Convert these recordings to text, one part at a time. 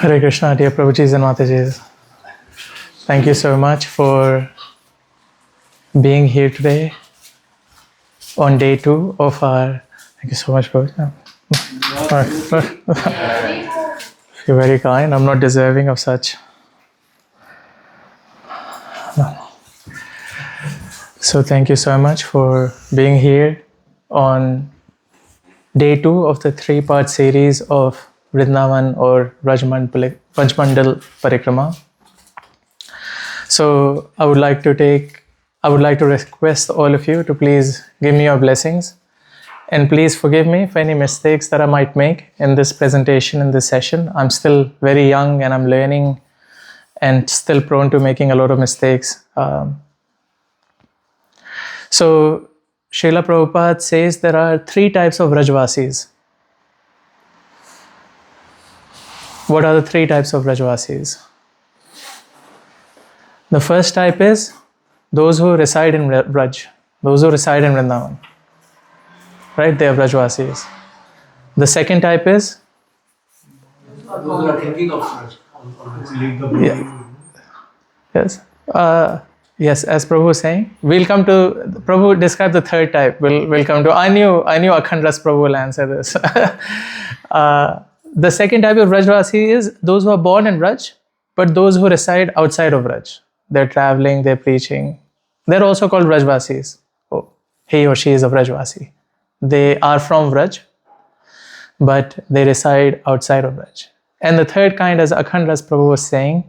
Hare Krishna, dear Prabhujis and Matajis. Thank you so much for being here today on day 2 of our. Thank you so much, Prabhuji. You're very kind. I'm not deserving of such. So thank you so much for being here on day 2 of the 3-part series of Vrindavan or Rajmandal Parikrama. So I would like to request all of you to please give me your blessings and please forgive me for any mistakes that I might make in this presentation, in this session. I'm still very young and I'm learning and still prone to making a lot of mistakes. So Srila Prabhupada says there are 3 types of Rajvasis. What are the 3 types of Rajvasis? The first type is those who reside in Braj, those who reside in Vrindavan. Right? They are Brajvasis. The second type is? Those who are thinking of Braj. Yes. Yes, as Prabhu was saying, we'll come to, Prabhu described the third type. We'll come to, I knew Akhandras Prabhu will answer this. The second type of Brajvasi is those who are born in Braj, but those who reside outside of Braj. They're traveling, they're preaching. They're also called Brajvasis. Oh, he or she is a Brajvasi. They are from Braj, but they reside outside of Braj. And the third kind, as Akhandras Prabhu was saying,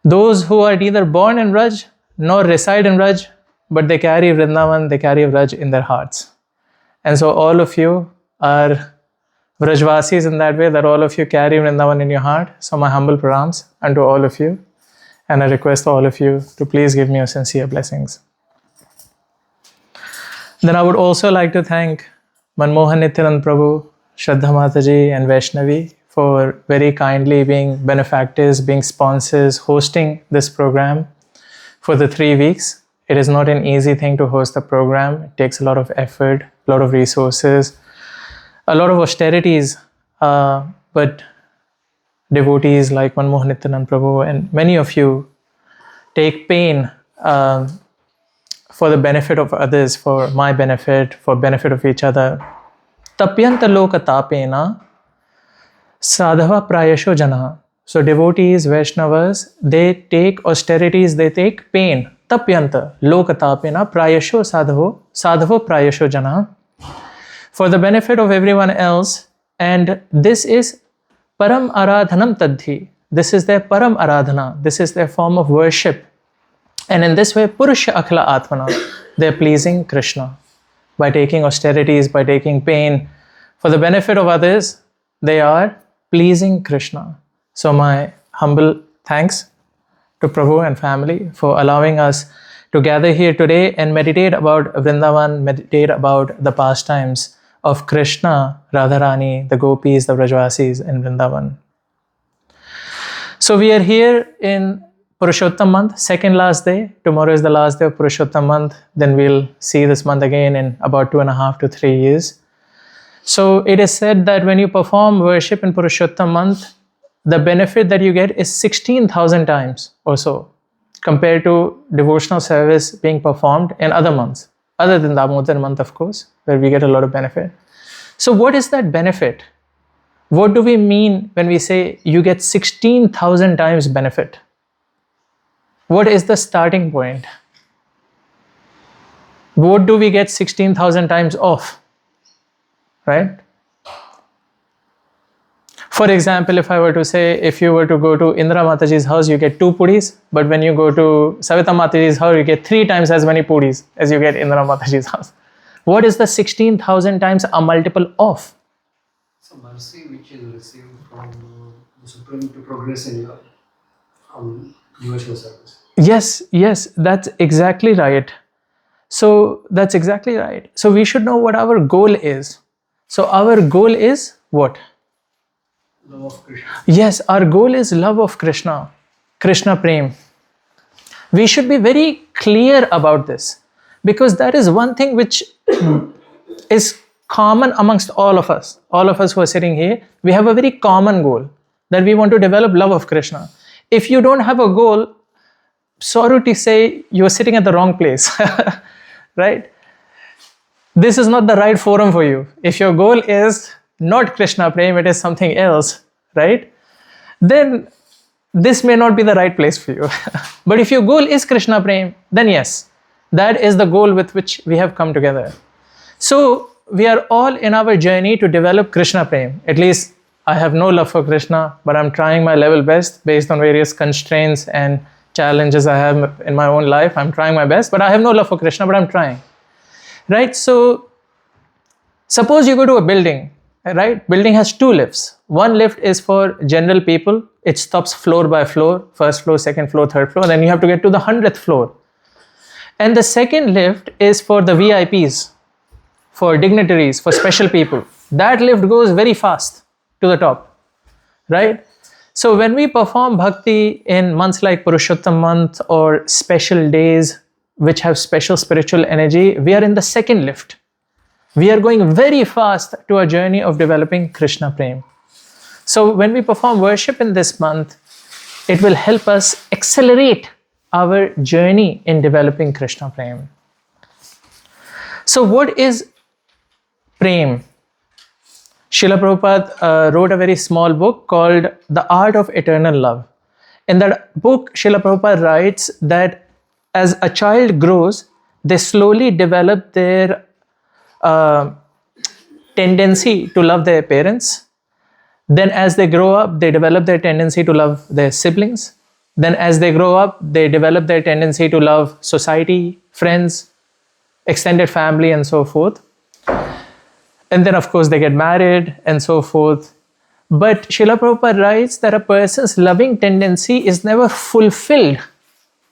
those who are neither born in Braj nor reside in Braj, but they carry Vrindavan, they carry Braj in their hearts. And so all of you are Brajvasis in that way, that all of you carry Vrindavan in your heart. So my humble pranams unto all of you. And I request all of you to please give me your sincere blessings. Then I would also like to thank Manmohan Nityanand Prabhu, Shraddha Mataji and Vaishnavi for very kindly being benefactors, being sponsors, hosting this program for the 3 weeks. It is not an easy thing to host a program. It takes a lot of effort, a lot of resources, a lot of austerities, but devotees like Manmohan Nityanand Prabhu and many of you take pain for the benefit of others, for my benefit, for benefit of each other. Tapyanta loka tapena sadhava prayasho jana. So devotees, Vaishnavas, they take austerities, they take pain. Tapyanta loka tapena prayasho sadhavo prayasho jana. For the benefit of everyone else, and this is Param Aradhanam Tadhi. This is their Param Aradhana. This is their form of worship. And in this way, Purusha Akhila Atmana, they are pleasing Krishna. By taking austerities, by taking pain, for the benefit of others, they are pleasing Krishna. So my humble thanks to Prabhu and family for allowing us to gather here today and meditate about Vrindavan, meditate about the pastimes of Krishna, Radharani, the Gopis, the Brajvasis in Vrindavan. So we are here in Purushottam month, second last day. Tomorrow is the last day of Purushottam month. Then we'll see this month again in about 2.5 to 3 years. So it is said that when you perform worship in Purushottam month, the benefit that you get is 16,000 times or so compared to devotional service being performed in other months, other than Damodar month, of course, where we get a lot of benefit. So what is that benefit? What do we mean when we say you get 16,000 times benefit? What is the starting point? What do we get 16,000 times of? Right? For example, if I were to say, if you were to go to Indra Mataji's house, you get 2 puris, but when you go to Savita Mataji's house, you get 3 times as many puris as you get in Indra Mataji's house. What is the 16,000 times a multiple of? It's a mercy which is received from the Supreme to progress in your devotional service. Yes, that's exactly right. So that's exactly right. So we should know what our goal is. So our goal is what? Love of Krishna. Yes, our goal is love of Krishna, Krishna Prem. We should be very clear about this because that is one thing which is common amongst all of us who are sitting here. We have a very common goal that we want to develop love of Krishna. If you don't have a goal, sorry to say, you are sitting at the wrong place, right? This is not the right forum for you. If your goal is not Krishna Prem, it is something else, right? Then this may not be the right place for you. But if your goal is Krishna Prem, then yes, that is the goal with which we have come together. So we are all in our journey to develop Krishna Prem. At least I have no love for Krishna, but I'm trying my level best based on various constraints and challenges I have in my own life. I'm trying my best, but I have no love for Krishna, but I'm trying. Right? So suppose you go to a building, right? Building has 2 lifts. One lift is for general people. It stops floor by floor, first floor, second floor, third floor. Then you have to get to the 100th floor. And the second lift is for the VIPs, for dignitaries, for special people. That lift goes very fast to the top, right? So when we perform bhakti in months like Purushottam month or special days which have special spiritual energy, we are in the second lift. We are going very fast to a journey of developing Krishna Prem. So when we perform worship in this month, it will help us accelerate our journey in developing Krishna Prem. So what is Prem? Srila Prabhupada wrote a very small book called The Art of Eternal Love. In that book, Srila Prabhupada writes that as a child grows, they slowly develop their tendency to love their parents. Then as they grow up, they develop their tendency to love their siblings. Then as they grow up, they develop their tendency to love society, friends, extended family, and so forth. And then of course they get married and so forth. But Srila Prabhupada writes that a person's loving tendency is never fulfilled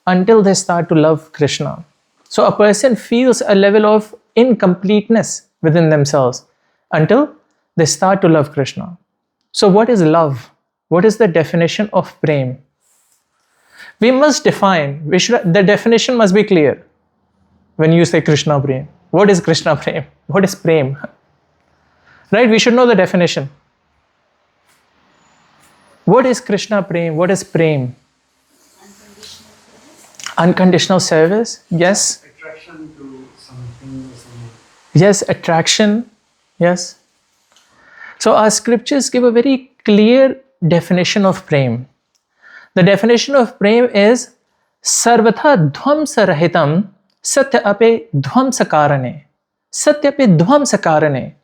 until they start to love Krishna. So a person feels a level of incompleteness within themselves until they start to love Krishna. So what is love? What is the definition of Prem? We must define, the definition must be clear when you say Krishna Prem. What is Krishna Prem? What is Prem? Right? We should know the definition. What is Krishna Prem? What is Prem? Unconditional service. Yes. Attraction to something or someone. Yes, attraction. Yes. So our scriptures give a very clear definition of Prem. The definition of Prem is Sarvatha Dhvamsa Rahitam Satya Ape Dhvamsa Karane. Satya Ape Dhvamsa Karane.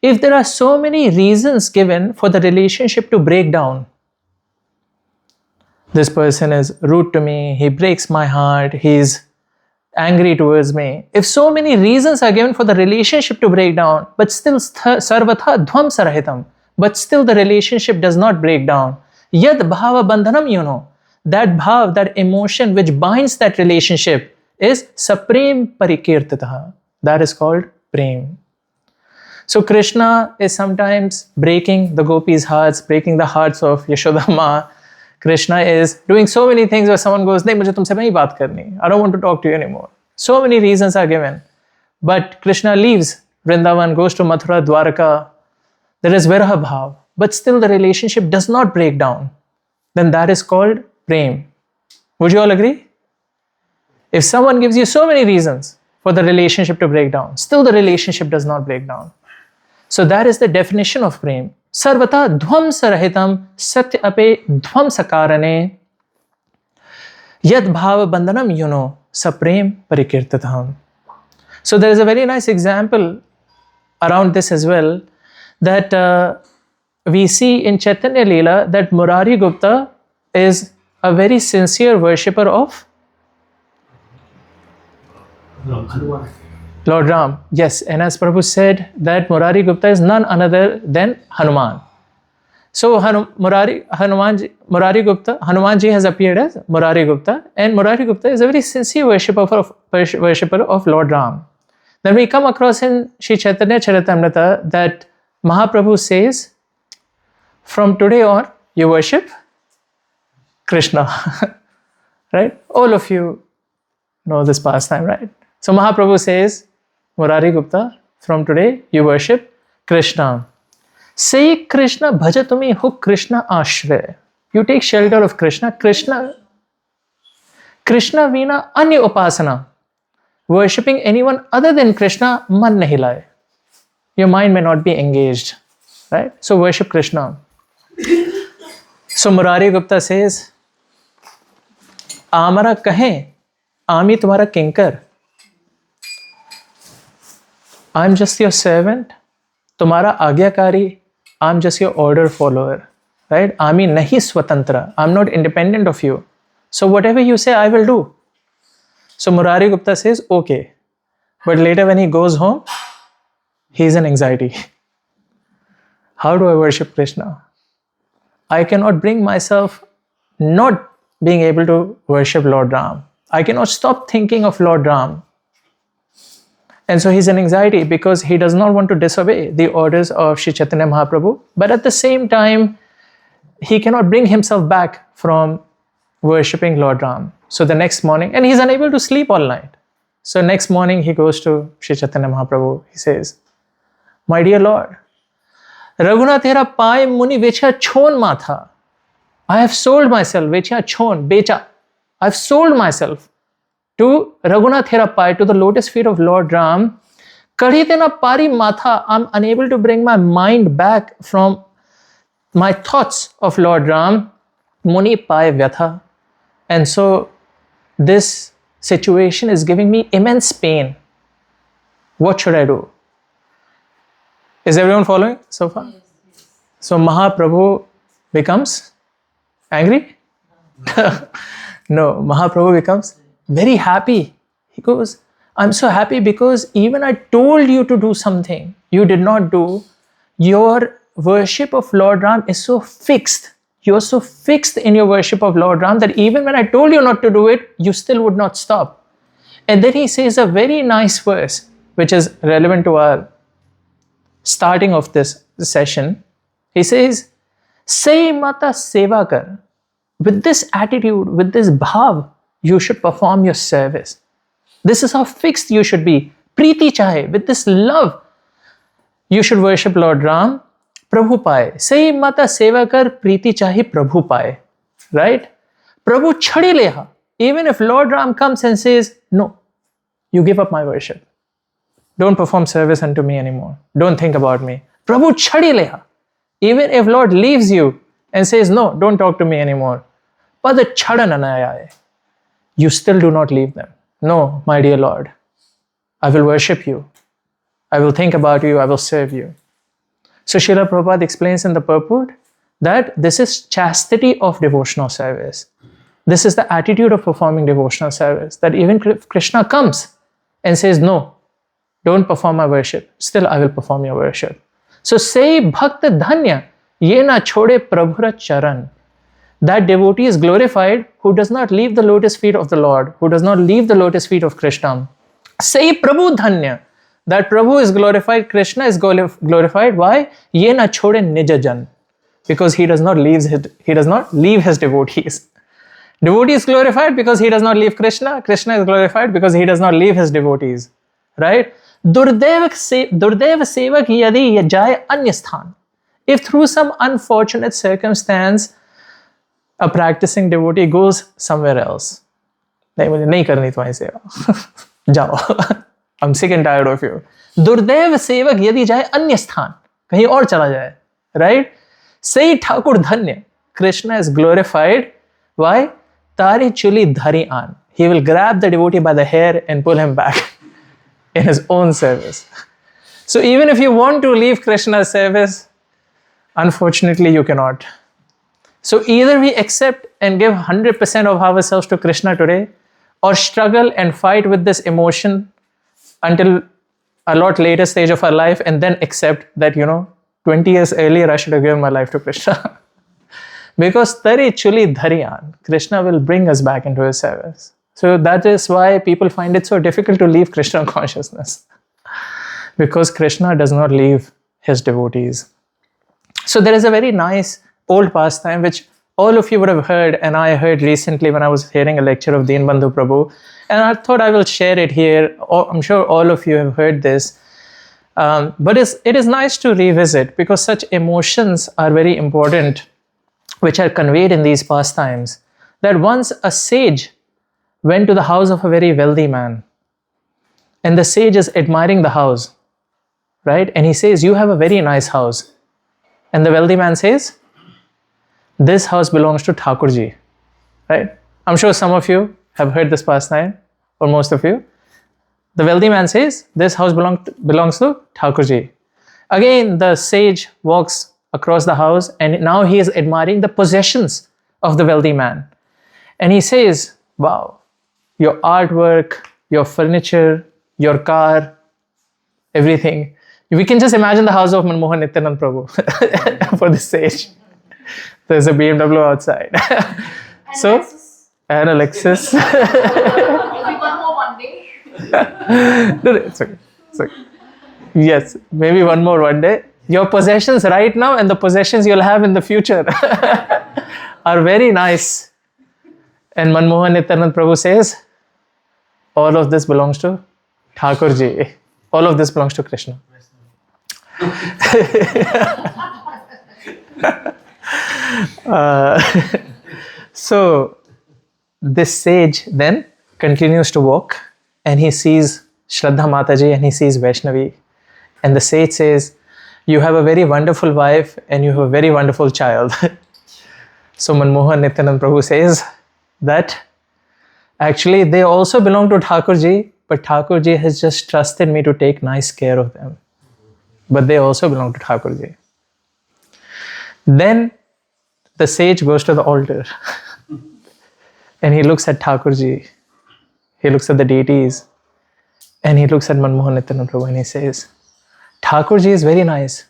If there are so many reasons given for the relationship to break down, this person is rude to me, he breaks my heart, he's angry towards me. If so many reasons are given for the relationship to break down, but still sarvatha dhvamsa rahitam, but still the relationship does not break down. Yad bhava bandhanam, that bhav, that emotion which binds that relationship is saprem parikirtitaha. That is called Prem. So Krishna is sometimes breaking the gopis' hearts, breaking the hearts of Yashoda Ma. Krishna is doing so many things where someone goes, "Nahi, mujhe tumse nahi baat karni. I don't want to talk to you anymore." So many reasons are given. But Krishna leaves Vrindavan, goes to Mathura, Dwaraka. There is Viraha Bhav. But still the relationship does not break down. Then that is called Prem. Would you all agree? If someone gives you so many reasons for the relationship to break down, still the relationship does not break down. So that is the definition of Prem. Sarvata dhvamsa rahitam satya ape dhvamsa karane yad bhava bandhanam saprem parikirtatam. So there is a very nice example around this as well, that we see in Chaitanya Leela that Murari Gupta is a very sincere worshipper of Lord Ram. Yes, and as Prabhu said that Murari Gupta is none other than Hanuman. So Hanumanji has appeared as Murari Gupta, and Murari Gupta is a very sincere worshipper of Lord Ram. Then we come across in Sri Chaitanya Charitamrita that Mahaprabhu says, from today on, you worship Krishna. Right? All of you know this pastime, right? So Mahaprabhu says, Murari Gupta, from today, you worship Krishna. Say Krishna bhajatumi hu Krishna ashray. You take shelter of Krishna. Krishna vina anya upasana. Worshipping anyone other than Krishna, man nahi laye. Your mind may not be engaged. Right? So worship Krishna. So Murari Gupta says, Amara kahe, Ami tumhara kinkar. I'm just your servant. Tumhara agyakari. I'm just your order follower. Right? Ami nahi swatantra. I'm not independent of you. So whatever you say, I will do. So Murari Gupta says, okay. But later when he goes home, he's in anxiety. How do I worship Krishna? I cannot bring myself not being able to worship Lord Ram. I cannot stop thinking of Lord Ram. And so he's in anxiety because he does not want to disobey the orders of Sri Chaitanya Mahaprabhu. But at the same time, he cannot bring himself back from worshipping Lord Ram. So the next morning, and he's unable to sleep all night. So next morning he goes to Sri Chaitanya Mahaprabhu. He says, my dear Lord, Raghuna tera pai muni vecha chon matha. I have sold myself, vecha chon, becha. I've sold myself to Raghuna tera pai, to the lotus feet of Lord Ram. Kadhi tena pari matha. I'm unable to bring my mind back from my thoughts of Lord Ram. Muni pai vyatha. And so this situation is giving me immense pain. What should I do? Is everyone following so far? Yes. So Mahaprabhu becomes angry? No, Mahaprabhu becomes very happy. He goes, I'm so happy because even I told you to do something, you did not do. Your worship of Lord Ram is so fixed. You're so fixed in your worship of Lord Ram that even when I told you not to do it, you still would not stop. And then he says a very nice verse, which is relevant to our starting of this session. He says, Say mata seva kar. With this attitude, with this bhav, you should perform your service. This is how fixed you should be. Preeti chahe, with this love, you should worship Lord Ram. Prabhu paye. Say mata seva kar, preeti chahe, Prabhu paye. Right? Prabhu chhadi leha. Even if Lord Ram comes and says, no, you give up my worship. Don't perform service unto me anymore. Don't think about me. Prabhu chhadi leha. Even if Lord leaves you and says, no, don't talk to me anymore. Pada chhadana naya. You still do not leave them. No, my dear Lord, I will worship you. I will think about you. I will serve you. So Srila Prabhupada explains in the purport that this is chastity of devotional service. This is the attitude of performing devotional service. That even if Krishna comes and says, no, don't perform my worship, still I will perform your worship. So say bhakta dhanya, ye na chhode prabhura charan. That devotee is glorified who does not leave the lotus feet of the Lord, who does not leave the lotus feet of Krishna. Say prabhu dhanya. That Prabhu is glorified, Krishna is glorified. Why? Ye na chhode nijajan. Because he does not leave his devotees. Devotee is glorified because he does not leave Krishna. Krishna is glorified because he does not leave his devotees. Right? Durdev sevak yadi jaye anya sthan. If through some unfortunate circumstance, a practicing devotee goes somewhere else. Nahi karni tumhari seva. Jao. I'm sick and tired of you. Durdev sevak yadi jaye anya sthan. Kahin aur chala jaye. Right? Say Thakur dhanya. Krishna is glorified. Why? Tari chuli dhari an. He will grab the devotee by the hair and pull him back in his own service. So even if you want to leave Krishna's service, unfortunately you cannot. So either we accept and give 100% of ourselves to Krishna today, or struggle and fight with this emotion until a lot later stage of our life, and then accept that, 20 years earlier I should have given my life to Krishna. Because Tari Chuli Dhariyan, Krishna will bring us back into his service. So that is why people find it so difficult to leave Krishna consciousness. Because Krishna does not leave his devotees. So there is a very nice old pastime which all of you would have heard, and I heard recently when I was hearing a lecture of Deenbandhu Prabhu, and I thought I will share it here. I'm sure all of you have heard this. But it is nice to revisit because such emotions are very important, which are conveyed in these pastimes. That once a sage went to the house of a very wealthy man, and the sage is admiring the house, right? And he says, "You have a very nice house." And the wealthy man says, "This house belongs to Thakurji," right? I'm sure some of you have heard this pastime, or most of you. The wealthy man says, "This house belongs to Thakurji." Again, the sage walks across the house, and now he is admiring the possessions of the wealthy man. And he says, "Wow, your artwork, your furniture, your car, everything." We can just imagine the house of Manmohan Nityanand Prabhu for the sage. There's a BMW outside. And a Lexus. Maybe one more one day. No, it's okay. It's okay. Yes, maybe one more one day. Your possessions right now and the possessions you'll have in the future are very nice. And Manmohan Nityanand Prabhu says, all of this belongs to Thakurji. All of this belongs to Krishna. So this sage then continues to walk, and he sees Shraddha Mataji and he sees Vaishnavi. And the sage says, "You have a very wonderful wife and you have a very wonderful child." So Manmohan Nityanand Prabhu says that actually they also belong to Thakurji, but Thakurji has just trusted me to take nice care of them. But they also belong to Thakurji. Then the sage goes to the altar and he looks at Thakurji, he looks at the deities, and he looks at Manmohan Nityanand Prabhu and he says, "Thakurji is very nice.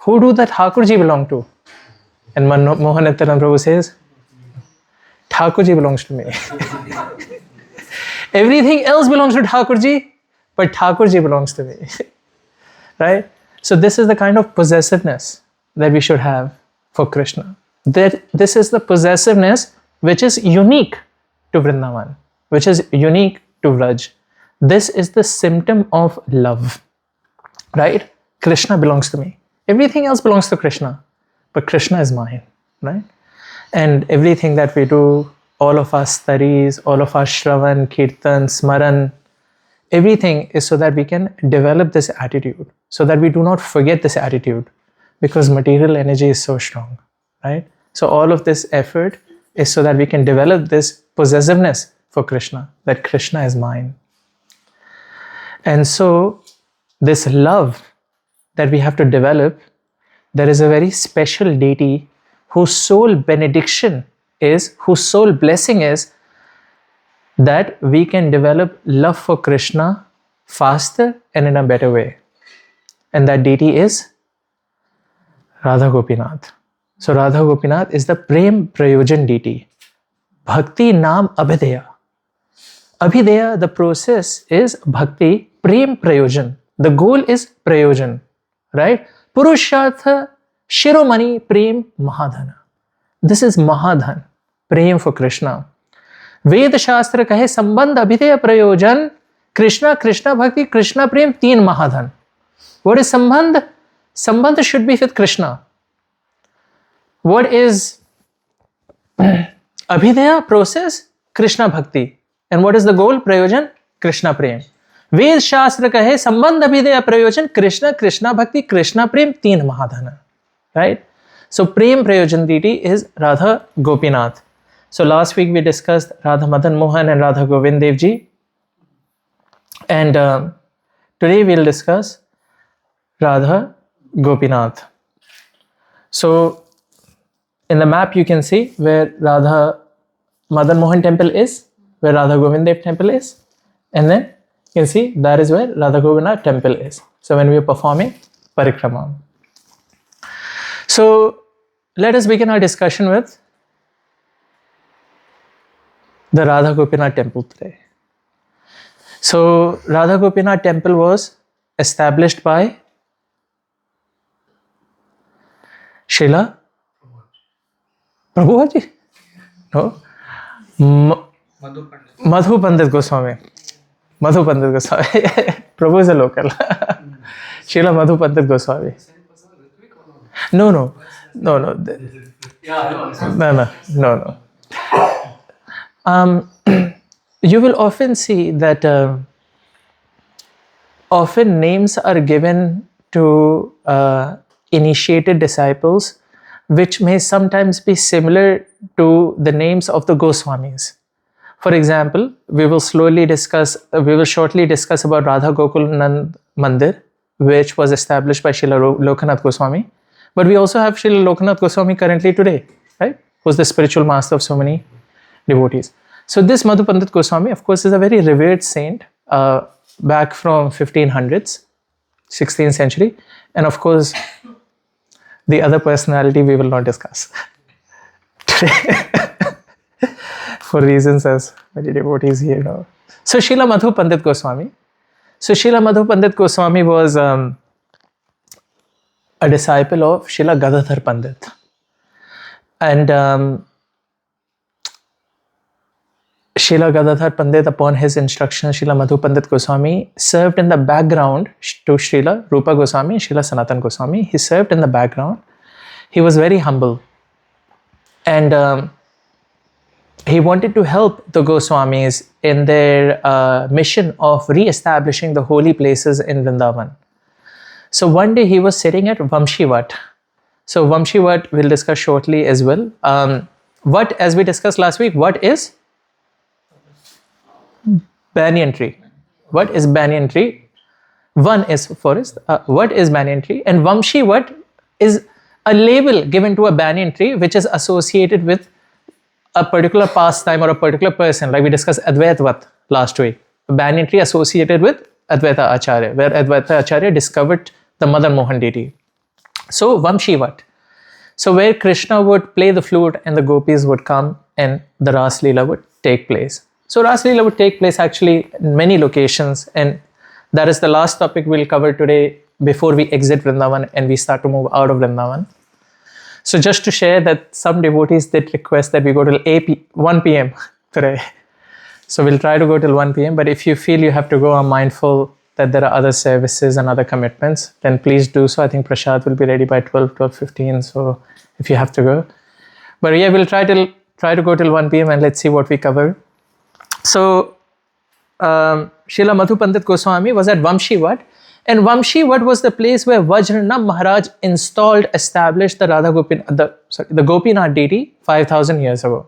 Who do the Thakurji belong to?" And Manmohan Nityanand Prabhu says, "Thakurji belongs to me." Everything else belongs to Thakurji, but Thakurji belongs to me. Right? So this is the kind of possessiveness that we should have for Krishna. That this is the possessiveness which is unique to Vrindavan, which is unique to Vraj. This is the symptom of love. Right? Krishna belongs to me. Everything else belongs to Krishna, but Krishna is mine. Right? And everything that we do, all of our studies, all of our Shravan, Kirtan, Smaran, everything is so that we can develop this attitude, so that we do not forget this attitude, because material energy is so strong, right? So all of this effort is so that we can develop this possessiveness for Krishna, that Krishna is mine. And so this love that we have to develop, there is a very special deity whose sole benediction is, whose sole blessing is, that we can develop love for Krishna faster and in a better way. And that deity is Radha Gopinath. So Radha Gopinath is the Prem Prayojan deity. Bhakti Naam Abhideya. Abhideya, the process is Bhakti, Prem Prayojan. The goal is Prayojan, right? Purushartha Shiromani Prem Mahadhana. This is Mahadhan, Prem for Krishna. वेद शास्त्र कहे संबंध अभिधेय प्रयोजन कृष्णा कृष्णा भक्ति कृष्णा प्रेम तीन महाधन. What is संबंध? संबंध should be with Krishna. What is abhideya process? Krishna bhakti. And what is the goal? Prayojan? Krishna prem. वेद शास्त्र कहे संबंध अभिधेय प्रयोजन कृष्णा कृष्णा भक्ति कृष्णा प्रेम तीन महाधन. Right? So prem prayojan deity is Radha Gopinath. So last week we discussed Radha Madan Mohan and Radha Govind Dev Ji. And today we'll discuss Radha Gopinath. So in the map you can see where Radha Madan Mohan temple is, where Radha Govind Dev temple is. And then you can see that is where Radha Gopinath temple is. So when we are performing Parikrama. So let us begin our discussion with the Radha Gopinath temple today. So Radha Gopinath temple was established by Srila Prabhuji? No? Madhu Pandit Goswami. Madhu Pandit Goswami. Prabhu is a local. Srila Madhu Pandit Goswami. Same person, Ritvik or not? No. Yeah, I know. No. You will often see that often names are given to initiated disciples, which may sometimes be similar to the names of the Goswamis. For example, we will shortly discuss about Radha Gokul Nand Mandir, which was established by Srila Lokanath Goswami. But we also have Srila Lokanath Goswami currently today, right? Who's the spiritual master of so many devotees. So this Madhu Pandit Goswami, of course, is a very revered saint back from 1500s, 16th century. And of course, the other personality we will not discuss today for reasons as many devotees here know. So Srila Madhu Pandit Goswami. So Srila Madhu Pandit Goswami was a disciple of Srila Gadadhar Pandit. And Srila Gadadhar Pandit, upon his instruction, Srila Madhu Pandit Goswami served in the background to Srila Rupa Goswami and Srila Sanatan Goswami. He served in the background. He was very humble. And he wanted to help the Goswamis in their mission of re-establishing the holy places in Vrindavan. So one day he was sitting at Vamshivat. So Vamshivat we'll discuss shortly as well. What, as we discussed last week, what is banyan tree? What is banyan tree? One is forest. What is banyan tree? And Vamshivat is a label given to a banyan tree which is associated with a particular pastime or a particular person, like we discussed Advaitvat last week. A banyan tree associated with Advaita Acharya, where Advaita Acharya discovered the Mother Mohan deity. So Vamshivat. So where Krishna would play the flute and the Gopis would come and the Ras Leela would take place. So Ras Leela would take place actually in many locations, and that is the last topic we'll cover today before we exit Vrindavan and we start to move out of Vrindavan. So just to share that some devotees did request that we go till 1 p.m. today. So we'll try to go till 1 p.m. But if you feel you have to go, I'm mindful that there are other services and other commitments, then please do so. I think Prashad will be ready by 12:15. So if you have to go. But yeah, we'll try to go till 1 p.m. and let's see what we cover. So Srila Madhu Pandit Goswami was at Vamshivat. And Vamshivat was the place where Vajranam Maharaj established the the Gopinath deity 5,000 years ago.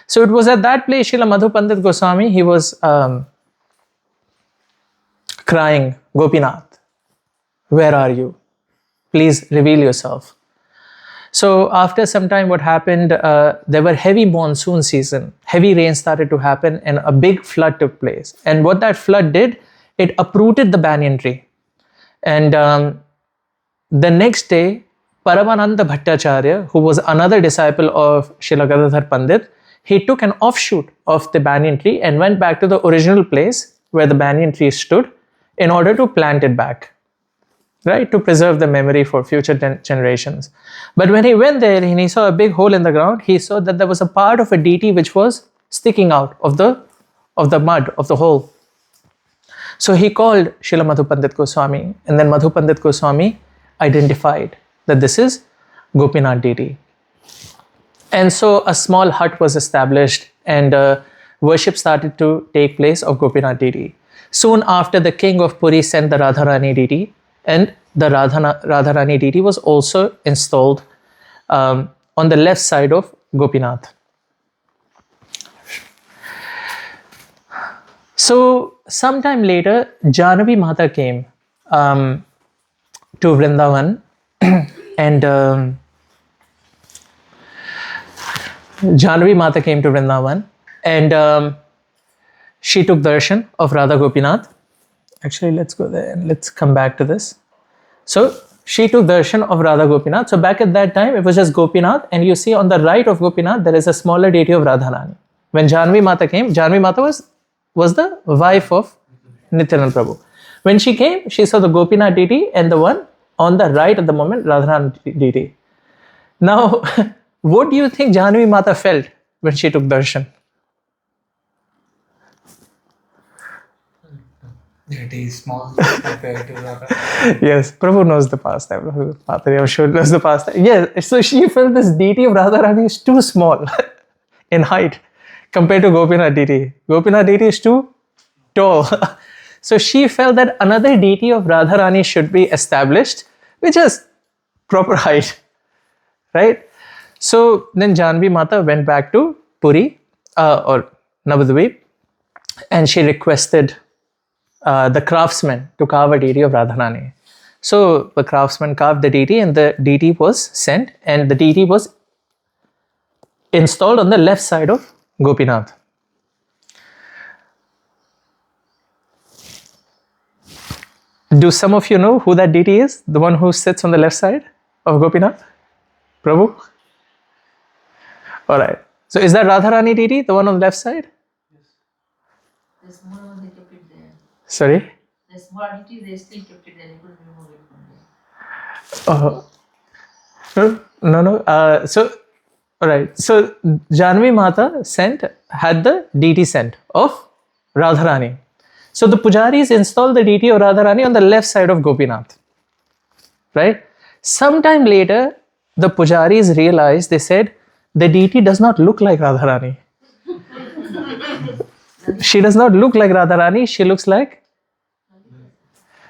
So it was at that place, Srila Madhu Pandit Goswami, he was crying, Gopinath, where are you? Please reveal yourself. So after some time, what happened, there were heavy monsoon season, heavy rain started to happen and a big flood took place. And what that flood did, it uprooted the banyan tree. And the next day, Paramananda Bhattacharya, who was another disciple of Srila Gadadhar Pandit, he took an offshoot of the banyan tree and went back to the original place where the banyan tree stood in order to plant it back, right, to preserve the memory for future generations. But when he went there and he saw a big hole in the ground, he saw that there was a part of a deity which was sticking out of the mud of the hole. So he called Srila Madhu Pandit Goswami, and then Madhu Pandit Goswami identified that this is Gopinath deity. And so a small hut was established and worship started to take place of Gopinath deity. Soon after, the king of Puri sent the Radharani deity, and the Radharani deity was also installed on the left side of Gopinath. So sometime later, Jahnavi Mata came to Vrindavan and Jahnavi Mata came to Vrindavan and she took darshan of Radha Gopinath. Actually, let's go there and let's come back to this. So she took darshan of Radha Gopinath. So back at that time, it was just Gopinath, and you see on the right of Gopinath, there is a smaller deity of Radharani. When Jahnavi Mata came, Jahnavi Mata was the wife of Nityanand Prabhu. When she came, she saw the Gopinath deity and the one on the right at the moment, Radharani deity. Now, what do you think Jahnavi Mata felt when she took darshan? Deity is small compared to Radha. Yes, Prabhu knows the past. I'm sure knows the past. Yes, so she felt this deity of Radharani is too small in height compared to Gopinath deity. Gopinath deity is too tall. So she felt that another deity of Radharani should be established, which is proper height, right? So then Janvi Mata went back to Puri or Navadvip, and she requested the craftsman to carve a deity of Radharani. So the craftsman carved the deity, and the deity was sent, and the deity was installed on the left side of Gopinath. Do some of you know who that deity is? The one who sits on the left side of Gopinath? Prabhu? Alright. So is that Radharani deity, the one on the left side? The small one they kept it there. Sorry? The small entity they still kept it there. They couldn't remove it from there. No. So, alright. So Janvi Mata had the deity sent of Radharani. So the pujaris installed the deity of Radharani on the left side of Gopinath. Right? Sometime later, the pujaris realized, they said, the deity does not look like Radharani. She does not look like Radharani, she looks like...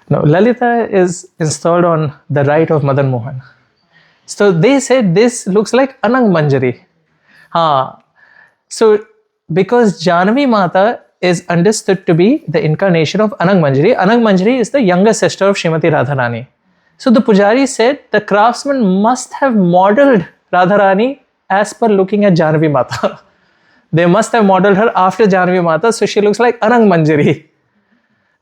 No, Lalita is installed on the right of Madan Mohan. So they said this looks like Anang Manjari. So because Janvi Mata is understood to be the incarnation of Anang Manjari is the younger sister of Srimati Radharani. So the pujari said the craftsman must have modeled Radharani as per looking at Janvi Mata. They must have modeled her after Janvi Mata, so she looks like Anang Manjari.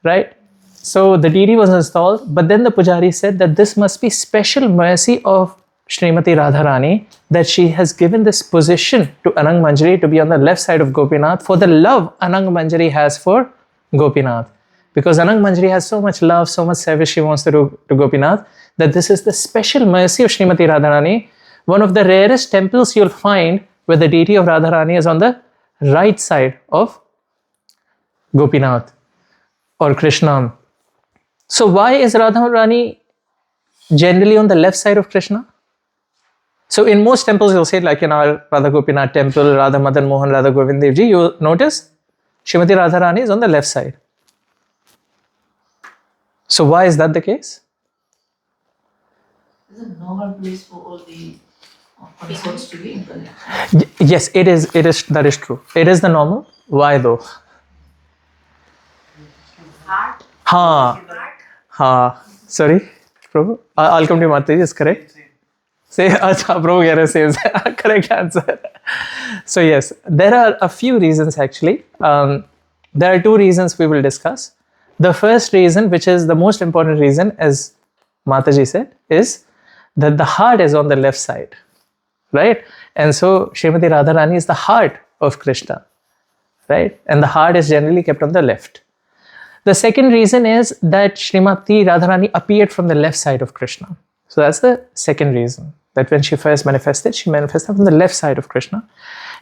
Right? So the deity was installed, but then the pujari said that this must be special mercy of Srimati Radharani, that she has given this position to Anang Manjari to be on the left side of Gopinath for the love Anang Manjari has for Gopinath. Because Anang Manjari has so much love, so much service she wants to do to Gopinath, that this is the special mercy of Srimati Radharani. One of the rarest temples you'll find where the deity of Radharani is on the right side of Gopinath or Krishna. So why is Radharani generally on the left side of Krishna? So in most temples you'll say, like in our Radha Gopinath temple, Radha Madan Mohan, Radha Govind Dev Ji, you'll notice Srimati Radharani is on the left side. So why is that the case? It's a normal place for all the consorts to be incarnated. Yes, it is. That is true. It is the normal. Why though? Heart. Sorry, Prabhu. I'll come to you, Mataji. Is correct. Say, Prabhu, same. Correct answer. So yes, there are a few reasons actually. There are two reasons we will discuss. The first reason, which is the most important reason, as Mataji said, is that the heart is on the left side, right? And so Srimati Radharani is the heart of Krishna, right? And the heart is generally kept on the left. The second reason is that Srimati Radharani appeared from the left side of Krishna. So that's the second reason, that when she first manifested, she manifested from the left side of Krishna.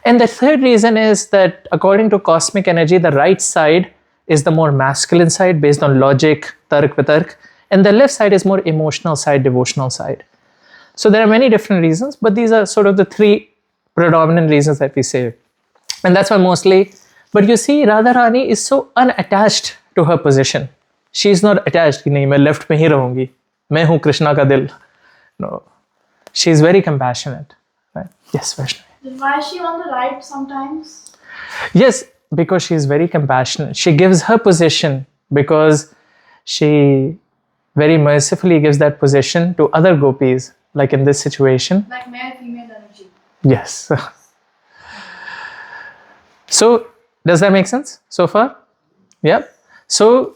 And the third reason is that according to cosmic energy, the right side is the more masculine side based on logic, tark vitark, and the left side is more emotional side, devotional side. So there are many different reasons, but these are sort of the three predominant reasons that we say. And that's why mostly, but you see, Radharani is so unattached to her position. She is not attached, ki nahi, main left mein hi rahungi, main hu Krishna ka dil. No, she is very compassionate. Right? Yes, Vaishnavi. Then why is she on the right sometimes? Yes, because she is very compassionate. She gives her position because she very mercifully gives that position to other gopis, like in this situation. Like male, female energy. Yes. So, does that make sense so far? Yeah. So,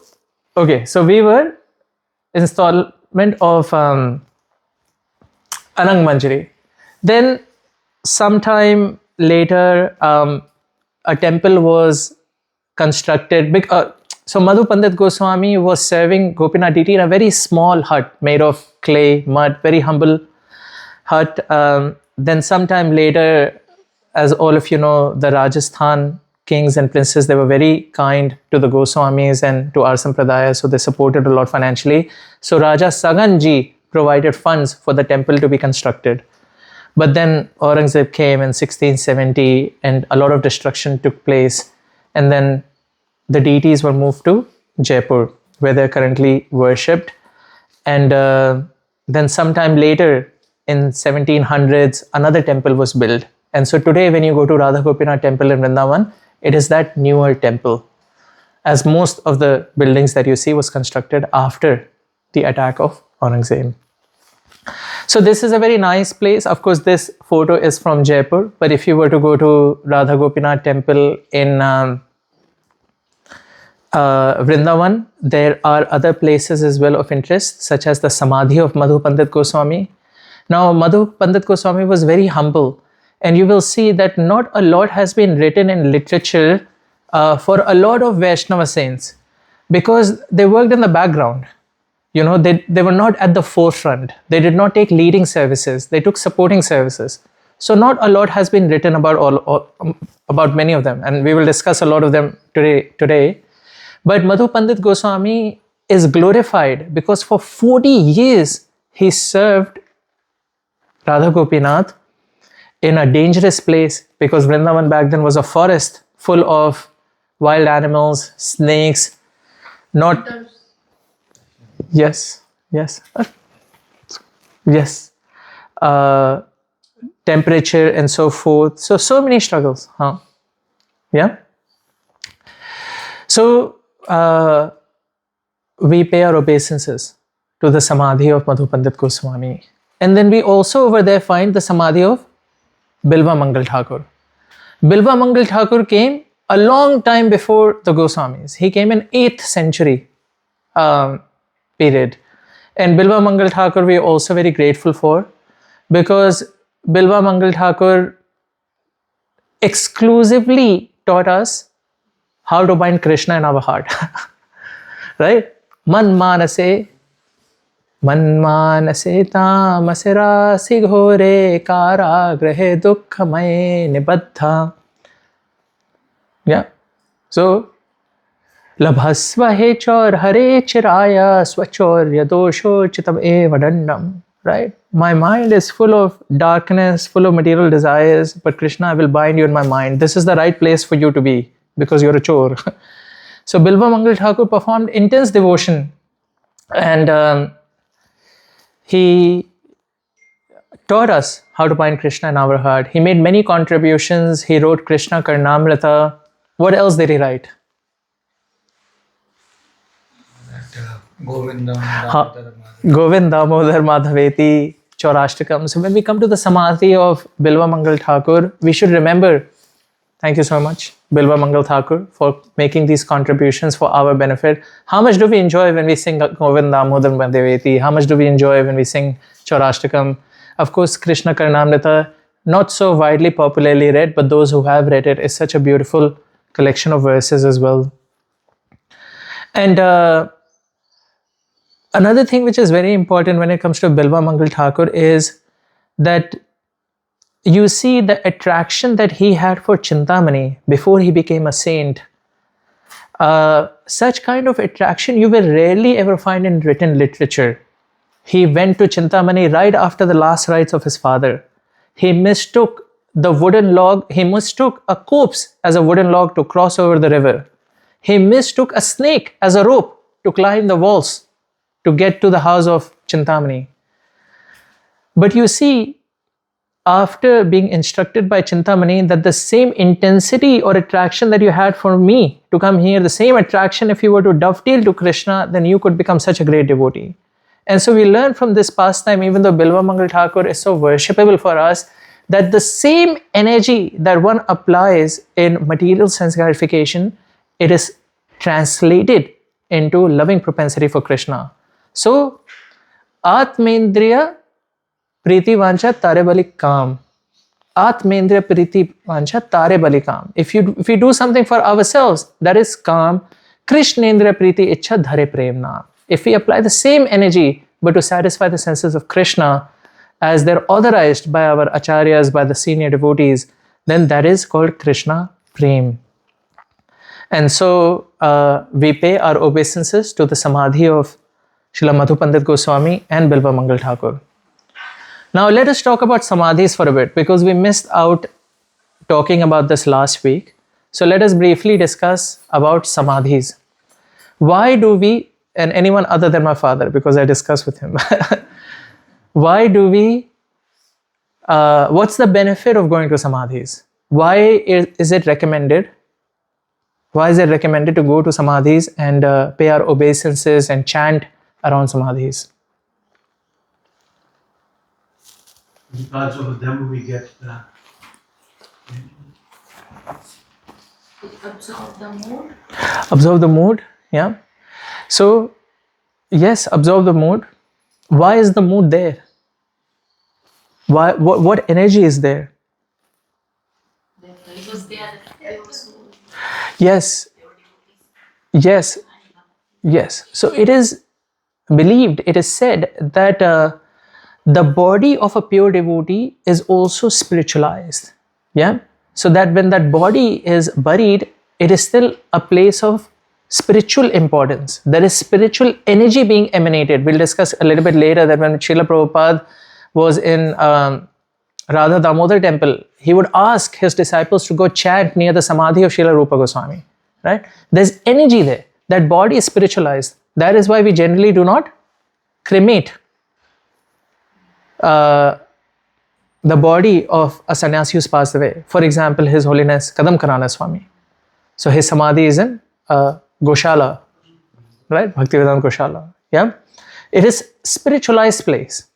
okay. So, we were installment of Anang Manjari. Then, sometime later, a temple was constructed. So Madhu Pandit Goswami was serving Gopinath deity in a very small hut made of clay, mud, very humble hut. Then sometime later, as all of you know, the Rajasthan kings and princes, they were very kind to the Goswamis and to our Sampradaya, so they supported a lot financially. So Raja Saganji provided funds for the temple to be constructed. But then Aurangzeb came in 1670 and a lot of destruction took place. And then the deities were moved to Jaipur, where they're currently worshipped. And then sometime later in 1700s, another temple was built. And so today when you go to Radha Gopinath temple in Vrindavan, it is that newer temple, as most of the buildings that you see was constructed after the attack of Aurangzeb. So this is a very nice place. Of course, this photo is from Jaipur, but if you were to go to Radha Gopinath temple in Vrindavan, there are other places as well of interest, such as the Samadhi of Madhu Pandit Goswami. Now, Madhu Pandit Goswami was very humble, and you will see that not a lot has been written in literature for a lot of Vaishnava saints, because they worked in the background. You know, they were not at the forefront. They did not take leading services. They took supporting services. So not a lot has been written about many of them, and we will discuss a lot of them today. But Madhu Pandit Goswami is glorified because for 40 years he served Radha Gopinath in a dangerous place, because Vrindavan back then was a forest full of wild animals, snakes, not... Yes. Temperature and so forth. So many struggles. Yeah. So we pay our obeisances to the Samadhi of Madhu Pandit Goswami. And then we also over there find the Samadhi of Bilva Mangal Thakur. Bilva Mangal Thakur came a long time before the Goswamis. He came in 8th century period. And Bilva Mangal Thakur we are also very grateful for, because Bilva Mangal Thakur exclusively taught us how to bind Krishna in our heart. Right? Manmanase tamasira sighore karagrahe dukkhamaye nibaddha. Yeah. So, Labhasva he chor hare chiraya swachorya dosho chitam eva dandam. Right? My mind is full of darkness, full of material desires, but Krishna, I will bind you in my mind. This is the right place for you to be, because you're a chor. So Bilva Mangal Thakur performed intense devotion, and he taught us how to bind Krishna in our heart. He made many contributions. He wrote Krishna Karnamrita. What else did he write? Govinda Damodar Madhaveti Chaurashtakam. So when we come to the Samadhi of Bilva Mangal Thakur, we should remember, thank you so much, Bilva Mangal Thakur, for making these contributions for our benefit. How much do we enjoy when we sing Govinda Damodar Madhaveti? How much do we enjoy when we sing Chaurashtakam? Of course, Krishna Karnamrita, not so widely popularly read, but those who have read it, is such a beautiful collection of verses as well. And another thing which is very important when it comes to Bilva Mangal Thakur is that you see the attraction that he had for Chintamani before he became a saint. Such kind of attraction you will rarely ever find in written literature. He went to Chintamani right after the last rites of his father. He mistook the wooden log, he mistook a corpse as a wooden log to cross over the river. He mistook a snake as a rope to climb the walls to get to the house of Chintamani. But you see, after being instructed by Chintamani that the same intensity or attraction that you had for me to come here, the same attraction if you were to dovetail to Krishna, then you could become such a great devotee. And so we learn from this pastime, even though Bilva Mangal Thakur is so worshipable for us, that the same energy that one applies in material sense gratification, it is translated into loving propensity for Krishna. So, Atmendriya Priti Vancha Tare Bali Kam. Atmendriya Priti Vancha Tare Bali Kam. If we do something for ourselves, that is Kam. Krishnendriya Priti Ichha Dhare Prem Naam. If we apply the same energy, but to satisfy the senses of Krishna, as they're authorized by our acharyas, by the senior devotees, then that is called Krishna Prem. And so we pay our obeisances to the Samadhi of Srila Madhu Pandit Goswami and Bilva Mangal Thakur. Now let us talk about Samadhis for a bit, because we missed out talking about this last week. So let us briefly discuss about Samadhis. Why do we, and anyone other than my father, because I discussed with him, why do we, what's the benefit of going to Samadhis? Why is it recommended? Why is it recommended to go to Samadhis and pay our obeisances and chant around Samadhis? Because of them we get the Absorb the mood. Absorb the mood, yeah. So, yes, absorb the mood. Why is the mood there? Why? What energy is there? Because they are the soul. Yes, yes, yes. So it is believed, it is said that the body of a pure devotee is also spiritualized. Yeah. So that when that body is buried, it is still a place of spiritual importance. There is spiritual energy being emanated. We'll discuss a little bit later that when Srila Prabhupada was in Radha Damodar temple, he would ask his disciples to go chant near the Samadhi of Srila Rupa Goswami. Right? There's energy there. That body is spiritualized. That is why we generally do not cremate the body of a sannyasi who's passed away. For example, His Holiness Kadam Kanana Swami. So his Samadhi is in Goshala, right? Bhaktivedanta Goshala. Yeah? It is spiritualized place,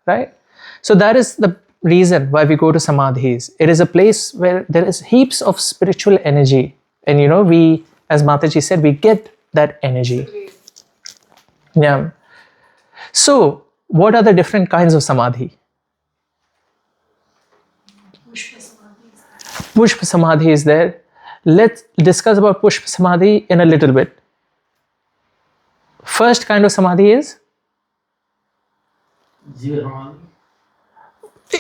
right? So that is the reason why we go to Samadhis. It is a place where there is heaps of spiritual energy. And you know, we, as Mataji said, we get that energy. Yeah. So, what are the different kinds of Samadhi? Pushpa Samadhi is there. Let's discuss about Pushpa Samadhi in a little bit. First kind of Samadhi is?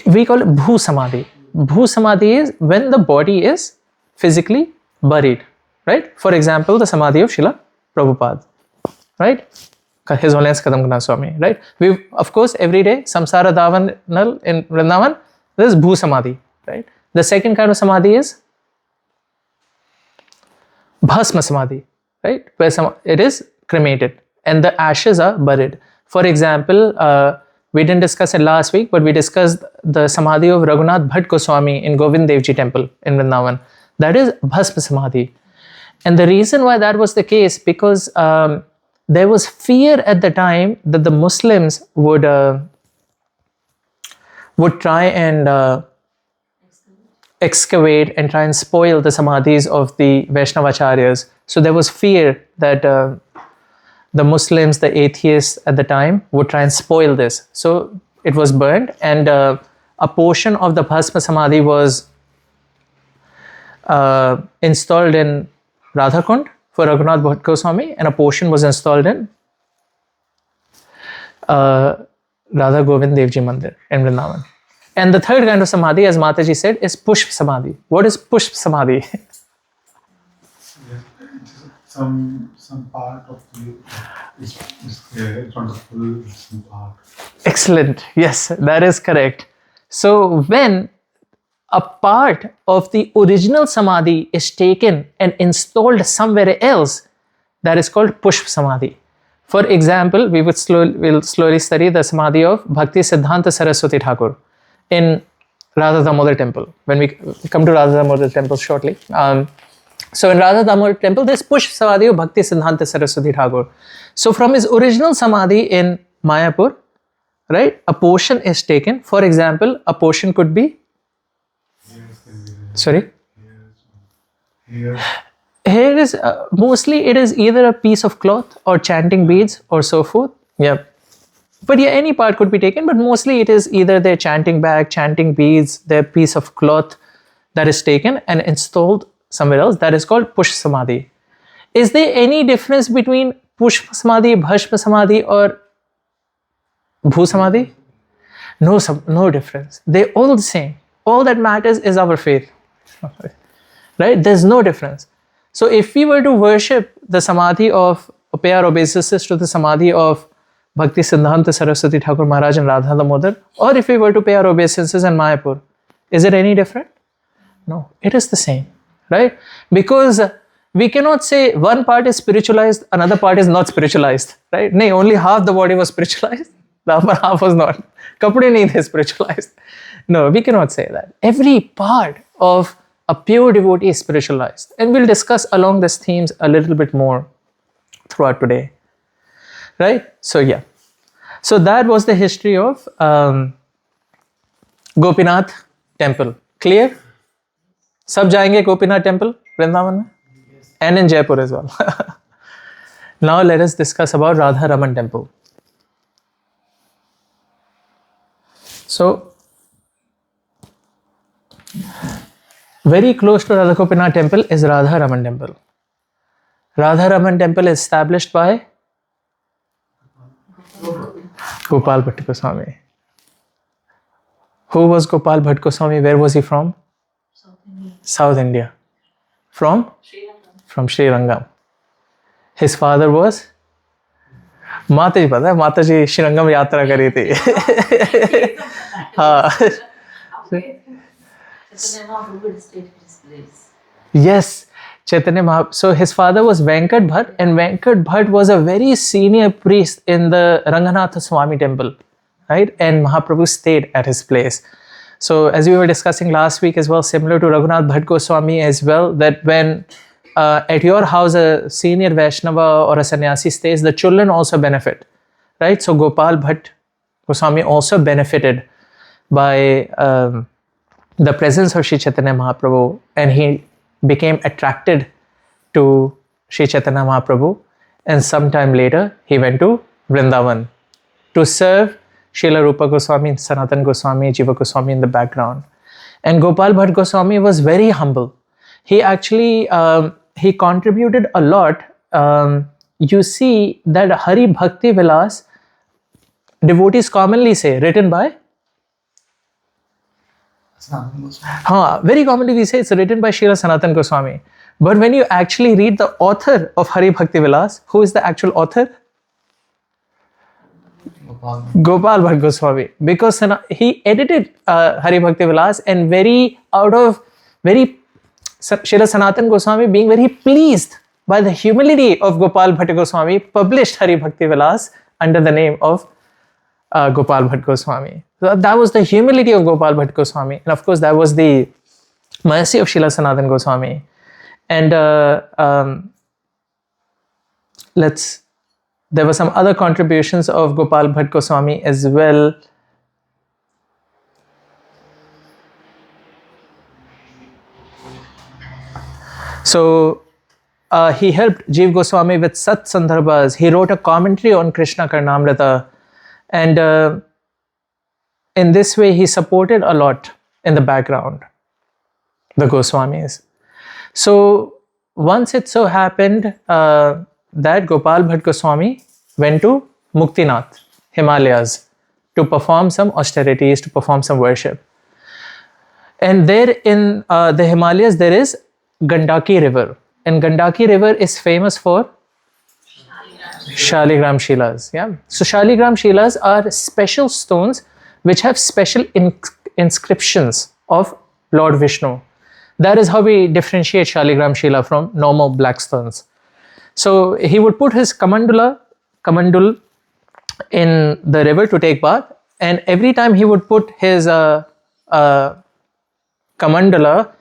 We call it Bhu Samadhi. Bhu Samadhi is when the body is physically buried, right? For example, the Samadhi of Srila Prabhupada, right? His Holiness Kadam Kanana Swami, right? We, of course, every day, Samsara Davanal in Vrindavan, there is Bhu Samadhi, right? The second kind of Samadhi is Bhasma Samadhi, right? Where it is cremated and the ashes are buried. For example, we didn't discuss it last week, but we discussed the Samadhi of Raghunath Bhatt Goswami in Govind Devji temple in Vrindavan. That is Bhasma Samadhi. And the reason why that was the case, because there was fear at the time that the Muslims would try and excavate and try and spoil the Samadhis of the Vaishnavacharyas. So there was fear that the Muslims, the atheists at the time, would try and spoil this. So it was burned, and a portion of the Bhasma Samadhi was installed in Radhakund for Raghunath Bhatt Goswami, and a portion was installed in Radha Govind Devji Mandir in Vrindavan. And the third kind of Samadhi, as Mataji said, is Pushp Samadhi. What is Pushp Samadhi? some part of you is wonderful, some part. Excellent. Yes, that is correct. So when a part of the original Samadhi is taken and installed somewhere else, that is called Pushp Samadhi. For example, we'll slowly study the Samadhi of Bhakti Siddhanta Saraswati Thakur in Radha Damodar temple, when we come to Radha Damodar temple shortly. So in Radha Damodar temple, there's Pushp Samadhi of Bhakti Siddhanta Saraswati Thakur. So from his original Samadhi in Mayapur, right, a portion is taken. For example, a portion could be, sorry? Here is, mostly it is either a piece of cloth or chanting beads or so forth. Yeah. But yeah, any part could be taken, but mostly it is either their chanting bag, chanting beads, their piece of cloth that is taken and installed somewhere else. That is called Pushp Samadhi. Is there any difference between Pushp Samadhi, Bhashma Samadhi or Bhu Samadhi? No difference. They're all the same. All that matters is our faith. Right? There's no difference. So if we were to worship the samadhi of, or pay our obeisances to the samadhi of Bhakti Siddhanta Saraswati Thakur Maharaj and Radha Damodar, or if we were to pay our obeisances in Mayapur, is it any different? No, it is the same, right? Because we cannot say one part is spiritualized, another part is not spiritualized, right? No, only half the body was spiritualized, the upper half was not. Kapde nahi the spiritualized. No, we cannot say that. Every part of a pure devotee is spiritualized. And we'll discuss along these themes a little bit more throughout today. Right? So yeah. So that was the history of Gopinath temple. Clear? Sab jayenge Gopinath temple, Vrindavan mein? And in Jaipur as well. Now let us discuss about Radha Raman temple. So, very close to Radha Gopinath temple is Radha Raman temple. Radha Raman temple is established by Gopal Bhatt Goswami. Who was Gopal Bhatt Goswami? Where was he from? South India. South India. From? Sri Lanka. From Sri Rangam. His father was? माता जी पता है, माता जी श्रीरंगम यात्रा करी थी. हाँ. Chaitanya Mahaprabhu stayed at his place. Yes, Chaitanya Mahaprabhu. So his father was Venkat Bhatt, and Venkat Bhatt was a very senior priest in the Ranganatha Swami temple, right? And Mahaprabhu stayed at his place. So as we were discussing last week as well, similar to Raghunath Bhatt Goswami as well, that when at your house a senior Vaishnava or a sannyasi stays, the children also benefit, right? So Gopal Bhatt Goswami also benefited by the presence of Sri Chaitanya Mahaprabhu, and he became attracted to Sri Chaitanya Mahaprabhu, and sometime later he went to Vrindavan to serve Srila Rupa Goswami, Sanatan Goswami, Jiva Goswami in the background. And Gopal Bhatt Goswami was very humble. He actually he contributed a lot. You see that Hari Bhakti Vilas, devotees commonly say, written by? Very commonly we say it's written by Srila Sanatan Goswami. But when you actually read the author of Hari Bhakti Vilas, who is the actual author? Gopal Bhatt Goswami. Because he edited Hari Bhakti Vilas, and Srila Sanatan Goswami, being very pleased by the humility of Gopal Bhatt Goswami, published Hari Bhakti Vilas under the name of Gopal Bhatt Goswami. So that was the humility of Gopal Bhatt Goswami, and of course that was the mercy of Srila Sanatan Goswami. And there were some other contributions of Gopal Bhatt Goswami as well. So he helped Jeev Goswami with Sat Sandarbhas. He wrote a commentary on Krishna Karnamrita, and in this way he supported a lot in the background, the Goswamis. So once it so happened that Gopal Bhatt Goswami went to Muktinath, Himalayas, to perform some austerities, to perform some worship. And there in the Himalayas there is Gandaki River, and Gandaki River is famous for Shaligram Shilas. Yeah. So Shaligram Shilas are special stones which have special inscriptions of Lord Vishnu. That is how we differentiate Shaligram Shila from normal black stones. So he would put his kamandul in the river to take bath, and every time he would put his kamandala,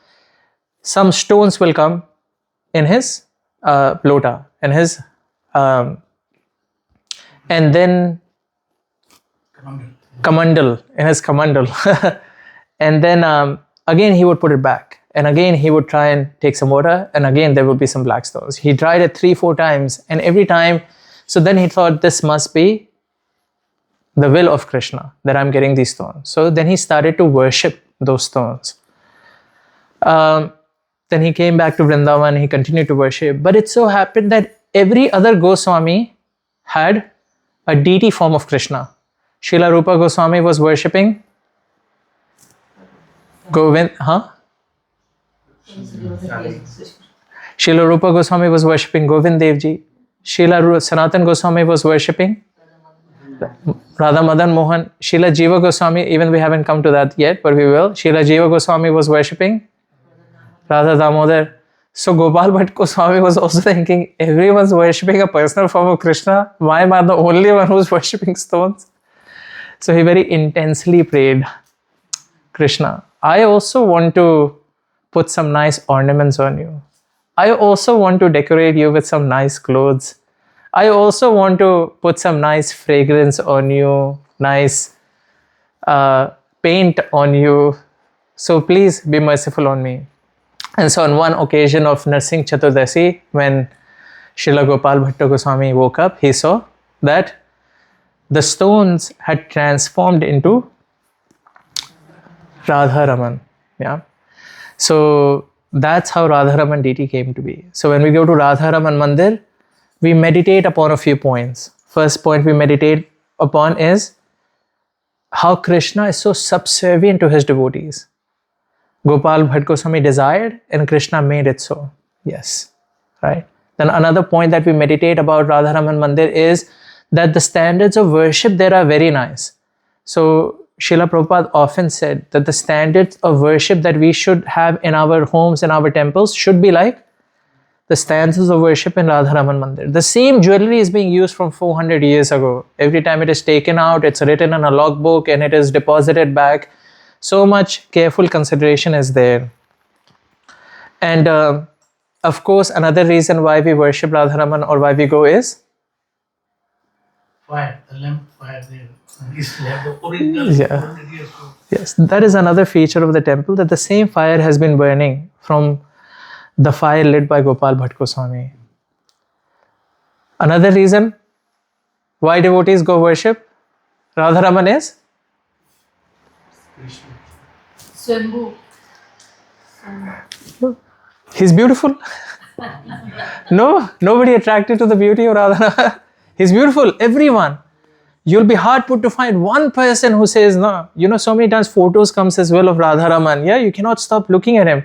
some stones will come in his lota, and his and then kamandal, in his kamandal. And then again he would put it back, and again he would try and take some water, and again there would be some black stones. He tried it 3-4 times, and every time, so then he thought this must be the will of Krishna that I'm getting these stones. So then he started to worship those stones. Then he came back to Vrindavan, he continued to worship, but it so happened that every other Goswami had a deity form of Krishna. Srila Rupa Goswami was worshipping Govind, Srila Rupa Goswami was worshipping Govind Dev Ji. Srila Sanatan Goswami was worshipping Radha Madan Mohan. Srila Jiva Goswami, even we haven't come to that yet, but we will. Srila Jiva Goswami was worshipping Radha Damodar. So Gopal Bhatt Goswami was also thinking, everyone's worshipping a personal form of Krishna. Why am I the only one who's worshipping stones? So he very intensely prayed, Krishna, I also want to put some nice ornaments on you. I also want to decorate you with some nice clothes. I also want to put some nice fragrance on you, nice paint on you. So please be merciful on me. And so on one occasion of Narsingh Chaturdasi, when Srila Gopal Bhatta Goswami woke up, he saw that the stones had transformed into Radha Raman. Yeah. So that's how Radha Raman deity came to be. So when we go to Radha Raman Mandir, we meditate upon a few points. First point we meditate upon is how Krishna is so subservient to his devotees. Gopal Bhatt Goswami desired and Krishna made it so. Yes. Right. Then another point that we meditate about Radha Raman Mandir is that the standards of worship there are very nice. So Srila Prabhupada often said that the standards of worship that we should have in our homes and our temples should be like the standards of worship in Radha Raman Mandir. The same jewelry is being used from 400 years ago. Every time it is taken out, it's written in a logbook and it is deposited back. So much careful consideration is there. And of course, another reason why we worship Radha Raman or why we go is Fire, the lamp fire there. This lamp, the original, Yeah. 400 years ago. Yes, that is another feature of the temple, that the same fire has been burning from the fire lit by Gopal Bhatt Goswami. Another reason why devotees go worship Radha Raman is Swambhu. he's beautiful. No, nobody attracted to the beauty of Radha Raman. He's beautiful, everyone. You'll be hard put to find one person who says no. You know, so many times photos comes as well of Radha Raman. Yeah, you cannot stop looking at him.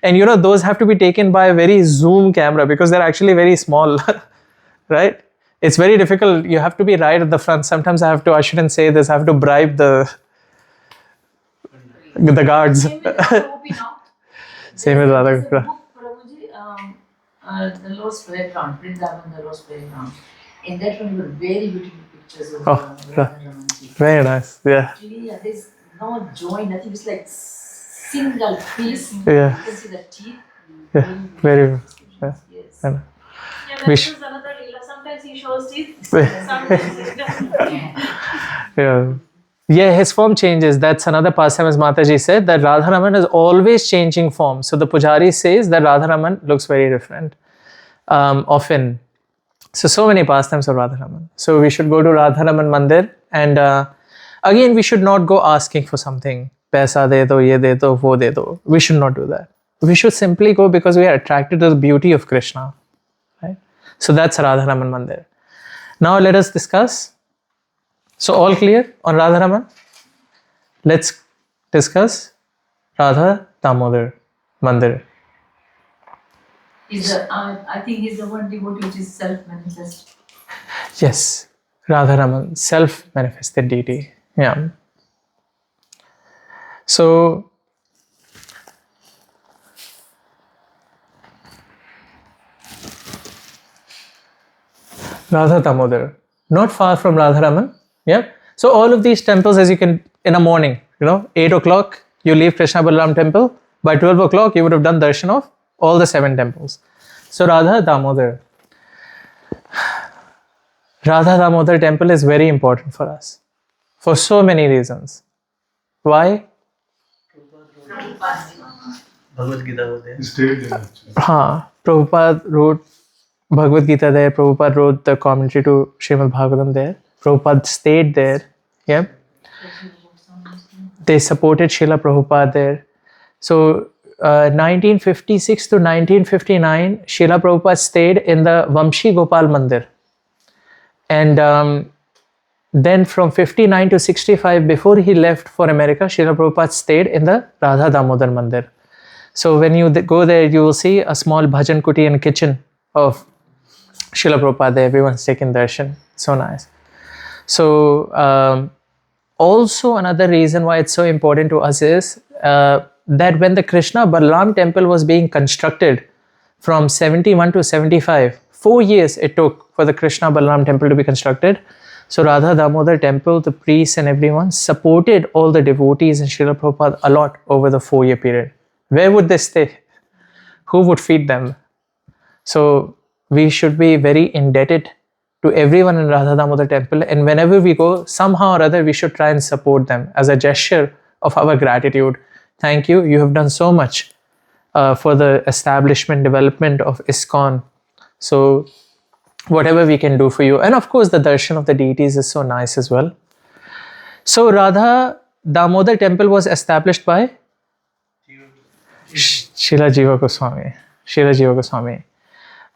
And you know, those have to be taken by a very zoom camera because they're actually very small, right? It's very difficult. You have to be right at the front. Sometimes I have to, I shouldn't say this, I have to bribe the guards. Same with Gopi now. Same with Radha. There's a book, Prabhuji, the Lost Playground, Vrindavan, the Lost Playground. In that one, you were very beautiful pictures of Oh, Radha Ramanji. Very nice. Yeah. Actually, there's no joy, nothing. It's like single piece. Yeah. You can see the teeth. Yeah. Very. Yeah. Yes. I know. Yeah, We that sh- is another leela. Sometimes he shows teeth, Yeah. sometimes he doesn't. Yeah. Yeah, his form changes. That's another pastime, as Mataji said, that Radha Raman is always changing form. So the pujari says that Radha Raman looks very different often. So many pastimes of Radha Raman. So we should go to Radha Raman Mandir, and again, we should not go asking for something. Paisa de do, ye de do, wo de do. We should not do that. We should simply go because we are attracted to the beauty of Krishna. Right? So that's Radha Raman Mandir. Now let us discuss. So all clear on Radha Raman? Let's discuss Radha Damodar Mandir. I think he's the one devotee which is self-manifest. Yes, Radha Raman, self-manifested deity. Yeah. So, Radha Damodar, not far from Radha Raman. Yeah. So all of these temples, as you can, in the morning, 8 o'clock, you leave Krishna Balaram temple. By 12 o'clock, you would have done darshan of all the 7 temples. So Radha Damodar. Radha Damodar temple is very important for us for so many reasons. Why? Bhagavad Gita was there. Prabhupada wrote Bhagavad Gita there. Prabhupada wrote the commentary to Srimad Bhagavatam there. Prabhupada stayed there. Yeah. They supported Srila Prabhupada there. So 1956 to 1959, Srila Prabhupada stayed in the Vamshi Gopal Mandir. And then from 59 to 65, before he left for America, Srila Prabhupada stayed in the Radha Damodar Mandir. So when you go there, you will see a small bhajan kuti and kitchen of Srila Prabhupada there. Everyone's taking darshan. So nice. So also another reason why it's so important to us is that when the Krishna Balaram temple was being constructed from 71 to 75, 4 years it took for the Krishna Balaram temple to be constructed. So Radha Damodar temple, the priests and everyone supported all the devotees and Srila Prabhupada a lot over the 4-year period. Where would they stay? Who would feed them? So we should be very indebted to everyone in Radha Damodar temple, and whenever we go, somehow or other we should try and support them as a gesture of our gratitude. Thank you, you have done so much for the establishment, development of ISKCON. So whatever we can do for you. And of course the darshan of the deities is so nice as well. So Radha Damodar temple was established by Srila Jiva Goswami. Srila Jiva Goswami.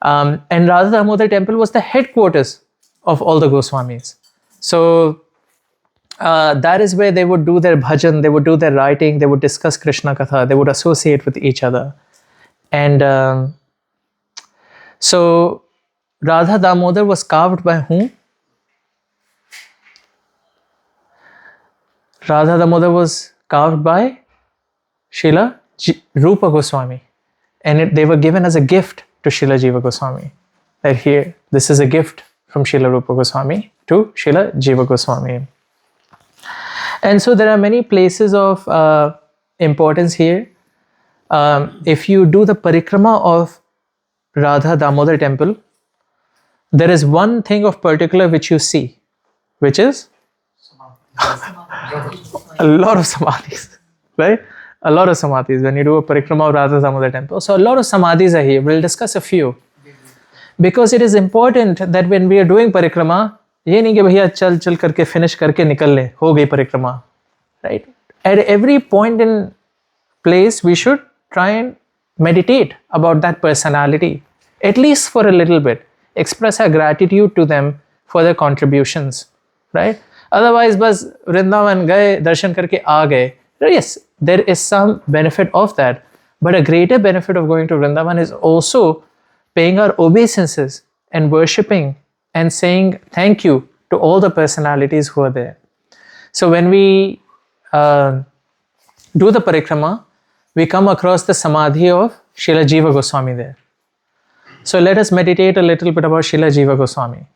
And Radha Damodar temple was the headquarters of all the Goswamis. So that is where they would do their bhajan, they would do their writing, they would discuss Krishna Katha, they would associate with each other. And so Radha Damodar was carved by whom? Radha Damodar was carved by Srila Rupa Goswami. And they were given as a gift to Srila Jiva Goswami. That here, this is a gift from Srila Rupa Goswami to Srila Jiva Goswami. And so there are many places of importance here. If you do the parikrama of Radha Damodar temple, there is one thing of particular which you see, which is a lot of samadhis, right? A lot of samadhis when you do a parikrama of Radha Damodar temple. So a lot of samadhis are here. We'll discuss a few. Because it is important that when we are doing parikrama, ये नहीं कि भैया चल चल करके finish करके निकल ले, हो गई परिक्रमा, right? At every point in place, we should try and meditate about that personality, at least for a little bit. Express our gratitude to them for their contributions, right? Otherwise, बस वृंदावन गए, दर्शन करके आ गए. Yes, there is some benefit of that, but a greater benefit of going to Vrindavan is also paying our obeisances and worshipping and saying thank you to all the personalities who are there. So when we do the parikrama, we come across the samadhi of Srila Jiva Goswami there. So let us meditate a little bit about Srila Jiva Goswami.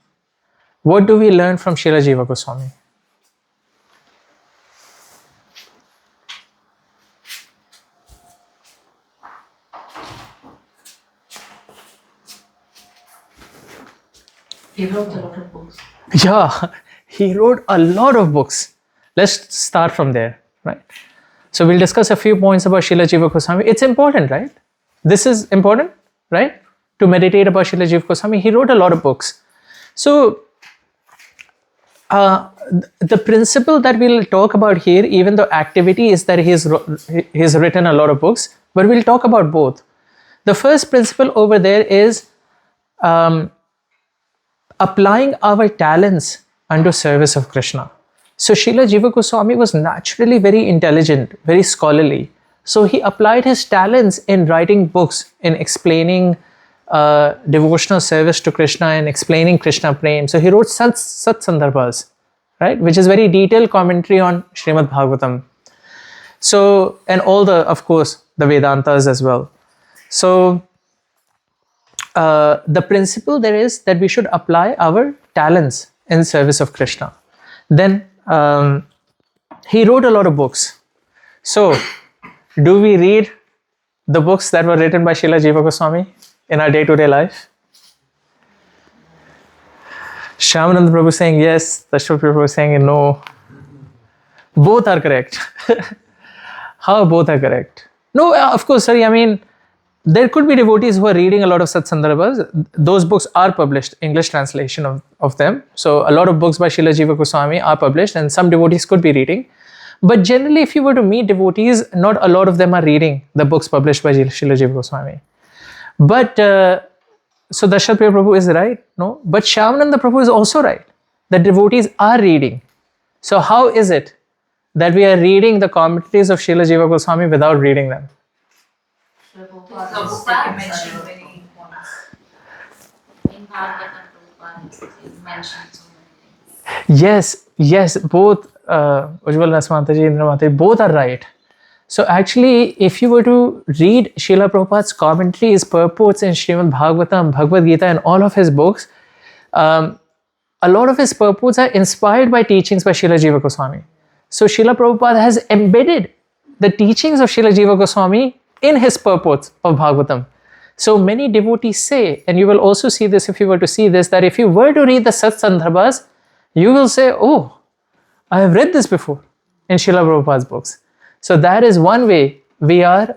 What do we learn from Srila Jiva Goswami? He wrote a lot of books. Yeah, he wrote a lot of books. Let's start from there, right? So we'll discuss a few points about Srila Jiva Goswami. It's important, right? This is important, right? To meditate about Srila Jiva Goswami. He wrote a lot of books. So the principle that we'll talk about here, even though activity is that he's written a lot of books, but we'll talk about both. The first principle over there is applying our talents unto service of Krishna. So Srila Jiva Goswami was naturally very intelligent, very scholarly. So he applied his talents in writing books, in explaining devotional service to Krishna and explaining Krishna Prem. So he wrote Sat Sandarbhas, right? Which is very detailed commentary on Srimad Bhagavatam. So, and all the, of course, the Vedantas as well. So the principle there is that we should apply our talents in service of Krishna. Then he wrote a lot of books. So do we read the books that were written by Srila Jiva Goswami in our day-to-day life? Shyamananda Prabhu saying yes, Dashrath Prabhu saying no. Both are correct. How both are correct? No, of course, sorry, I mean, there could be devotees who are reading a lot of Sat Sandarbhas. Those books are published, English translation of them. So a lot of books by Srila Jiva Goswami are published and some devotees could be reading. But generally, if you were to meet devotees, not a lot of them are reading the books published by Srila Jiva Goswami. But, so Dashrath Prabhu is right, no? But Shyamananda Prabhu is also right, that devotees are reading. So how is it that we are reading the commentaries of Srila Jiva Goswami without reading them? Prabhupada is Prabhupada mentioned mentioned many points. in Bhagavatam, Prabhupada is mentioned so many things. Yes, both Ujjwal Rasmataji, Indra Mataji, both are right. So actually, if you were to read Srila Prabhupada's commentaries, purports in Srimad Bhagavatam, Bhagavad Gita and all of his books, a lot of his purports are inspired by teachings by Srila Jiva Goswami. So Srila Prabhupada has embedded the teachings of Srila Jiva Goswami in his purports of Bhagavatam. So many devotees say, and you will also see this if you were to see this, that if you were to read the Sat Sandarbhas, you will say, oh, I have read this before in Srila Prabhupada's books. So that is one way we are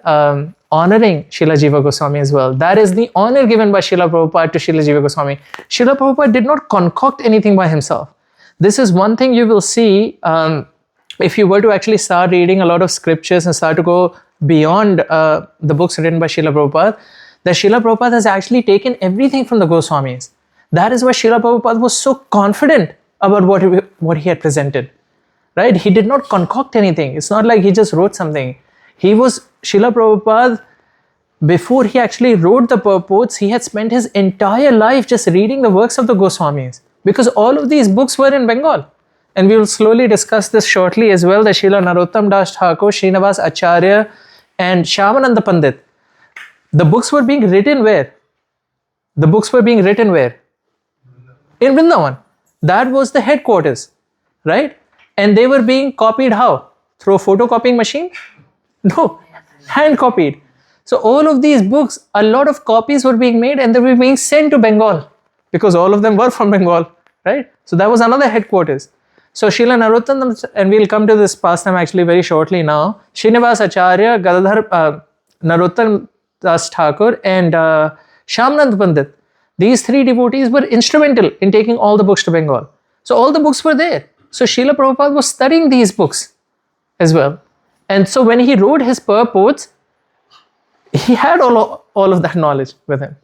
honoring Srila Jiva Goswami as well. That is the honor given by Srila Prabhupada to Srila Jiva Goswami. Srila Prabhupada did not concoct anything by himself. This is one thing you will see if you were to actually start reading a lot of scriptures and start to go beyond the books written by Srila Prabhupada, that Srila Prabhupada has actually taken everything from the Goswamis. That is why Srila Prabhupada was so confident about what he had presented. Right? He did not concoct anything. It's not like he just wrote something. Srila Prabhupada, before he actually wrote the purports, he had spent his entire life just reading the works of the Goswamis. Because all of these books were in Bengal. And we will slowly discuss this shortly as well, that Srila Narottam Das Thakur, Srinivas Acharya and Shyamananda Pandit. The books were being written where? The books were being written where? In Vrindavan. That was the headquarters. Right? And they were being copied how? Through a photocopying machine? No, hand copied. So all of these books, a lot of copies were being made and they were being sent to Bengal because all of them were from Bengal, right? So that was another headquarters. So Srila Narottam, and we'll come to this pastime actually very shortly now, Srinivas Acharya, Gadadhar, Narottam Das Thakur and Shyamananda Pandit, these three devotees were instrumental in taking all the books to Bengal. So all the books were there. So Srila Prabhupada was studying these books as well. And so when he wrote his purports, he had all of that knowledge with him.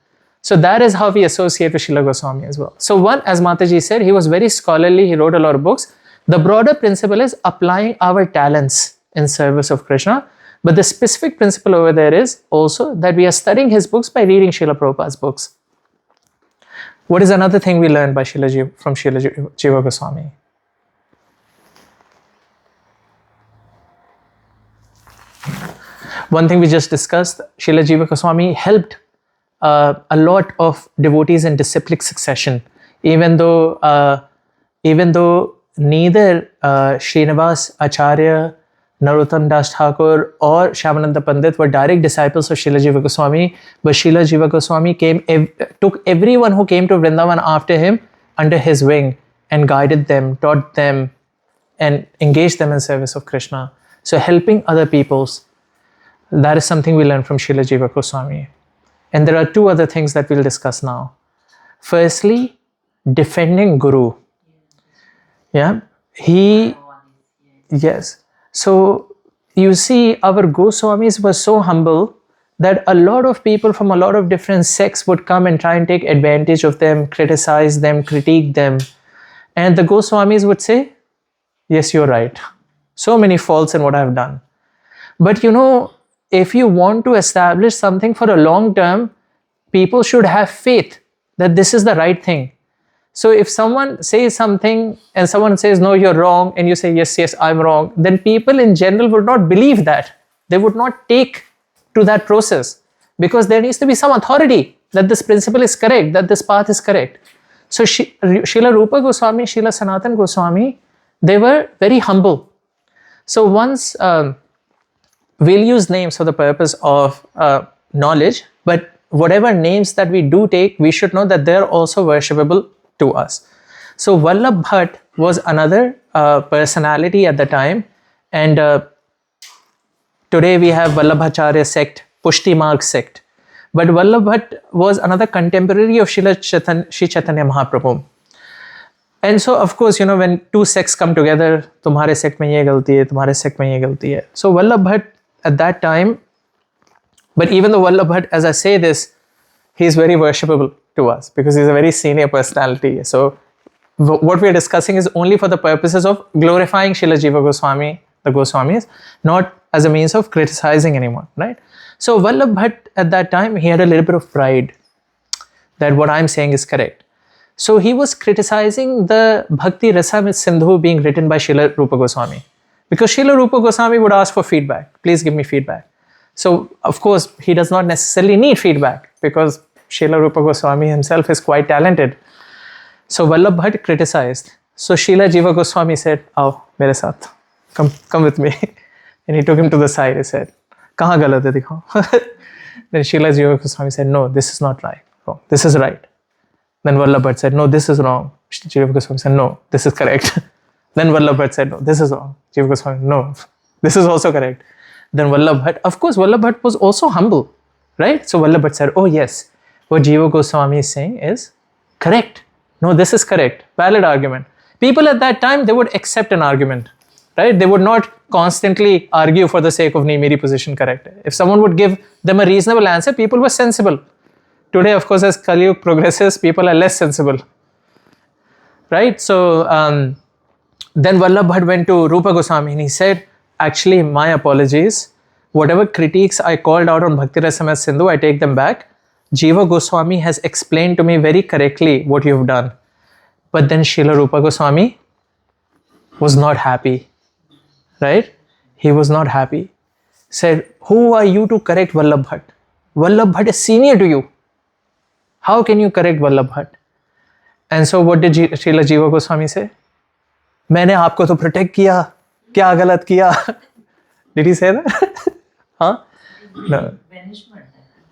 So that is how we associate with Srila Goswami as well. So one, as Mataji said, he was very scholarly, he wrote a lot of books. The broader principle is applying our talents in service of Krishna. But the specific principle over there is also that we are studying his books by reading Srila Prabhupada's books. What is another thing we learned from Srila Jiva Goswami? One thing we just discussed, Srila Jiva Goswami helped a lot of devotees in disciplic succession, even though neither Srinivas Acharya, Narottam Das Thakur or Shyamananda Pandit were direct disciples of Srila Jiva Goswami, but Srila Jiva Goswami took everyone who came to Vrindavan after him under his wing and guided them, taught them and engaged them in service of Krishna. So helping other peoples, that is something we learn from Srila Jiva Goswami. And there are two other things that we'll discuss now. Firstly, defending Guru. Yeah, yes. So you see, our Goswamis were so humble that a lot of people from a lot of different sects would come and try and take advantage of them, criticize them, critique them. And the Goswamis would say, yes, you're right. So many faults in what I've done. But you know, if you want to establish something for a long term, people should have faith that this is the right thing. So if someone says something and someone says, no, you're wrong, and you say, yes, I'm wrong, then people in general would not believe that. They would not take to that process because there needs to be some authority that this principle is correct, that this path is correct. So Srila Rupa Goswami, Srila Sanatan Goswami, they were very humble. So once, we'll use names for the purpose of knowledge, but whatever names that we do take, we should know that they're also worshipable to us. So Vallabh Bhatt was another personality at the time, and today we have Vallabhacharya sect, Pushti Marg sect. But Vallabh Bhatt was another contemporary of Sri Chaitanya Mahaprabhu. And so, of course, you know, when two sects come together, tumhare sect mein ye galti hai, tumhare sect mein ye galti hai. So Vallabh Bhatt at that time, but even though Vallabh Bhatt, as I say this, he is very worshipable to us because he's a very senior personality. So what we are discussing is only for the purposes of glorifying Srila Jiva Goswami, the Goswamis, not as a means of criticizing anyone, right? So Vallabh Bhatt at that time, he had a little bit of pride that what I'm saying is correct. So he was criticizing the Bhakti Rasamrita Sindhu being written by Srila Rupa Goswami, because Srila Rupa Goswami would ask for feedback. Please give me feedback. So of course he does not necessarily need feedback because Srila Rupa Goswami himself is quite talented. So Vallabh Bhatt criticized. So Srila Jiva Goswami said, "Aao, mere saath. Come with me." And he took him to the side. He said, "Kahan galat hai dikhao." Then Srila Jiva Goswami said, "No, this is not right. Wrong. This is right." Then Vallabh Bhatt said, "No, this is wrong." Jiva Goswami said, "No, this is correct." Then Vallabh Bhatt said, "No, this is wrong." Jiva Goswami, "No, this is also correct." Then Vallabh Bhatt, of course, Vallabh Bhatt was also humble, right? So Vallabh Bhatt said, "Oh yes, what Jiva Goswami is saying is correct. No, this is correct. Valid argument." People at that time, they would accept an argument, right? They would not constantly argue for the sake of nahi meri position correct. If someone would give them a reasonable answer, people were sensible. Today, of course, as Kaliya progresses, people are less sensible, right? So then Vallabh Bhatt went to Rupa Goswami and he said, "Actually, my apologies. Whatever critiques I called out on Bhakti Rasamrita Sindhu, I take them back. Jiva Goswami has explained to me very correctly what you've done." But then Srila Rupa Goswami was not happy, right? He was not happy. Said, "Who are you to correct Vallabh Bhatt? Vallabh Bhatt is senior to you. How can you correct Vallabh Bhatt?" And so what did Srila Jiva Goswami say? "मैंने आपको तो protect किया, क्या गलत किया?" Did he say that? Huh? No. Banishment.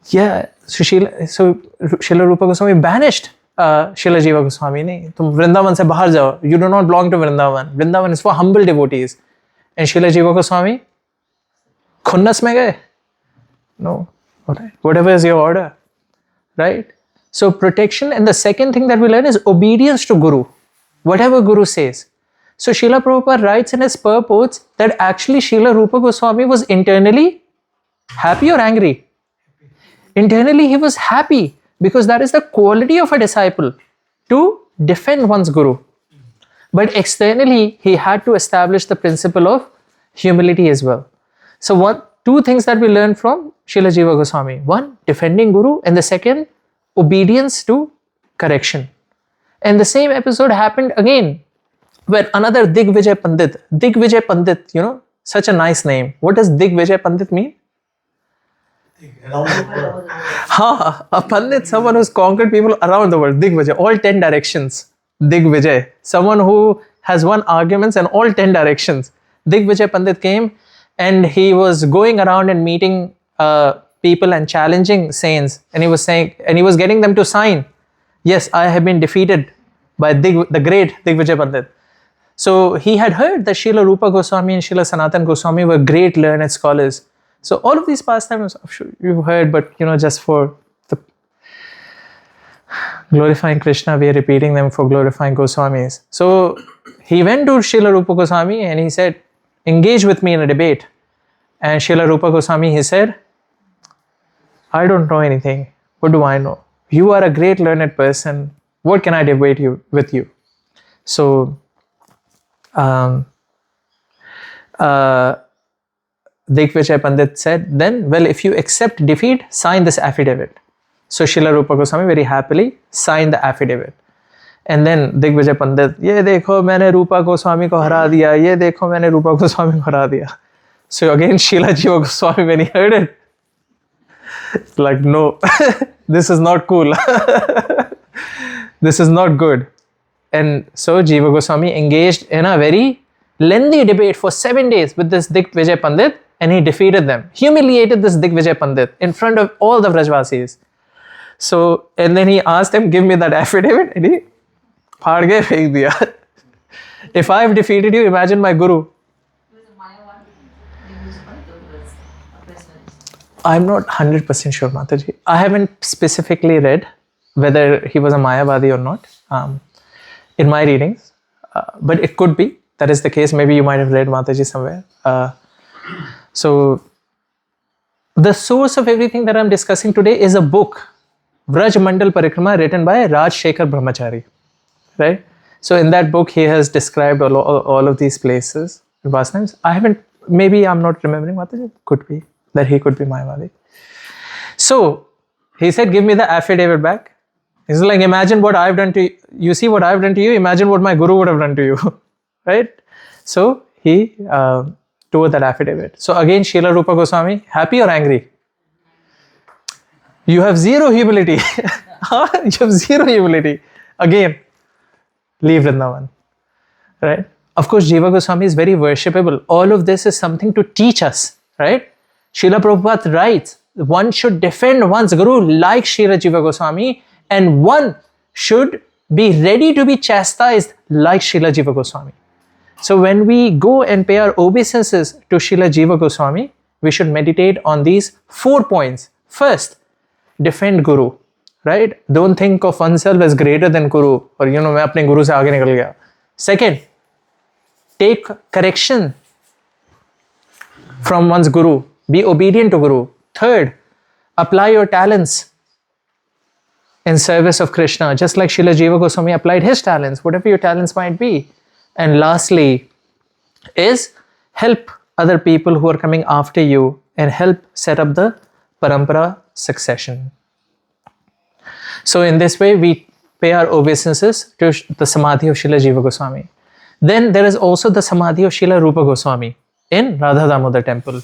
Yeah. So Srila Rupa Goswami banished Srila Jiva Goswami. नहीं, तुम वृंदावन से बाहर जाओ. You do not belong to Vrindavan. Vrindavan is for humble devotees. And Srila Jiva Goswami खुन्नस में गए. No. Alright. Whatever is your order. Right? So protection, and the second thing that we learn is obedience to Guru. Whatever Guru says. So Srila Prabhupada writes in his purports that actually Srila Rupa Goswami was internally happy or angry? Internally he was happy, because that is the quality of a disciple, to defend one's Guru. But externally he had to establish the principle of humility as well. So two things that we learn from Srila Jiva Goswami. One, defending Guru, and the second, obedience to correction. And the same episode happened again, where another Digvijay Pandit, such a nice name. What does Digvijay Pandit mean? A Pandit, someone who's conquered people around the world. Digvijay, all 10 directions. Digvijay, someone who has won arguments in all 10 directions. Digvijay Pandit came and he was going around and meeting people and challenging saints, and he was saying, and he was getting them to sign, "Yes, I have been defeated by the great Digvijay Pandit." So he had heard that Srila Rupa Goswami and Srila Sanatan Goswami were great learned scholars. So all of these pastimes, I'm sure you've heard, but just for the glorifying Krishna, we are repeating them for glorifying Goswamis. So he went to Srila Rupa Goswami and he said, "Engage with me in a debate." And Srila Rupa Goswami, he said, "I don't know anything. What do I know? You are a great learned person. What can I debate with you?" So Digvijay Pandit said, "Then, well, if you accept defeat, sign this affidavit." So Srila Rupa Goswami very happily signed the affidavit. And then Digvijay Pandit, "Ye dekho, maine Rupa Goswami ko hara diya. Ye dekho, maine Rupa Goswami ko hara diya." So again, Srila Jiva Goswami, when he heard it, it's like, no, this is not cool. This is not good. And so Jiva Goswami engaged in a very lengthy debate for 7 days with this Digvijay Pandit, and he defeated them, humiliated this Digvijay Pandit in front of all the Vrajvasis. So, and then he asked him, "Give me that affidavit," and he फाड़ के फेंक दिया. If I have defeated you, imagine my Guru. He was a Mayavadi. He was a personalist. I'm not 100% sure, Mataji. I haven't specifically read whether he was a Mayavadi or not in my readings, but it could be. That is the case. Maybe you might have read, Mataji, somewhere. So the source of everything that I'm discussing today is a book, Vraj Mandal Parikrama, written by Raj Shekhar Brahmachari, right? So in that book, he has described all of these places and pastimes. I haven't maybe I'm not remembering Mataji, could be that he could be Mayavadi. So he said, give me the affidavit back. He's like, imagine what I've done to you. You see what I've done to you, imagine what my guru would have done to you. Right? So he tore that affidavit. So again, Srila Rupa Goswami, happy or angry? You have zero humility. You have zero humility. Again, leave Vrindavan. Right? Of course, Jiva Goswami is very worshipable. All of this is something to teach us. Right? Srila Prabhupada writes, one should defend one's guru like Srila Jiva Goswami, and one should be ready to be chastised like Srila Jiva Goswami. So when we go and pay our obeisances to Srila Jiva Goswami, we should meditate on these 4 points. First, defend Guru, right? Don't think of oneself as greater than Guru, or मैं अपने गुरु से आगे निकल गया. Second, take correction from one's Guru. Be obedient to Guru. Third, apply your talents in service of Krishna, just like Srila Jiva Goswami applied his talents, whatever your talents might be. And lastly is help other people who are coming after you and help set up the parampara succession. So in this way, we pay our obeisances to the Samadhi of Srila Jiva Goswami. Then there is also the Samadhi of Srila Rupa Goswami in Radha Damodar temple.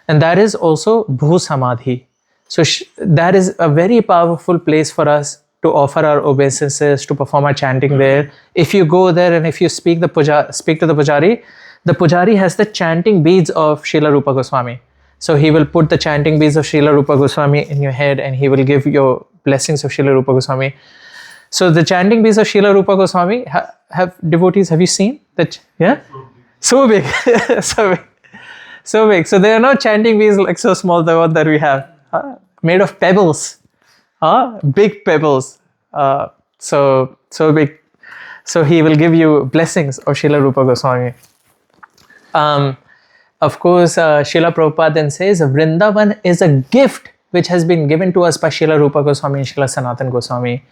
And that is also Bhu Samadhi. So that is a very powerful place for us to offer our obeisances, to perform our chanting there. If you go there and if you speak to the Pujari has the chanting beads of Srila Rupa Goswami. So he will put the chanting beads of Srila Rupa Goswami in your head and he will give your blessings of Srila Rupa Goswami. So the chanting beads of Srila Rupa Goswami have devotees, have you seen that? Yeah? So big. So big. So big. So they are not chanting beads like so small, the one that we have. Made of pebbles. Big pebbles. So big. So he will give you blessings of Srila Rupa Goswami. Of course, Srila Prabhupada then says, Vrindavan is a gift which has been given to us by Srila Rupa Goswami and Srila Sanatan Goswami.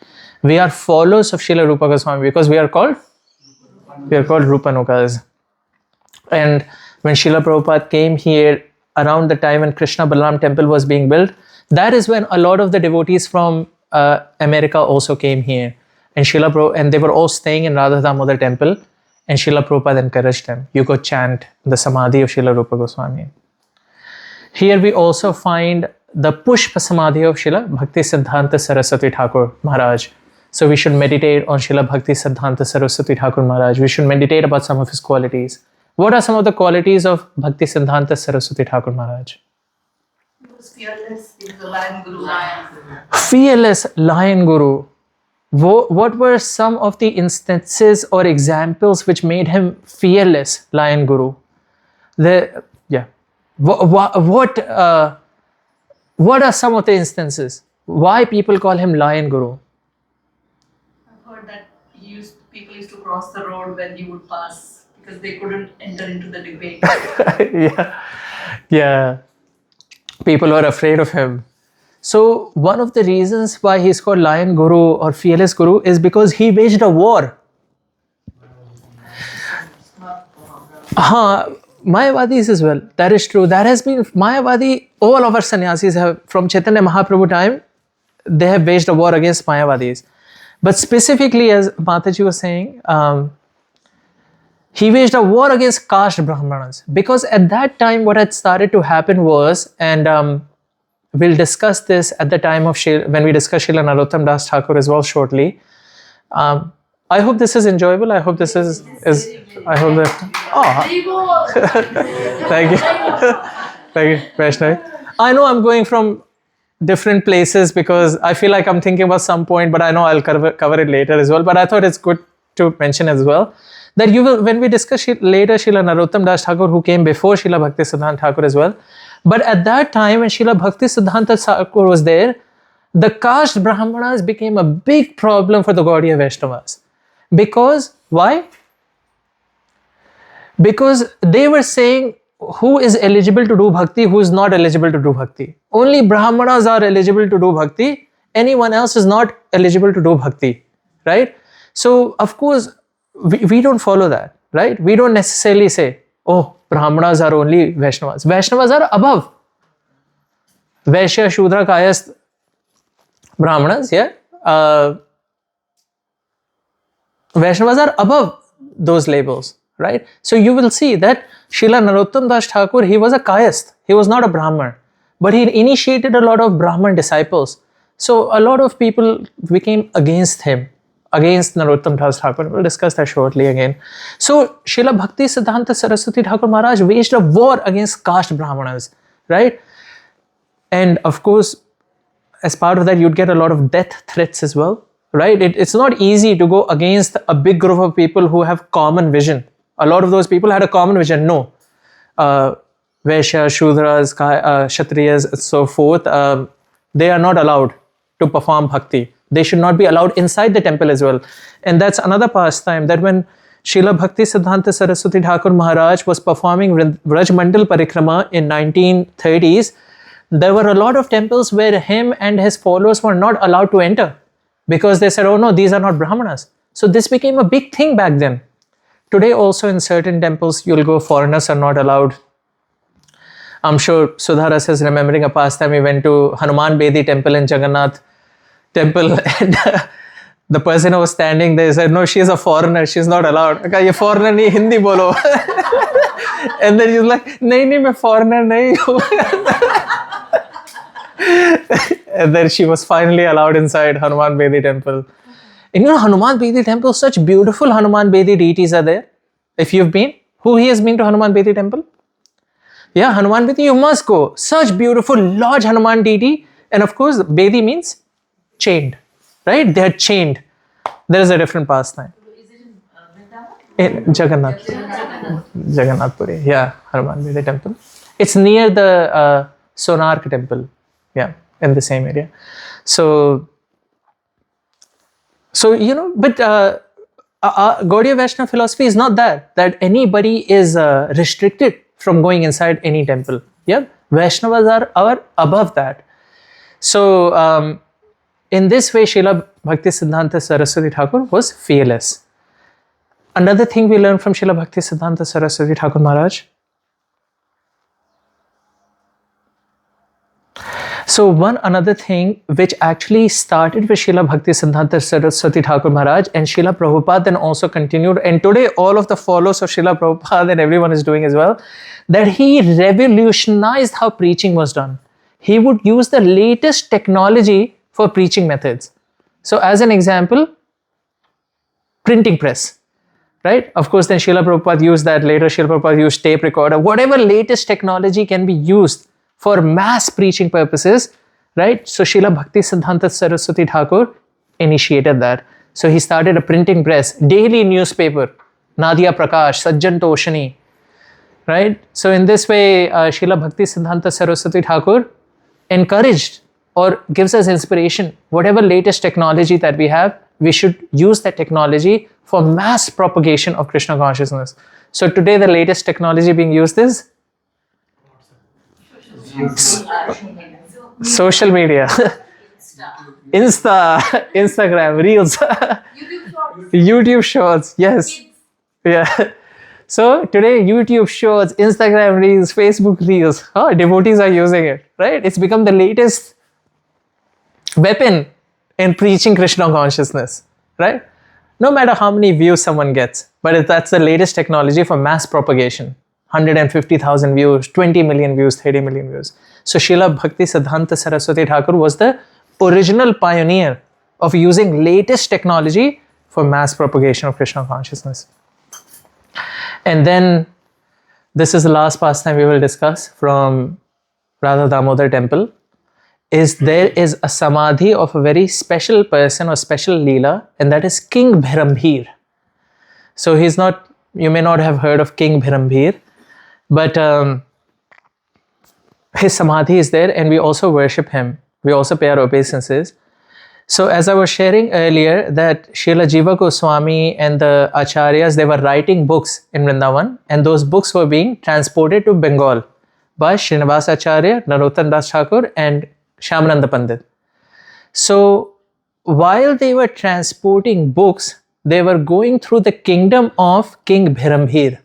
We are followers of Srila Rupa Goswami because we are called Rupanukas. And when Srila Prabhupada came here around the time when Krishna Balaram temple was being built, that is when a lot of the devotees from America also came here. And they were all staying in Radha Damodar temple. And Srila Prabhupada encouraged them, you go chant the Samadhi of Srila Rupa Goswami. Here we also find the Pushpa Samadhi of Srila Bhakti Siddhanta Saraswati Thakur Maharaj. So we should meditate on Srila Bhakti Siddhanta Saraswati Thakur Maharaj. We should meditate about some of his qualities. What are some of the qualities of Bhakti Siddhanta Saraswati Thakur Maharaj? He was fearless, he was a lion guru. Fearless lion guru. What were some of the instances or examples which made him fearless lion guru? What are some of the instances? Why people call him lion guru? I've heard that people used to cross the road when he would pass because they couldn't enter into the debate. Yeah. People were afraid of him. So one of the reasons why he's called Lion Guru or Fearless Guru is because he waged a war. Mayavadis as well. That is true. That has been Mayavadi. All of our sannyasis have, from Chaitanya Mahaprabhu time, they have waged a war against Mayavadis. But specifically, as Mataji was saying, he waged a war against caste Brahmanas. Because at that time, what had started to happen was, and we'll discuss this at the time of when we discuss Srila Narottam Das Thakur as well shortly. I hope this is enjoyable. I hope this is I hope that. Thank you. Thank you, Vaishnavi. I know I'm going from different places because I feel like I'm thinking about some point, but I know I'll cover it later as well. But I thought it's good to mention as well that you will, when we discuss later Srila Narottam Das Thakur, who came before Srila Bhakti Siddhanta Thakur as well. But at that time, when Srila Bhakti Siddhanta Thakur was there, the caste Brahmanas became a big problem for the Gaudiya Vaishnavas. Because, why? Because they were saying who is eligible to do bhakti, who is not eligible to do bhakti. Only Brahmanas are eligible to do bhakti. Anyone else is not eligible to do bhakti. Right? So, of course, we don't follow that. Right? We don't necessarily say, oh, Brahmanas are only Vaishnavas. Vaishnavas are above. Vaishya, Shudra, Kayast, Brahmanas, yeah. Vaishnavas are above those labels, right? So you will see that Srila Narottam Das Thakur, he was a Kayast. He was not a Brahman. But he initiated a lot of Brahman disciples. So a lot of people became against him, against Narottam Das Thakur. We'll discuss that shortly again. So Srila Bhakti Siddhanta Saraswati Thakur Maharaj waged a war against caste Brahmanas, right? And of course, as part of that, you'd get a lot of death threats as well, right? It's not easy to go against a big group of people who have common vision. A lot of those people had a common vision. No. Vaishya, Shudras, Kshatriyas, and so forth, they are not allowed to perform bhakti. They should not be allowed inside the temple as well. And that's another pastime, that when Srila Bhakti Siddhanta Saraswati Thakur Maharaj was performing Vraj Mandal Parikrama in 1930s, there were a lot of temples where him and his followers were not allowed to enter because they said, oh no, these are not Brahmanas. So this became a big thing back then. Today also in certain temples, you'll go, foreigners are not allowed. I'm sure Sudharas is remembering a past time we went to Hanuman Bedi temple in Jagannath temple, and the person who was standing there said, no, she is a foreigner, she's not allowed. I said, ye foreigner nahi, Hindi bolo. And then he's like, nahi, main foreigner nahi hu. And then she was finally allowed inside Hanuman Bedi temple. And you know, Hanuman Bedi temple, such beautiful Hanuman Bedi deities are there. If you've been, who he has been to Hanuman Bedi temple? Yeah, Hanuman Bedi, you must go. Such beautiful, large Hanuman deity. And of course, Bedi means chained, right? They are chained. There is a different pastime. Is it in Vrindavan? In Jagannath. Jagannath Puri. Yeah, Hanuman Bedi temple. It's near the Sonark temple. Yeah, in the same area. So you know, but Gaudiya Vaishnava philosophy is not that anybody is restricted from going inside any temple. Yeah, Vaishnavas are above that. So in this way, Srila Bhakti Siddhanta Saraswati Thakur was fearless. Another thing we learn from Srila Bhakti Siddhanta Saraswati Thakur Maharaj. So one another thing which actually started with Srila Bhakti Siddhanta Saraswati Thakur Maharaj, and Srila Prabhupada then also continued, and today all of the followers of Srila Prabhupada and everyone is doing as well, that he revolutionized how preaching was done. He would use the latest technology for preaching methods. So as an example, printing press, right? Of course, then Srila Prabhupada used that later. Srila Prabhupada used tape recorder. Whatever latest technology can be used for mass preaching purposes, right? So Srila Bhakti Siddhanta Saraswati Thakur initiated that. So he started a printing press, daily newspaper, Nadia Prakash, Sajjan Toshani, right? So in this way, Srila Bhakti Siddhanta Saraswati Thakur encouraged or gives us inspiration. Whatever latest technology that we have, we should use that technology for mass propagation of Krishna consciousness. So today the latest technology being used is social media. Instagram, Reels, YouTube Shorts, yes. Yeah. So today YouTube Shorts, Instagram Reels, Facebook Reels, devotees are using it, right? It's become the latest weapon in preaching Krishna consciousness, right? No matter how many views someone gets, but that's the latest technology for mass propagation. 150,000 views, 20 million views, 30 million views. So Srila Bhakti Siddhanta Saraswati Thakur was the original pioneer of using latest technology for mass propagation of Krishna consciousness. And then this is the last pastime we will discuss from Radha Damodar temple. There is a samadhi of a very special person or special leela, and that is King Bhirambhir. So he's not, you may not have heard of King Bhirambhir, but his samadhi is there, and we also worship him. We also pay our obeisances. So as I was sharing earlier, that Srila Jiva Goswami and the Acharyas, they were writing books in Vrindavan, and those books were being transported to Bengal by Srinivas Acharya, Narottam Das Thakur, and Shyamananda Pandit. So while they were transporting books, they were going through the kingdom of King Bhirambhir.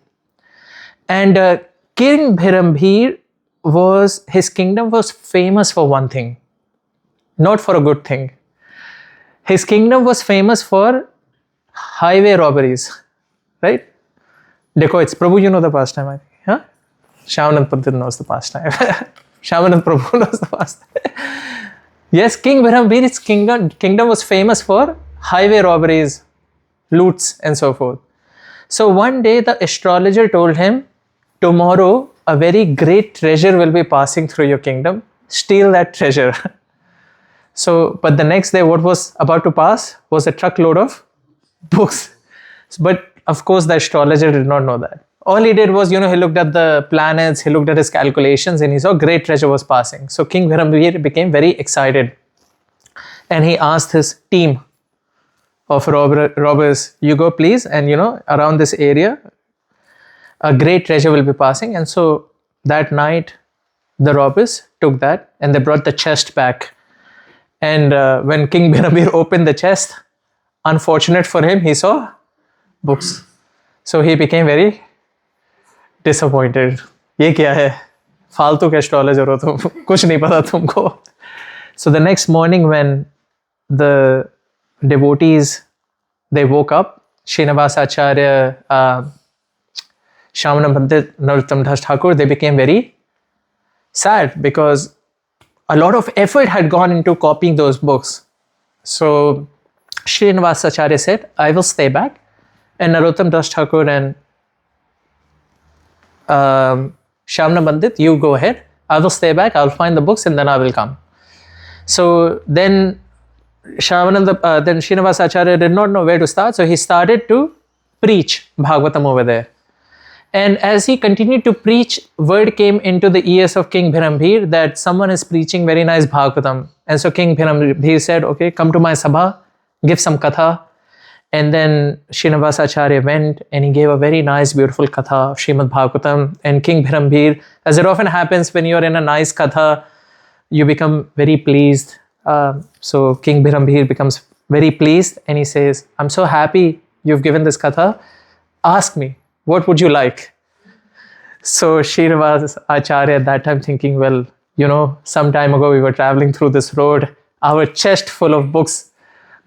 And King Bhirambhir his kingdom was famous for one thing, not for a good thing. His kingdom was famous for highway robberies, right? Dacoits. Prabhu, you know the pastime, I think. Huh? Shyamanand Pandit knows the pastime. Shyamanand Prabhu knows the pastime. Yes, King Bhirambhir's kingdom was famous for highway robberies, loots, and so forth. So one day the astrologer told him, tomorrow a very great treasure will be passing through your kingdom. Steal that treasure. So, but the next day what was about to pass was a truckload of books. But of course the astrologer did not know that. All he did was, he looked at the planets, he looked at his calculations, and he saw great treasure was passing. So King Bhirambhir became very excited. And he asked his team of robbers, you go please, and around this area, a great treasure will be passing. And so that night, the robbers took that and they brought the chest back. And when King Bhirambhir opened the chest, unfortunate for him, he saw books. So he became very disappointed. ये क्या है? फालतू के astrologer हो तुम, कुछ नहीं पता तुमको. So the next morning when the devotees, they woke up, Srinivasa Acharya, Shyamanand Pandit, Narottam Das Thakur, they became very sad because a lot of effort had gone into copying those books. So Srinivasa Acharya said, I will stay back, and Narottam Das Thakur and Shyamanand Pandit, you go ahead. I will stay back, I will find the books, and then I will come. So then Srinivasa Acharya did not know where to start, so he started to preach Bhagavatam over there. And as he continued to preach, word came into the ears of King Bhirambhir that someone is preaching very nice Bhagavatam. And so King Bhirambhir said, okay, come to my sabha, give some katha. And then Srinivasa Acharya went and he gave a very nice, beautiful katha of Srimad Bhagavatam. And King Bhirambhir, as it often happens when you're in a nice katha, you become very pleased. So King Bhirambhir becomes very pleased and he says, I'm so happy you've given this katha. Ask me, what would you like? So Srinivasa Acharya at that time thinking, well, some time ago we were traveling through this road. Our chest full of books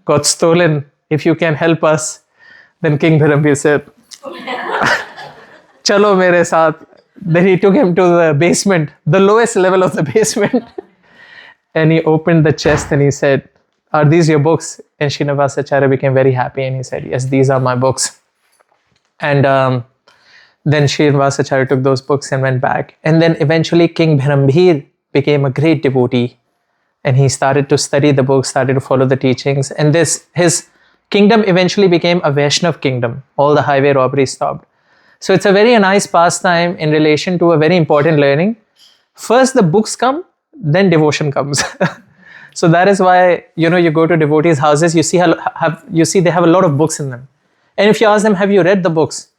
got stolen. If you can help us. Then King Bhirambhir said, Chalo mere saath. Then he took him to the basement, the lowest level of the basement. And he opened the chest and he said, are these your books? And Srinivasa Acharya became very happy and he said, yes, these are my books. And then Srinivasa Acharya took those books and went back. And then eventually King Bhirambhir became a great devotee. And he started to study the books, started to follow the teachings. And his kingdom eventually became a Vaishnav kingdom. All the highway robberies stopped. So it's a very nice pastime in relation to a very important learning. First the books come, then devotion comes. So that is why, you go to devotees' houses, you see they have a lot of books in them. And if you ask them, have you read the books?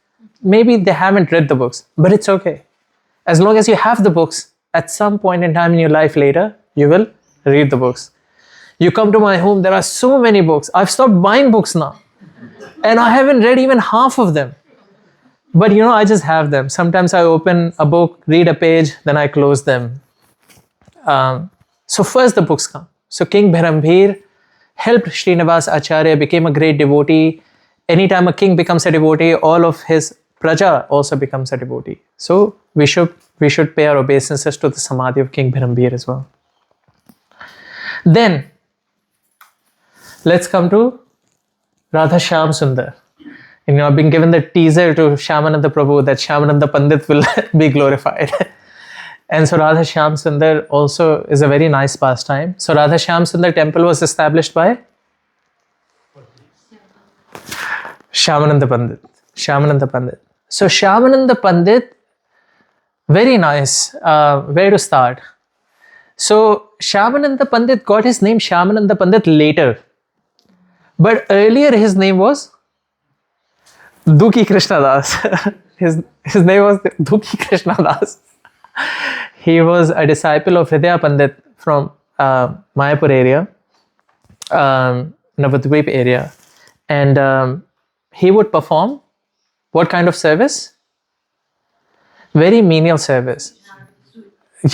Maybe they haven't read the books, but it's okay. As long as you have the books, at some point in time in your life later, you will read the books. You come to my home, there are so many books. I've stopped buying books now. And I haven't read even half of them. But I just have them. Sometimes I open a book, read a page, then I close them. So first the books come. So King Bhirambhir helped Srinivasa Acharya, became a great devotee. Anytime a king becomes a devotee, all of his praja also becomes a devotee. So we should pay our obeisances to the samadhi of King Bhirambhir as well. Then, let's come to Radha Shyam Sundar. I've been given the teaser to Shyamananda Prabhu that Shyamananda Pandit will be glorified. And so Radha Shyam Sundar also is a very nice pastime. So Radha Shyam Sundar temple was established by Shyamananda Pandit. Shyamananda Pandit. So Shyamananda Pandit, very nice. Where to start? So Shyamananda Pandit got his name Shyamananda Pandit later. But earlier his name was Dukhi Krishna Das. his name was Dukhi Krishna Das. He was a disciple of Hridaya Pandit from Mayapur area, Navadvip area. And he would perform what kind of service? Very menial service.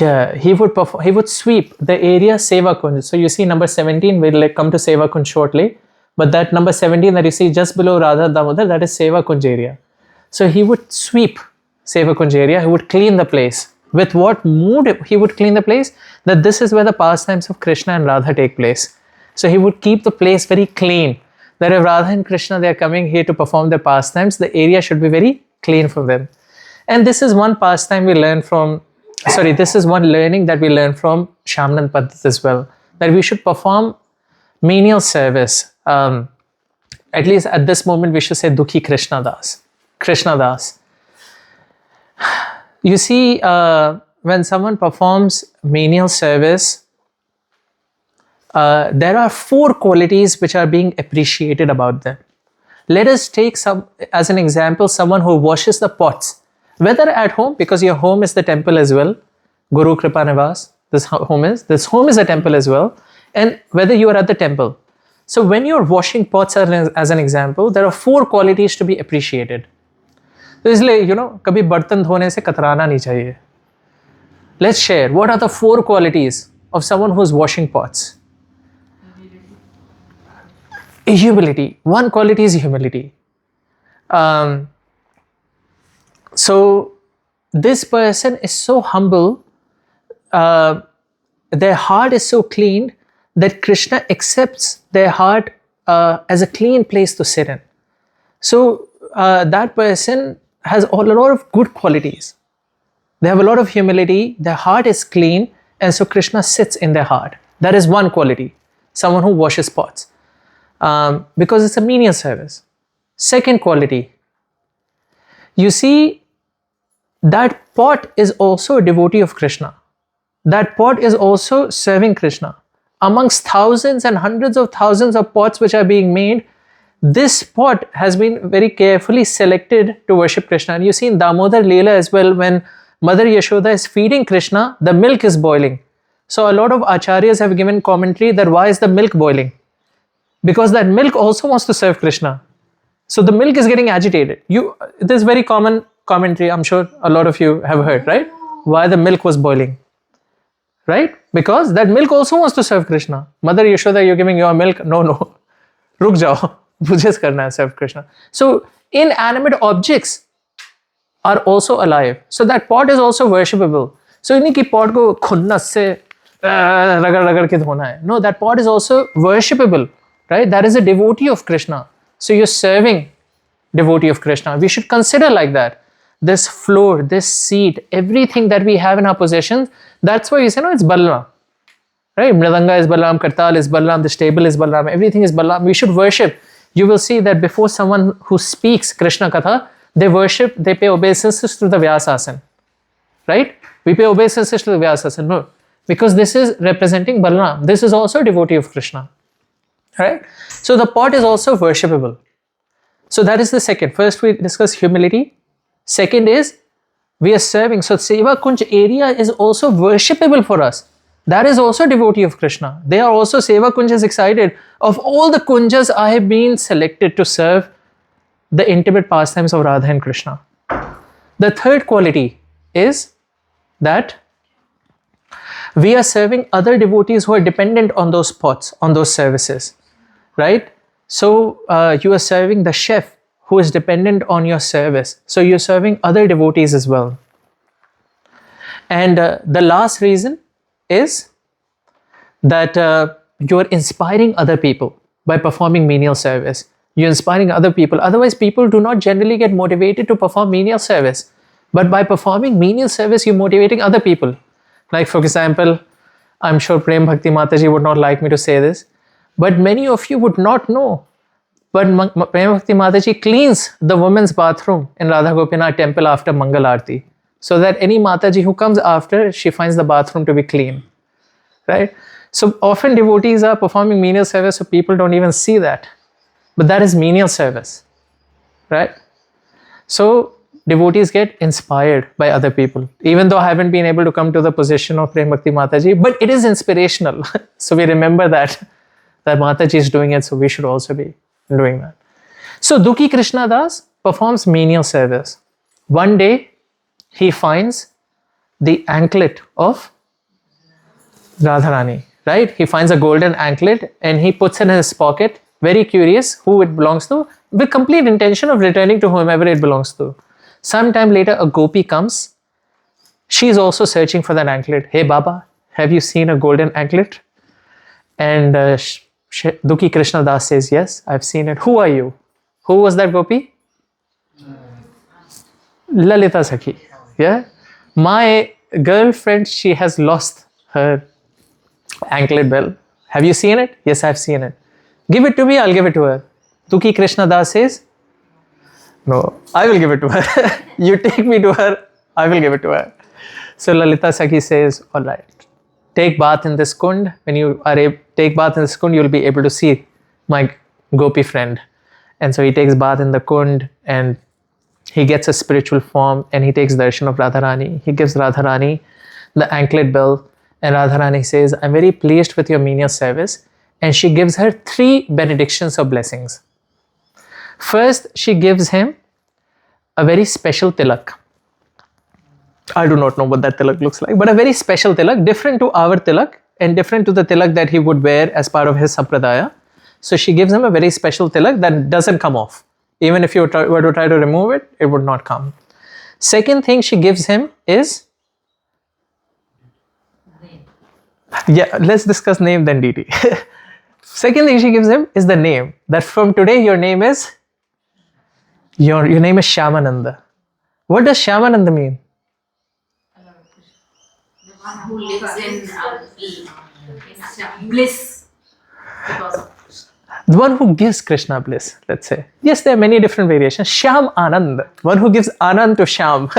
Yeah, he would sweep the area Seva Kunj. So you see number 17, we'll come to Seva Kunj shortly. But that number 17 that you see just below Radha Damodar, that is Seva Kunj area. So he would sweep Seva Kunj area, he would clean the place. With what mood he would clean the place? That this is where the pastimes of Krishna and Radha take place. So he would keep the place very clean. That if Radha and Krishna, they are coming here to perform their pastimes, the area should be very clean for them. And this is one pastime we learn from, this is one learning that we learn from Shamnan Paddhat as well. That we should perform menial service. At least at this moment we should say Dukhi Krishna Das. Krishna Das. You see, when someone performs menial service, there are 4 qualities which are being appreciated about them. Let us take as an example, someone who washes the pots, whether at home, because your home is the temple as well, Guru Kripa Nivas, this home is a temple as well, and whether you are at the temple. So when you're washing pots as an example, there are 4 qualities to be appreciated. तो इसलिए कभी बर्तन धोने से कतराना नहीं चाहिए. Let's share what are the 4 qualities of someone who's washing pots. Humility. One quality is humility. So this person is so humble, their heart is so clean that Krishna accepts their heart as a clean place to sit in. So that person has a lot of good qualities. They have a lot of humility, their heart is clean, and so Krishna sits in their heart. That is one quality, someone who washes pots. Because it's a menial service. Second quality, you see, that pot is also a devotee of Krishna. That pot is also serving Krishna. Amongst thousands and hundreds of thousands of pots which are being made, this pot has been very carefully selected to worship Krishna. And you see in Damodar Leela as well, when Mother Yashoda is feeding Krishna, the milk is boiling. So a lot of acharyas have given commentary that why is the milk boiling? Because that milk also wants to serve Krishna. So the milk is getting agitated. This very common commentary, I'm sure a lot of you have heard, right? Why the milk was boiling. Right? Because that milk also wants to serve Krishna. Mother Yashoda, you're giving your milk? No. Ruk jao. Mujhe karna hai, serve Krishna. So inanimate objects are also alive. So that pot is also worshipable. So you ki pot ko khunnas se ragar ke dhona hai. No, that pot is also worshipable. Right? That is a devotee of Krishna. So you're serving devotee of Krishna. We should consider like that. This floor, this seat, everything that we have in our possessions, that's why you say, no, it's Balaram. Right? Mridanga is Balaram, Kartal is Balaram, this table is Balaram, everything is Balaram. We should worship. You will see that before someone who speaks Krishna Katha, they worship, they pay obeisances to the Vyasasana. Right? We pay obeisances to the Vyasasana. No. Because this is representing Balaram. This is also a devotee of Krishna. Right? So the pot is also worshipable. So that is the second. First we discuss humility. Second is we are serving. So Seva Kunj area is also worshipable for us. That is also devotee of Krishna. They are also, Seva Kunj is excited. Of all the kunjas, I have been selected to serve the intimate pastimes of Radha and Krishna. The third quality is that we are serving other devotees who are dependent on those pots, on those services. Right? So you are serving the chef who is dependent on your service. So you're serving other devotees as well. And the last reason is that you're inspiring other people by performing menial service. You're inspiring other people. Otherwise, people do not generally get motivated to perform menial service. But by performing menial service, you're motivating other people. Like for example, I'm sure Prem Bhakti Mataji would not like me to say this, but many of you would not know. But Prem Bhakti Mataji cleans the women's bathroom in Radha Gopinath temple after Mangal Aarti. So that any Mataji who comes after, she finds the bathroom to be clean. Right? So often devotees are performing menial service, so people don't even see that. But that is menial service. Right? So devotees get inspired by other people. Even though I haven't been able to come to the position of Prem Bhakti Mataji, but it is inspirational. So we remember that Mataji is doing it, so we should also be doing that. So Dukhi Krishna Das performs menial service. One day, he finds the anklet of Radharani, right? He finds a golden anklet and he puts it in his pocket, very curious who it belongs to, with complete intention of returning to whomever it belongs to. Sometime later, a gopi comes. She is also searching for that anklet. Hey Baba, have you seen a golden anklet? And Dukhi Krishna Das says, yes, I've seen it. Who are you? Who was that gopi? Lalita Sakhi. Yeah? My girlfriend, she has lost her anklet bell. Have you seen it? Yes, I've seen it. Give it to me, I'll give it to her. Dukhi Krishna Das says, no, I will give it to her. You take me to her, I will give it to her. So Lalita Sakhi says, all right, take bath in this kund. When you are take bath in this kund, you will be able to see my gopi friend. And so he takes bath in the kund and he gets a spiritual form and he takes darshan of Radharani. He gives Radharani the anklet bell and Radharani says, I'm very pleased with your menial service. And she gives her 3 benedictions or blessings. First, she gives him a very special tilak. I do not know what that tilak looks like, but a very special tilak, different to our tilak and different to the tilak that he would wear as part of his sampradaya. So she gives him a very special tilak that doesn't come off. Even if you were to try to remove it, it would not come. Second thing she gives him is, yeah, let's discuss name then deity. Second thing she gives him is the name, that from today your name is, your name is Shyamananda. What does Shyamananda mean? The one who lives in bliss because of Krishna. The one who gives Krishna bliss, let's say. Yes, there are many different variations. Shyam Anand, one who gives Anand to Shyam.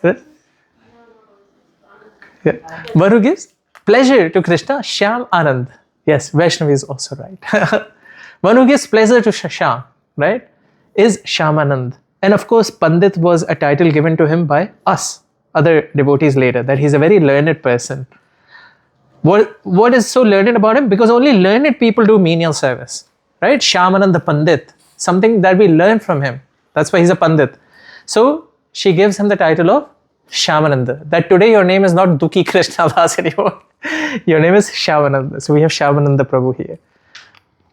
Right? Yeah. One who gives pleasure to Krishna, Shyam Anand. Yes, Vaishnavi is also right. One who gives pleasure to Shyam, right, is Shyamanand. And of course, Pandit was a title given to him by us, other devotees later, that he's a very learned person. What is so learned about him? Because only learned people do menial service, right? Shyamanand the Pandit, something that we learn from him. That's why he's a Pandit. So she gives him the title of Shyamananda, that today your name is not Dukhi Krishna Das anymore. Your name is Shyamananda. So we have Shyamananda Prabhu here.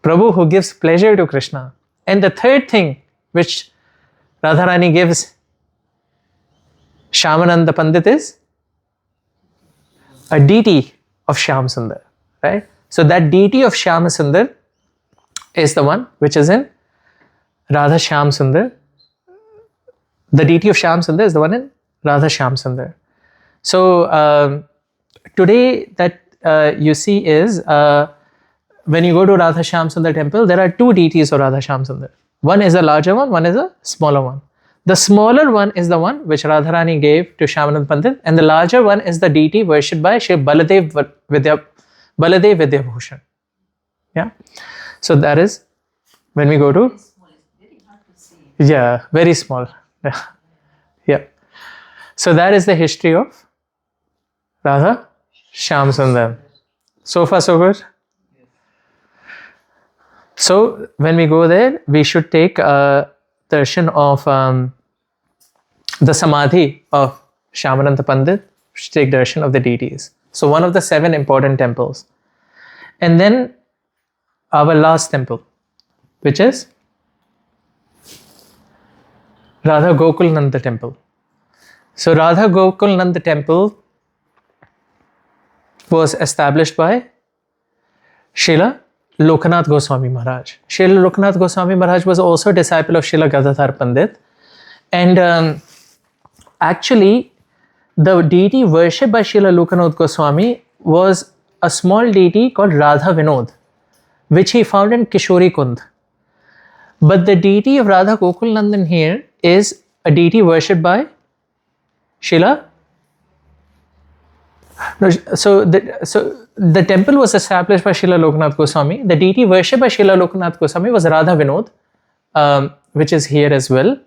Prabhu who gives pleasure to Krishna. And the third thing which Radharani gives Shyamananda Pandit is a deity of Shyam Sundar, right? So that deity of Shyam Sundar is the one which is in Radha Shyam Sundar. The deity of Shyam Sundar is the one in Radha Shyam Sundar. So today that you see is when you go to Radha Shyam Sundar temple, there are 2 deities of Radha Shyam Sundar. One is a larger one is a smaller one. The smaller one is the one which Radharani gave to Shyamanand Pandit, and the larger one is the deity worshipped by Shri Baladev Vidyabhushan. Yeah. So that is when we go to, yeah, very small. Yeah. So that is the history of Radha Shyam Sundar. So far so good. So when we go there, we should take darshan of the samadhi of Shyamananda Pandit, we should take darshan of the deities. So one of the 7 important temples. And then our last temple, which is Radha Gokul Nanda temple. So Radha Gokul Nanda temple was established by Srila Lokanath Goswami Maharaj. Srila Lokanath Goswami Maharaj was also a disciple of Srila Gadadhar Pandit. And actually, the deity worshipped by Srila Lokanath Goswami was a small deity called Radha Vinod, which he found in Kishori Kund. But the deity of Radha Gokul Nandan here is a deity worshipped by Srila. So the temple was established by Srila Lokanath Goswami. The deity worshipped by Srila Lokanath Goswami was Radha Vinod, which is here as well.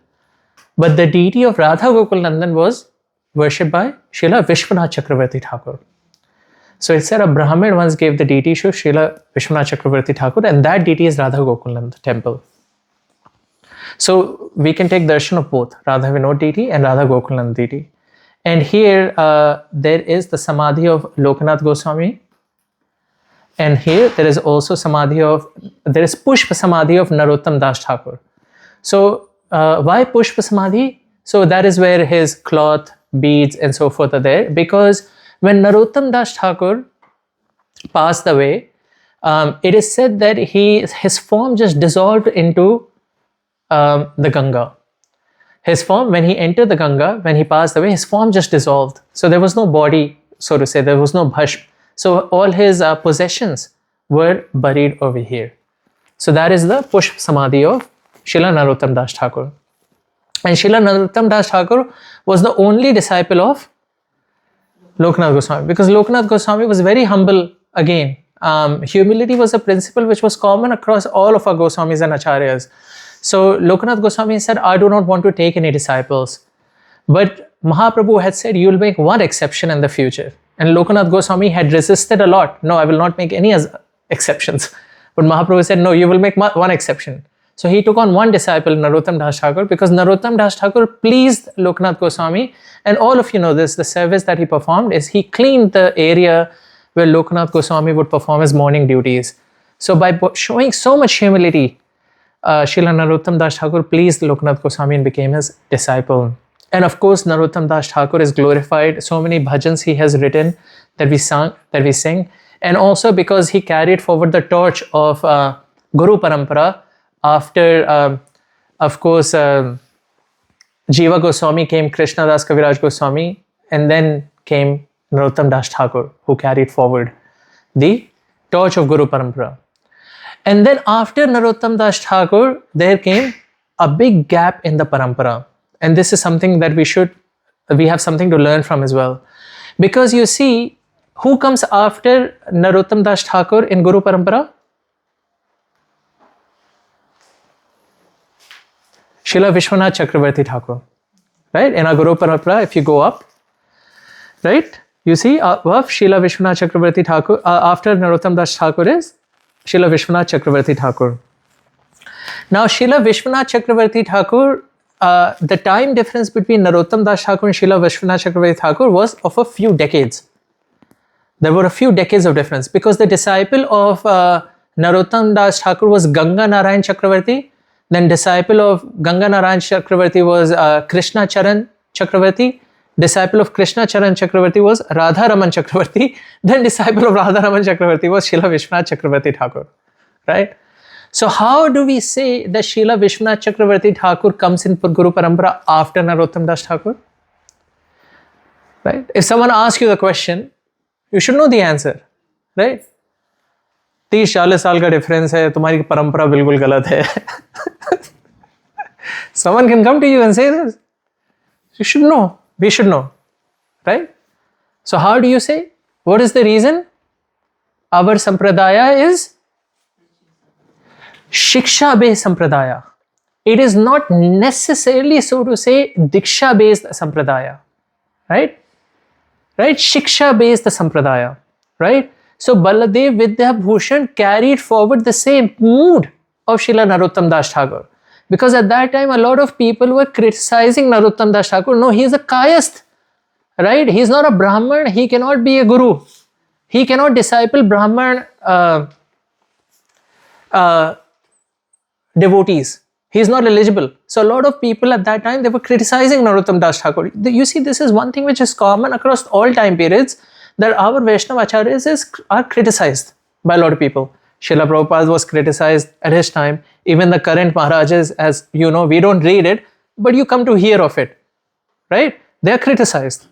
But the deity of Radha Gokul Nandan was worshipped by Srila Vishwanath Chakravarti Thakur. So it said a Brahmin once gave the deity to Srila Vishwanath Chakravarti Thakur, and that deity is Radha Gokul Nanda temple. So we can take darshan of both Radha Vinod deity and Radha Gokuland deity. And here there is the samadhi of Lokanath Goswami. And here there is also there is Pushpa Samadhi of Narottam Das Thakur. So why Pushpa Samadhi? So that is where his cloth, beads and so forth are there. Because when Narottam Das Thakur passed away, it is said that his form just dissolved into the Ganga. His form, when he entered the Ganga, when he passed away, his form just dissolved. So there was no body, so to say, there was no bhashma. So all his possessions were buried over here. So that is the Pushpa Samadhi of Srila Narottam Das Thakur. And Srila Narottam Das Thakur was the only disciple of Lokanath Goswami, because Lokanath Goswami was very humble again. Humility was a principle which was common across all of our Goswamis and Acharyas. So Lokanath Goswami said, I do not want to take any disciples. But Mahaprabhu had said, you will make one exception in the future. And Lokanath Goswami had resisted a lot. No, I will not make any exceptions. But Mahaprabhu said, no, you will make one exception. So he took on one disciple, Narottam Das Thakur, because Narottam Das Thakur pleased Lokanath Goswami. And all of you know this, the service that he performed is he cleaned the area where Lokanath Goswami would perform his morning duties. So by showing so much humility, Srila Narottam Das Thakur pleased Lokanath Goswami and became his disciple. And of course, Narottam Das Thakur is glorified. So many bhajans he has written that we sing. And also because he carried forward the torch of Guru Parampara after, of course, Jiva Goswami came, Krishna Das Kaviraj Goswami, and then came Narottam Das Thakur, who carried forward the torch of Guru Parampara. And then after Narottam Das Thakur, there came a big gap in the parampara. And this is something that we have something to learn from as well. Because you see, who comes after Narottam Das Thakur in Guru Parampara? Srila Vishwanath Chakravarti Thakur. Right? In our Guru Parampara, if you go up, right? You see, above Srila Vishwanath Chakravarti Thakur, after Narottam Das Thakur is Srila Vishwanath Chakravarti Thakur. Now, Srila Vishwanath Chakravarti Thakur, the time difference between Narottam Das Thakur and Srila Vishwanath Chakravarti Thakur was of a few decades. There were a few decades of difference because the disciple of Narottam Das Thakur was Ganga Narayan Chakravarti. Then disciple of Ganga Narayan Chakravarti was Krishna Charan Chakravarti. Disciple of Krishna Charan Chakravarti was Radha Raman Chakravarti. Then disciple of Radha Raman Chakravarti was Srila Vishwanath Chakravarti Thakur. Right? So how do we say that Srila Vishwanath Chakravarti Thakur comes in Guru Parampara after Narottam Das Thakur? Right? If someone asks you the question, you should know the answer. Right? 30-40 साल का difference है, तुम्हारी परंपरा बिल्कुल गलत है. Someone can come to you and say this. You should know. We should know. Right? So how do you say? What is the reason? Our Sampradaya is Shiksha based Sampradaya. It is not necessarily, so to say, Diksha based Sampradaya. Right? Right? Shiksha based Sampradaya. Right? So Baladev Vidya Bhushan carried forward the same mood of Srila Narottam Das Thakur. Because at that time, a lot of people were criticizing Narottam Das Thakur. No, he is a Kayast. Right? He is not a Brahman. He cannot be a Guru. He cannot disciple Brahman devotees. He is not eligible. So a lot of people at that time, they were criticizing Narottam Das Thakur. You see, this is one thing which is common across all time periods, that our Vaishnava Acharyas are criticized by a lot of people. Srila Prabhupada was criticized at his time. Even the current Maharajas, as you know, we don't read it, but you come to hear of it. Right? They are criticized.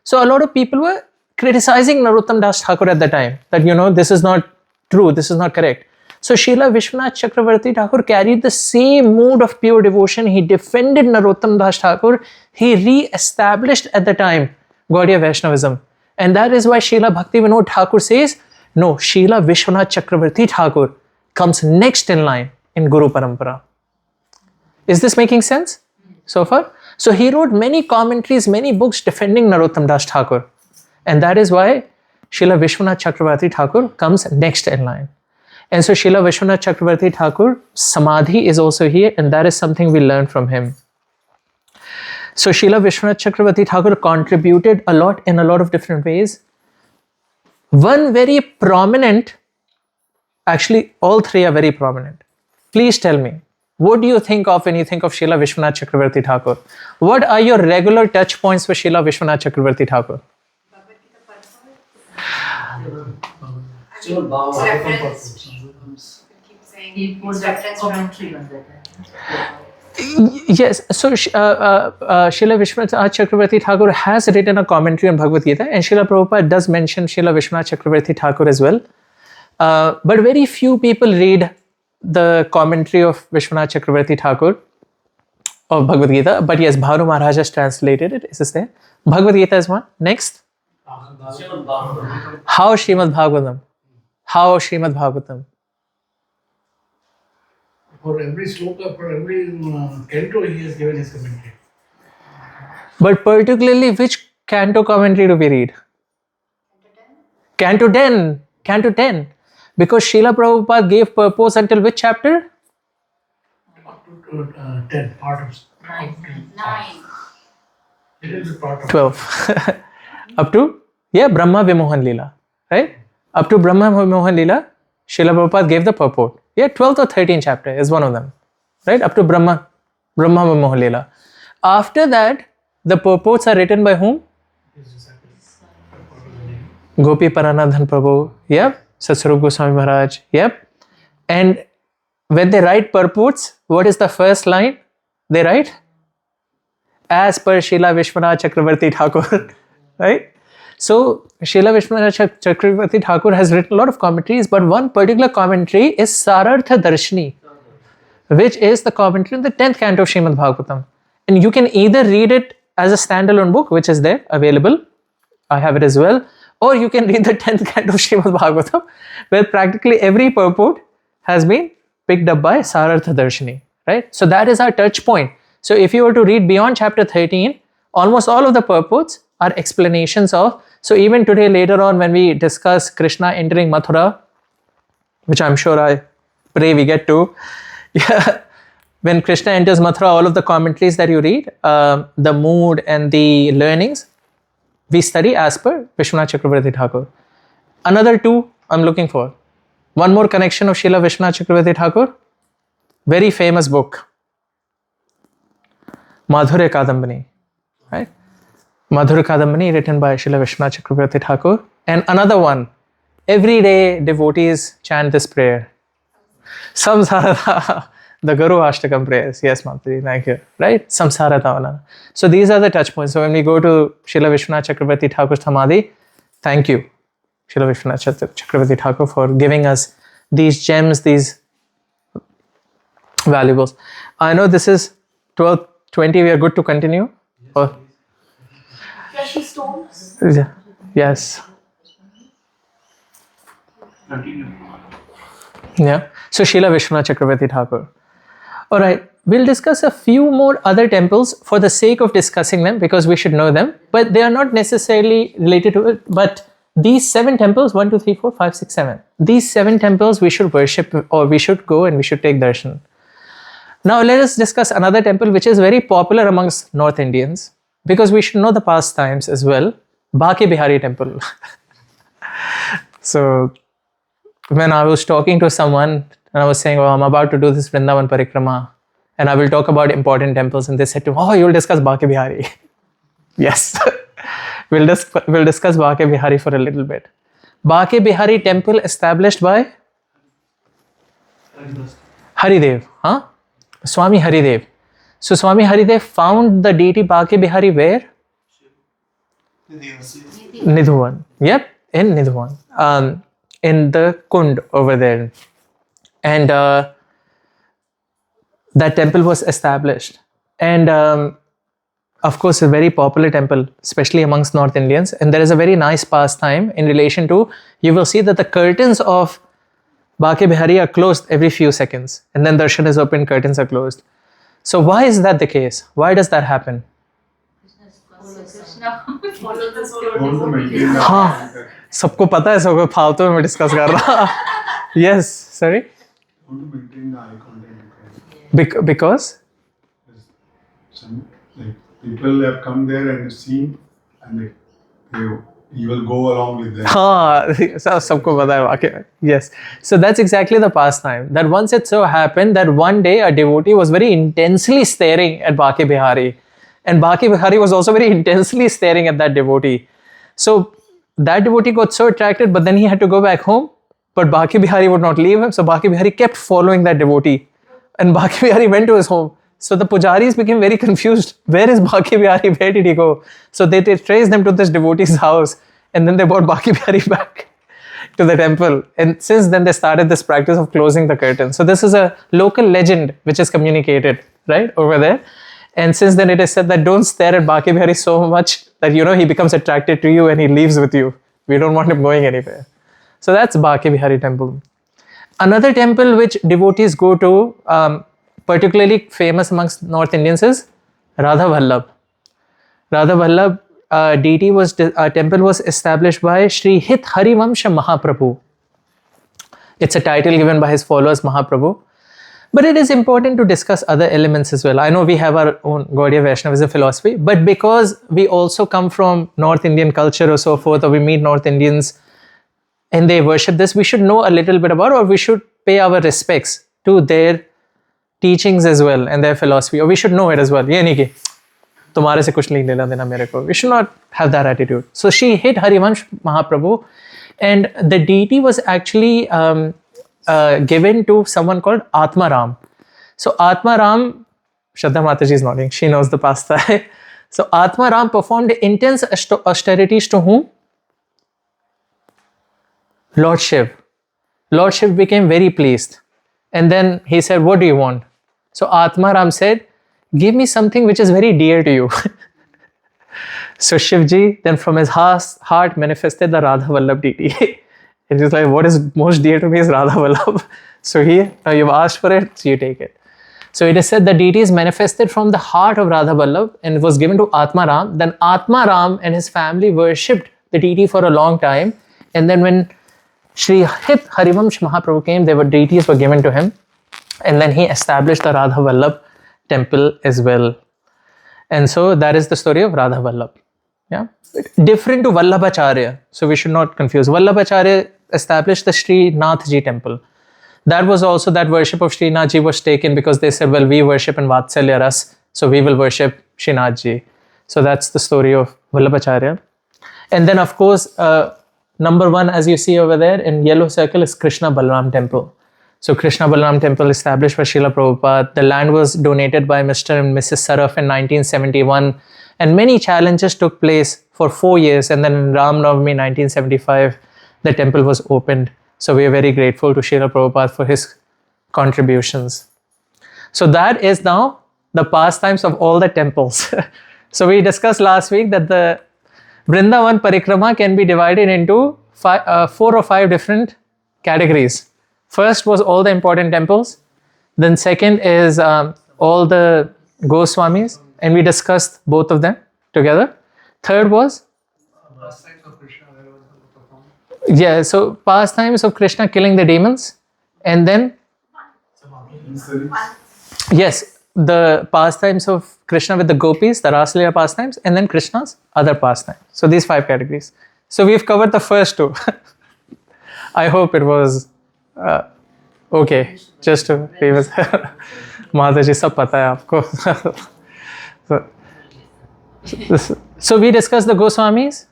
So a lot of people were criticizing Narottam Das Thakur at the time, that this is not true, this is not correct. So Srila Vishwanath Chakravarti Thakur carried the same mood of pure devotion. He defended Narottam Das Thakur. He re-established at the time Gaudiya Vaishnavism. And that is why Srila Bhakti Vinod Thakur says, no, Srila Vishwanath Chakravarti Thakur comes next in line in Guru Parampara. Is this making sense so far? So he wrote many commentaries, many books defending Narottam Das Thakur. And that is why Srila Vishwanath Chakravarti Thakur comes next in line. And so Srila Vishwanath Chakravarti Thakur, Samadhi is also here, and that is something we learn from him. So Srila Vishwanath Chakravarti Thakur contributed a lot in a lot of different ways. One very prominent, actually all three are very prominent. Please tell me, what do you think of when you think of Srila Vishwanath Chakravarti Thakur? What are your regular touch points for Srila Vishwanath Chakravarti Thakur? Still Bhava. Keep saying he was reference commentary on that. Yes, so Srila Vishwanath Chakravarti Thakur has written a commentary on Bhagavad Gita, and Srila Prabhupada does mention Srila Vishwanath Chakravarti Thakur as well. But very few people read the commentary of Vishwanath Chakravarti Thakur of Bhagavad Gita. But yes, Bharu Maharaj has translated it. Is this there? Bhagavad Gita is one. Next. How Srimad Bhagavatam? How Srimad Bhagavatam? For every sloka, for every canto, he has given his commentary. But particularly, which canto commentary do we read? Canto 10. Canto 10. Because Srila Prabhupada gave purpose until which chapter? Up to 10, part of 9. it is a part of 12. Up to, Brahma Vimohan Leela. Right? Up to Brahma Vimohan Leela, Srila Prabhupada gave the purport. 12th or 13th chapter is one of them. Right? Up to Brahma Vimohan Leela. After that, the purports are written by whom? Gopi Paranadhan Prabhu. Satsvarup Goswami Maharaj. And when they write purports, what is the first line? They write, as per Srila Vishwanath Chakravarti Thakur. Right? So, Srila Vishwanath Chakravarti Thakur has written a lot of commentaries, but one particular commentary is Sarartha Darshini, which is the commentary in the 10th canto of Srimad Bhagavatam. And you can either read it as a standalone book, which is there, available. I have it as well. Or you can read the 10th canto of Srimad Bhagavatam, where practically every purport has been picked up by Sarartha Darshini. Right? So that is our touch point. So if you were to read beyond chapter 13, almost all of the purports are explanations of. So even today, later on, when we discuss Krishna entering Mathura, which I'm sure I pray we get to, when Krishna enters Mathura, all of the commentaries that you read, the mood and the learnings, we study as per Vishwanath Chakravarti Thakur. Another two I'm looking for. One more connection of Srila Vishwanath Chakravarti Thakur. Very famous book. Madhurya Kadambini. Right? Madhurya Kadambini written by Srila Vishwanath Chakravarti Thakur. And another one. Every day devotees chant this prayer. Samsarata. The Guru Ashtakam prayers. Yes, Mataji, thank you. Right? Samsara Tavana. So these are the touch points. So when we go to Srila Vishwanath Chakravarti Thakur's Samadhi, thank you, Srila Vishwanath Chakravarti Thakur, for giving us these gems, these valuables. I know this is 12:20. We are good to continue. Or, Precious stones. yes. continue. So Srila Vishwanath Chakravarti Thakur. Alright, we'll discuss a few more other temples for the sake of discussing them, because we should know them, but they are not necessarily related to it. But these 7 temples, 1, 2, 3, 4, 5, 6, 7, these 7 temples we should worship, or we should go and we should take darshan. Now let us discuss another temple which is very popular amongst North Indians, because we should know the pastimes as well. Bhake Bihari temple. So when I was talking to someone and I was saying, oh, I'm about to do this Vrindavan Parikrama and I will talk about important temples, and they said to me, oh, you'll discuss Bhake Bihari. Yes, we'll discuss Bhake Bihari for a little bit. Bhake Bihari temple established by Haridev, Swami Haridev. So Swami Haridev found the deity Bhake Bihari where? Nidhuvan. Yep, in Nidhuvan. In the Kund over there. And that temple was established. And of course, a very popular temple, especially amongst North Indians. And there is a very nice pastime in relation to, you will see that the curtains of Bhake Bihari are closed every few seconds. And then darshan is open, curtains are closed. So why is that the case? Why does that happen? हाँ, सबको पता है, सबको फालतू में discuss कर रहा. Yes, sorry? Want to maintain the eye contact Because? because some like people have come there and seen and like you will go along with them. सबको पता है वाकई. Yes. So that's exactly the pastime. That once it so happened that one day a devotee was very intensely staring at Baki Bihari. And Baki Bihari was also very intensely staring at that devotee. So that devotee got so attracted, but then he had to go back home. But Baki Bihari would not leave him. So Baki Bihari kept following that devotee. And Baki Bihari went to his home. So the pujaris became very confused. Where is Baki Bihari? Where did he go? So they traced them to this devotee's house. And then they brought Baki Bihari back to the temple. And since then they started this practice of closing the curtain. So this is a local legend which is communicated, right, over there. And since then it is said that don't stare at Baki Bihari so much that, he becomes attracted to you and he leaves with you. We don't want him going anywhere. So that's Baki Bihari temple. Another temple which devotees go to, particularly famous amongst North Indians, is Radha Vallabh. Radha Vallabh temple was established by Sri Hit Harivamsha Mahaprabhu. It's a title given by his followers, Mahaprabhu. But it is important to discuss other elements as well. I know we have our own Gaudiya Vaishnava philosophy, but because we also come from North Indian culture or so forth, or we meet North Indians and they worship this, we should know a little bit about, or we should pay our respects to their teachings as well and their philosophy, or we should know it as well. Ye nahi ki tumhare se kuch nahi lena dena mere ko. We should not have that attitude. So she hit Harivansh Mahaprabhu, and the deity was actually given to someone called Atmaram. So Atmaram, Shraddha Mataji is nodding, she knows the pastime. So Atmaram performed intense austerities to whom? Lord Shiv. Lord Shiv became very pleased. And then he said, what do you want? So Atmaram said, give me something which is very dear to you. So Shivji then from his heart manifested the Radha Vallabh deity. And he's like, what is most dear to me is Radha Vallabh. So now you've asked for it, so you take it. So it is said the deity is manifested from the heart of Radha Vallabh and it was given to Atmaram. Then Atmaram and his family worshipped the deity for a long time. And then when Sri Hit Harivamsh Mahaprabhu came, deities were given to him. And then he established the Radha Vallabh temple as well. And so that is the story of Radha Vallabh. Yeah, different to Vallabhacharya. So we should not confuse. Vallabhacharya established the Sri Nathji temple. That was also that worship of Sri Nathji was taken because they said, well, we worship in Vatsalya Ras, so we will worship Sri Nathji. So that's the story of Vallabhacharya. And then of course, number one, as you see over there in yellow circle, is Krishna Balaram temple. So Krishna Balaram temple established by Srila Prabhupada. The land was donated by Mr. and Mrs. Saraf in 1971. And many challenges took place for 4 years. And then in Ram Navami 1975, the temple was opened. So we are very grateful to Srila Prabhupada for his contributions. So that is now the pastimes of all the temples. So we discussed last week that the Vrindavan Parikrama can be divided into 4 or 5 different categories. First was all the important temples. Then second is all the Goswamis. And we discussed both of them together. Third was? Pastimes of Krishna, where was the performed? Yeah, so pastimes of Krishna killing the demons. And then? Yes, the pastimes of Krishna with the Gopis, the Raslila pastimes, and then Krishna's other pastimes. So these 5 categories. So we've covered the first 2. I hope it was okay. Just to be with Mataji, sab pata hai aapko. So we discussed the Goswamis.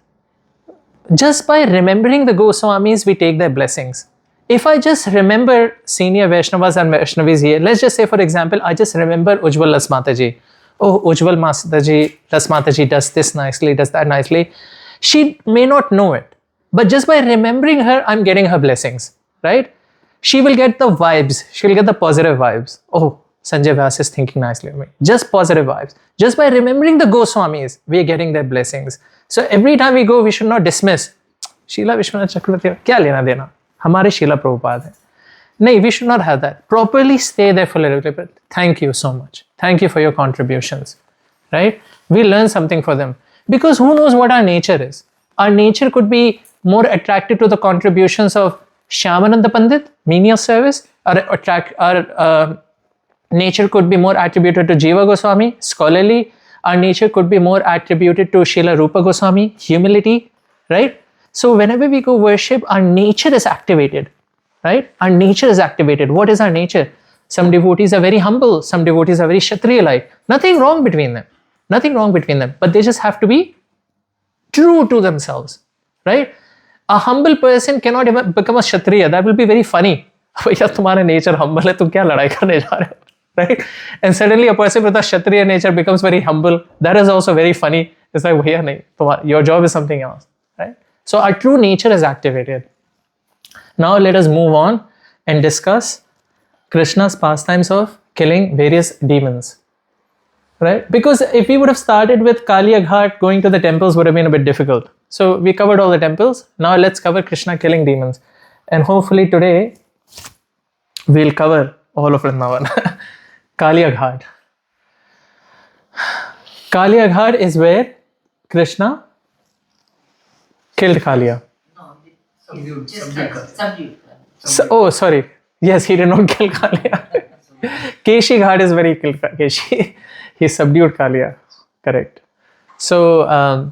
Just by remembering the Goswamis, we take their blessings. If I just remember senior Vaishnavas and Vaishnavis here, let's just say, for example, I just remember Ujjwal Das Mataji. Oh, Ujjwal Das Mataji does this nicely, does that nicely. She may not know it, but just by remembering her, I'm getting her blessings, right? She will get the vibes. She will get the positive vibes. Oh, Sanjay Vyas is thinking nicely of me. Just positive vibes. Just by remembering the Goswamis, we are getting their blessings. So every time we go, we should not dismiss. Sheila Vishwanath Chakravarti, kya lena dena? Hamare Srila Prabhupada hai. No, we should not have that. Properly stay there for a little bit. Thank you so much. Thank you for your contributions. Right? We learn something for them. Because who knows what our nature is? Our nature could be more attracted to the contributions of Shyamananda Pandit, menial service. Our nature could be more attributed to Jiva Goswami, scholarly. Our nature could be more attributed to Srila Rupa Goswami, humility, right? So whenever we go worship, our nature is activated, right? Our nature is activated. What is our nature? Some devotees are very humble. Some devotees are very Kshatriya-like. Nothing wrong between them. Nothing wrong between them. But they just have to be true to themselves, right? A humble person cannot even become a Kshatriya. That will be very funny. Bhaiya, tumhara nature humble hai, tum kya ladai karne ja rahe ho? Right? And suddenly a person with a Kshatriya nature becomes very humble. That is also very funny. It's like, bhaiya, nahi, your job is something else, right? So our true nature is activated. Now let us move on and discuss Krishna's pastimes of killing various demons, right? Because if we would have started with Kaliya Ghat, going to the temples would have been a bit difficult. So we covered all the temples. Now let's cover Krishna killing demons. And hopefully today we'll cover all of Vrindavan. Kaliya Ghat. Kaliya Ghat is where Krishna killed Kaliya. Subdued. So, oh, sorry. Yes, he did not kill Kaliya. Keshi Ghat is where he killed Keshi. He subdued Kaliya. Correct. So,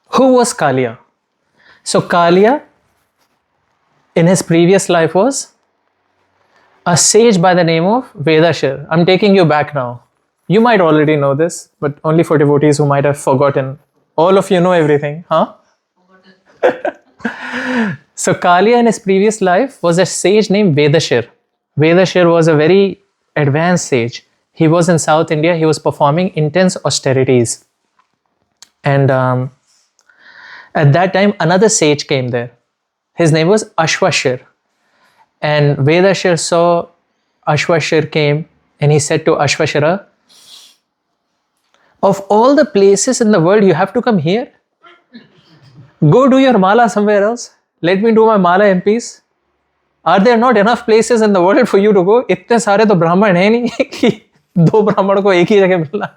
who was Kaliya? So, Kaliya in his previous life was a sage by the name of Vedashir. I'm taking you back now. You might already know this, but only for devotees who might have forgotten. All of you know everything, huh? So Kaliya in his previous life was a sage named Vedashir. Vedashir was a very advanced sage. He was in South India. He was performing intense austerities. And at that time, another sage came there. His name was Ashwashir. And Vedashir saw Ashwashir came and he said to Ashwashira, of all the places in the world, you have to come here? Go do your mala somewhere else. Let me do my mala in peace. Are there not enough places in the world for you to go? इतने सारे तो ब्राह्मण हैं नहीं कि दो ब्राह्मण को एक ही जगह मिलना.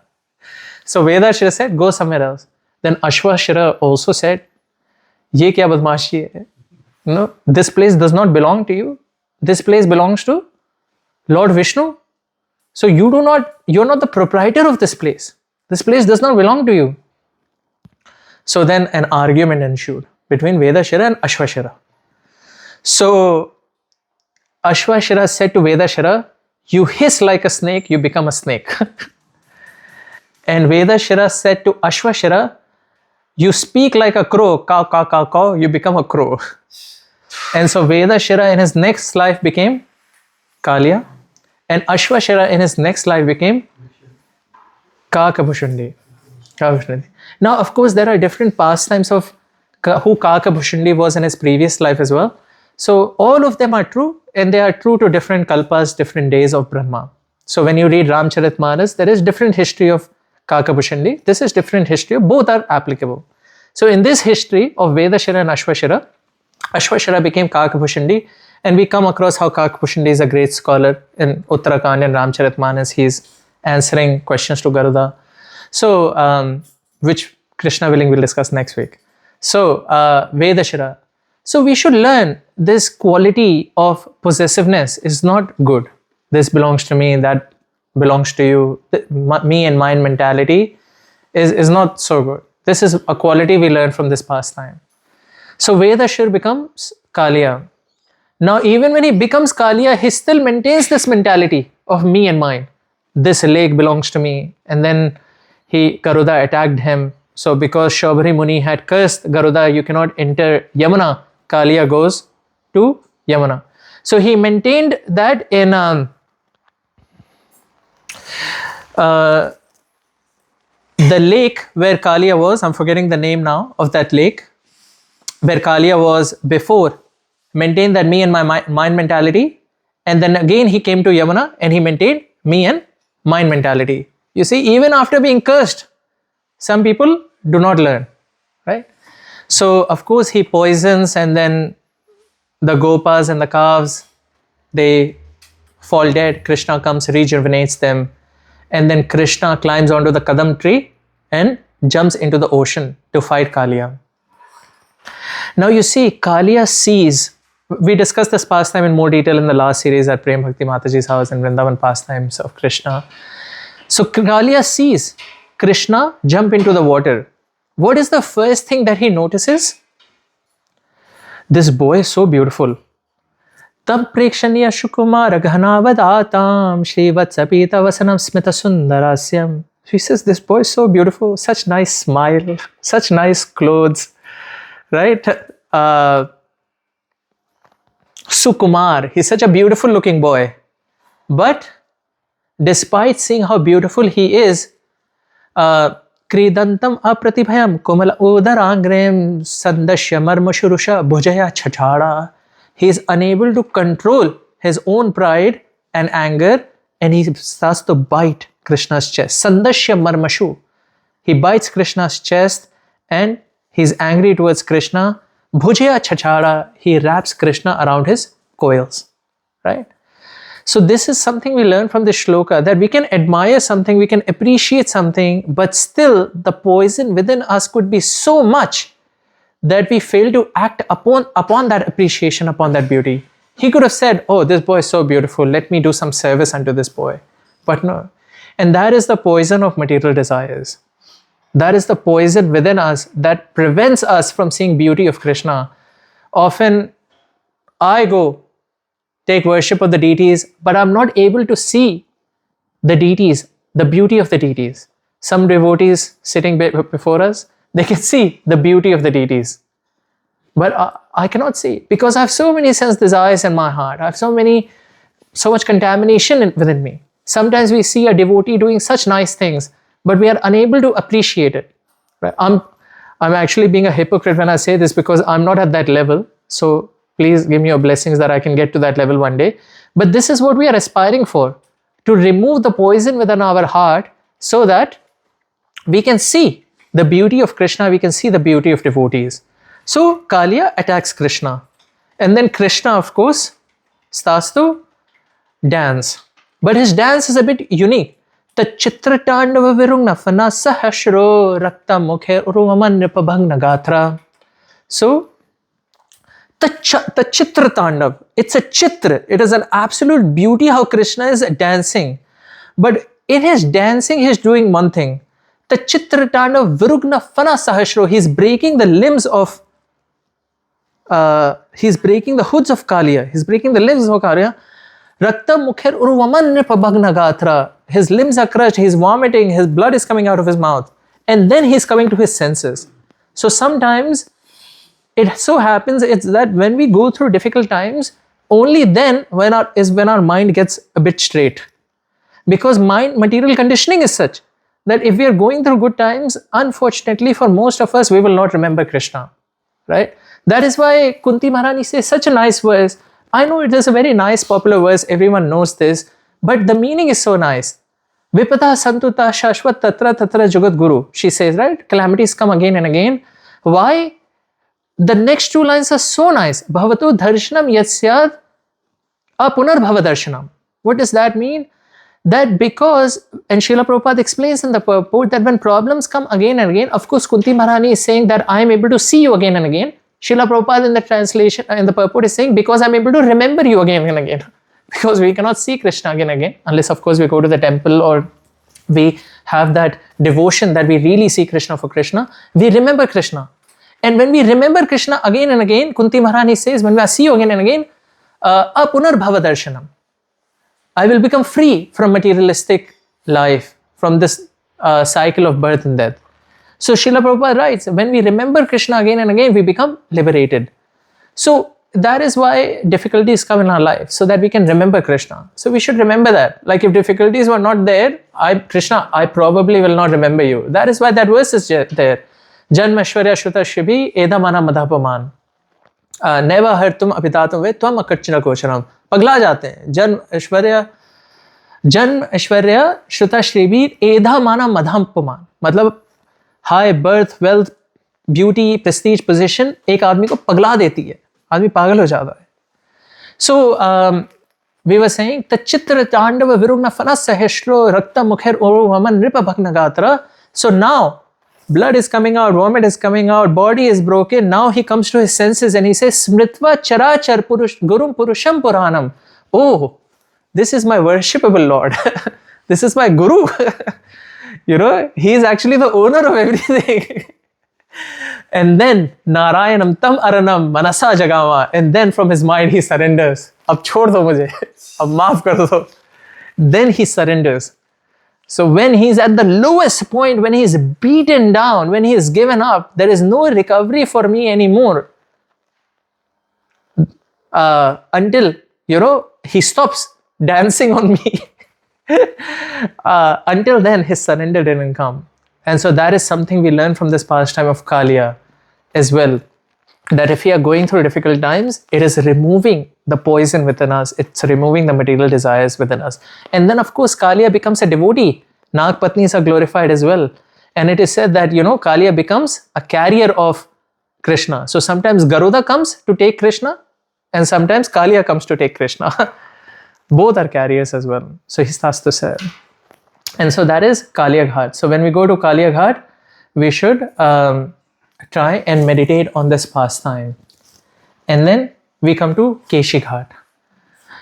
So Vedashira said, go somewhere else. Then Ashwashira also said, ये क्या बदमाशी है? No, this place does not belong to you. This place belongs to Lord Vishnu. So you're not the proprietor of this place. This place does not belong to you. So then an argument ensued between Vedashira and Ashwashira. So Ashwashira said to Vedashira, you hiss like a snake, you become a snake. And Vedashira said to Ashwashira, you speak like a crow, caw, caw, caw, caw, you become a crow. And so Vedashira in his next life became Kaliya, and Ashwashira in his next life became Kakabhushundi. Now, of course, there are different pastimes of who Kakabhushundi was in his previous life as well. So all of them are true, and they are true to different kalpas, different days of Brahma. So when you read Ramcharitmanas, there is different history of Kakabhushundi. This is different history. Both are applicable. So in this history of Vedashira and Ashwashira, Ashwashira became Kakabhushundi, and we come across how Kakabhushundi is a great scholar in Uttarakhand and Ramcharitmanas. He's answering questions to Garuda. So, which Krishna willing we'll discuss next week. So, Vedashira. So we should learn this quality of possessiveness is not good. This belongs to me, that belongs to you. Me and mine mentality is not so good. This is a quality we learn from this pastime. So Vedashir becomes Kaliya. Now even when he becomes Kaliya, he still maintains this mentality of me and mine. This lake belongs to me. And then Garuda attacked him. So because Shobhari Muni had cursed Garuda, you cannot enter Yamuna, Kaliya goes to Yamuna. So he maintained that in the lake where Kaliya was, I'm forgetting the name now of that lake, where Kaliya was before, maintained that me and my mind mentality. And then again he came to Yamuna and he maintained me and mind mentality. You see, even after being cursed, some people do not learn, right? So of course he poisons, and then the gopas and the calves, they fall dead. Krishna comes, rejuvenates them, and then Krishna climbs onto the kadam tree and jumps into the ocean to fight Kaliya. Now you see, Kaliya sees, we discussed this pastime in more detail in the last series at Prem Bhakti Mataji's house in Vrindavan, pastimes of Krishna. So Kaliya sees Krishna jump into the water. What is the first thing that he notices? This boy is so beautiful. Tam prekshaniya shukumara ghanavadatam shrivatsapita vasanam smita sundarasyam. She says, this boy is so beautiful, such nice smile, such nice clothes, right? Sukumar, he's such a beautiful looking boy. But despite seeing how beautiful he is, Kridantam apratibhayam kumala udarangrem sandashya marmashurusha bhujaya chachara. He is unable to control his own pride and anger, and he starts to bite Krishna's chest. Sandashya marmashu. He bites Krishna's chest and he's angry towards Krishna. Bhujaya chachara. He wraps Krishna around his coils. Right? So this is something we learn from this shloka, that we can admire something, we can appreciate something, but still the poison within us could be so much that we fail to act upon that appreciation, upon that beauty. He could have said, oh, this boy is so beautiful, let me do some service unto this boy. But no. And that is the poison of material desires. That is the poison within us that prevents us from seeing beauty of Krishna. Often I go take worship of the deities, but I'm not able to see the deities, the beauty of the deities. Some devotees sitting before us, they can see the beauty of the deities. But I cannot see, because I have so many sense desires in my heart. I have so much contamination within me. Sometimes we see a devotee doing such nice things, but we are unable to appreciate it. Right? I'm actually being a hypocrite when I say this, because I'm not at that level. So please give me your blessings that I can get to that level one day. But this is what we are aspiring for, to remove the poison within our heart so that we can see the beauty of Krishna, we can see the beauty of devotees. So Kaliya attacks Krishna. And then Krishna, of course, starts to dance. But his dance is a bit unique. Tachitra tandava virugna fana sahashro rakta mukhe uruvaman nipabhagna gatra. So the Chitra Tandav, it's a Chitra. It is an absolute beauty how Krishna is dancing. But in his dancing, he's doing one thing. The Chitra Tandav Virugna Fana Sahashro. He's breaking the limbs of, he's breaking the hoods of Kaliya. He's breaking the limbs of Kaliya. Rakta Mukher Uruvaman Nipabhagna Gatra. His limbs are crushed, he's vomiting, his blood is coming out of his mouth. And then he's coming to his senses. So sometimes it so happens it's that when we go through difficult times, only then when our mind gets a bit straight. Because material conditioning is such that if we are going through good times, unfortunately for most of us, we will not remember Krishna. Right? That is why Kunti Maharani says such a nice verse. I know it is a very nice popular verse, everyone knows this, but the meaning is so nice. Vipata santuta shashvat tatra tatra jagat guru. She says, right? Calamities come again and again. Why? The next two lines are so nice. Bhavatu darshanam yatsyad apunar bhava darshanam. What does that mean? That because, and Srila Prabhupada explains in the purport that when problems come again and again, of course Kunti Maharani is saying that I am able to see you again and again. Srila Prabhupada in the translation, in the purport is saying because I am able to remember you again and again. Because we cannot see Krishna again and again, unless of course we go to the temple or we have that devotion that we really see Krishna for Krishna. We remember Krishna. And when we remember Krishna again and again, Kunti Maharani says, when we see you again and again, apunar bhava darshanam. I will become free from materialistic life, from this cycle of birth and death. So Srila Prabhupada writes, when we remember Krishna again and again, we become liberated. So that is why difficulties come in our life, so that we can remember Krishna. So we should remember that. Like if difficulties were not there, Krishna, I probably will not remember you. That is why that verse is there. Janma Shwarya Shruta Shribi Edamana Madhapaman. Neva Har Tum Abhitatum Ve Tvam Akachina Kocharam. Pagla jate hain. Janma Shwarya Shruta Shribi Edamana Madhapaman. Matlab high birth, wealth, beauty, prestige, position एक आदमी को पगला देती है. आदमी पागल हो जाता है. So we were saying Tachitra Tandava Virugna Fana Saheshro Rakta Mukher Uruvaman Nripa Bhagna Gatra. So now blood is coming out, vomit is coming out, body is broken. Now he comes to his senses and he says, Smritva charachar purush gurum purusham puranam. Oh, this is my worshipable Lord. This is my Guru. He is actually the owner of everything. And then Narayanam tam aranam manasa jagama. And then from his mind he surrenders. Ab chhod do mujhe. Ab maaf kar do. Then he surrenders. So when he's at the lowest point, when he's beaten down, when he is given up, there is no recovery for me anymore. Until, he stops dancing on me. Until then, his surrender didn't come. And so that is something we learn from this pastime of Kaliya as well. That if we are going through difficult times, it is removing the poison within us. It's removing the material desires within us. And then, of course, Kaliya becomes a devotee. Nag Patnis are glorified as well. And it is said that, Kaliya becomes a carrier of Krishna. So sometimes Garuda comes to take Krishna, and sometimes Kaliya comes to take Krishna. Both are carriers as well. So he starts to say. And so that is Kaliya Ghat. So when we go to Kaliya Ghat, we should try and meditate on this pastime. And then we come to Keshi Ghat.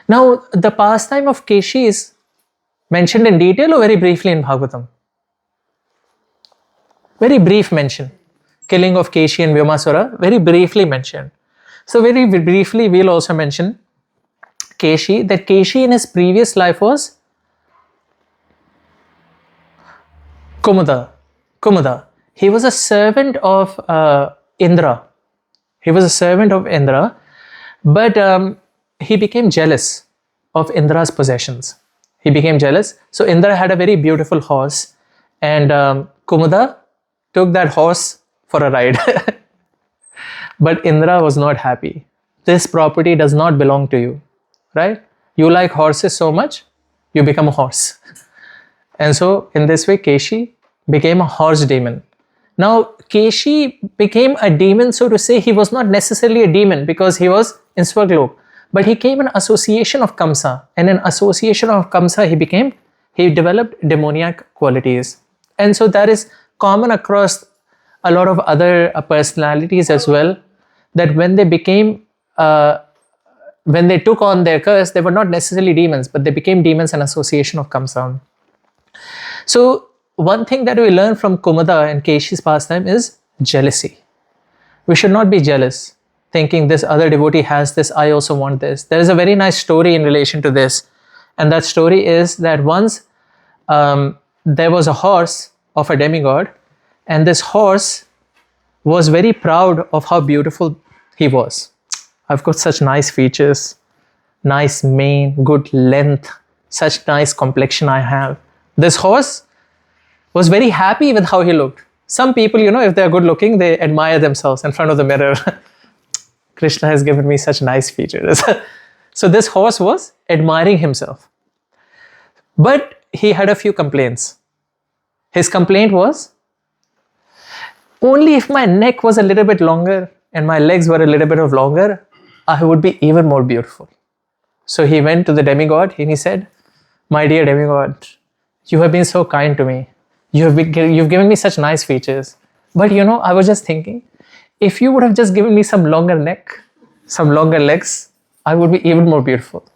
Now, the pastime of Keshi is mentioned in detail or very briefly in Bhagavatam? Very brief mention. Killing of Keshi and Vyomasura, very briefly mentioned. So very briefly, we'll also mention Keshi, that Keshi in his previous life was Kumuda. He was a servant of Indra. But he became jealous of Indra's possessions. He became jealous. So Indra had a very beautiful horse, and Kumuda took that horse for a ride. But Indra was not happy. This property does not belong to you, right? You like horses so much, you become a horse. And so in this way, Keshi became a horse demon. Now, Keshi became a demon, so to say. He was not necessarily a demon because he was in Swarglok, but he came in association of Kamsa, and in association of Kamsa, he developed demoniac qualities. And so that is common across a lot of other personalities as well, that when they took on their curse, they were not necessarily demons, but they became demons in association of Kamsa. So one thing that we learn from Kumuda and Keshi's pastime is jealousy. We should not be jealous, thinking this other devotee has this, I also want this. There is a very nice story in relation to this. And that story is that once there was a horse of a demigod, and this horse was very proud of how beautiful he was. I've got such nice features, nice mane, good length, such nice complexion I have. This horse was very happy with how he looked. Some people, if they're good looking, they admire themselves in front of the mirror. Krishna has given me such nice features. So this horse was admiring himself. But he had a few complaints. His complaint was, only if my neck was a little bit longer and my legs were a little bit longer, I would be even more beautiful. So he went to the demigod and he said, my dear demigod, you have been so kind to me. You've given me such nice features. But I was just thinking, if you would have just given me some longer neck, some longer legs, I would be even more beautiful.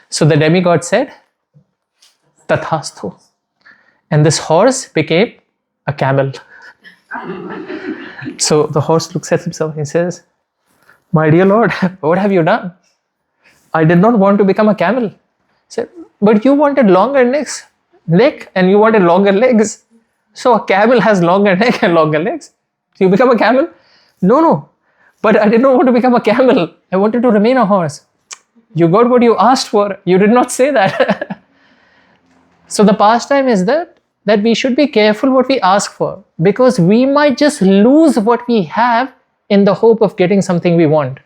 So the demigod said, Tathastu. And this horse became a camel. So the horse looks at himself and says, my dear Lord, what have you done? I did not want to become a camel. He said, but you wanted longer neck and you wanted longer legs. So a camel has longer neck and longer legs. You become a camel? No. But I did not want to become a camel. I wanted to remain a horse. You got what you asked for. You did not say that. So the pastime is that we should be careful what we ask for, because we might just lose what we have in the hope of getting something we want.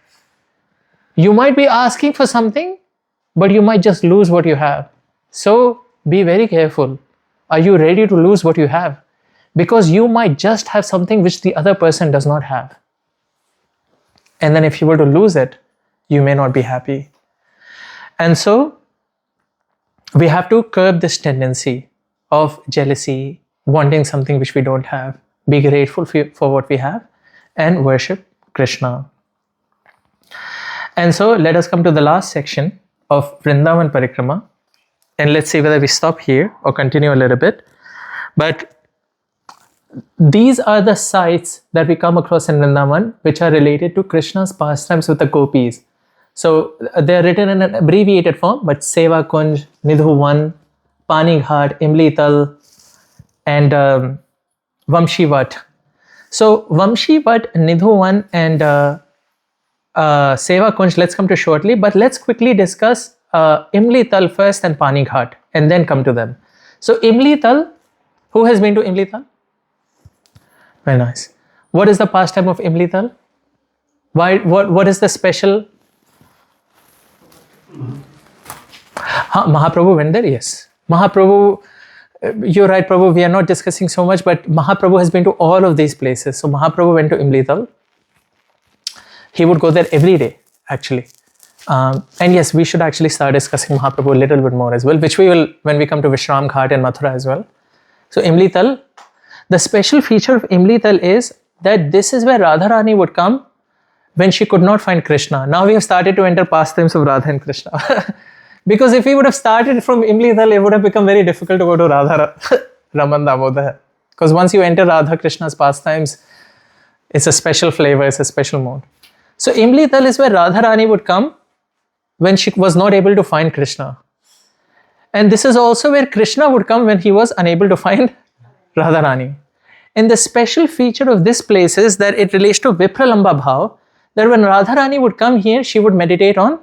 You might be asking for something, but you might just lose what you have. So be very careful. Are you ready to lose what you have? Because you might just have something which the other person does not have. And then if you were to lose it, you may not be happy. And so we have to curb this tendency of jealousy, wanting something which we don't have. be grateful for what we have, and worship Krishna. And so let us come to the last section of Vrindavan Parikrama, and let's see whether we stop here or continue a little bit. But these are the sites that we come across in Vrindavan which are related to Krishna's pastimes with the Gopis. So they are written in an abbreviated form, but Seva Kunj, Nidhu 1, Pani Ghat, Imli Tal, and Vamshi Vat. So Vamshi Vat, Nidhu 1, and Seva Kunj, let's come to shortly, but let's quickly discuss Imli Tal first and Pani Ghat, and then come to them. So Imli Tal, who has been to Imli Tal? Very nice. What is the pastime of Imli Tal? Why? What is the special? Mahaprabhu went there. Yes, Mahaprabhu. You're right, Prabhu. We are not discussing so much, but Mahaprabhu has been to all of these places. So Mahaprabhu went to Imli Tal. He would go there every day, actually. And yes, we should actually start discussing Mahaprabhu a little bit more as well, which we will when we come to Vishram Ghat and Mathura as well. So Imli Tal, the special feature of Imli Tal is that this is where Radharani would come when she could not find Krishna. Now we have started to enter pastimes of Radha and Krishna. Because if we would have started from Imli Tal, it would have become very difficult to go to Radha Raman Damodar. Because once you enter Radha Krishna's pastimes, it's a special flavor, it's a special mode. So Imli Tal is where Radharani would come when she was not able to find Krishna. And this is also where Krishna would come when he was unable to find Radharani. And the special feature of this place is that it relates to Vipralamba Bhav, that when Radharani would come here, she would meditate on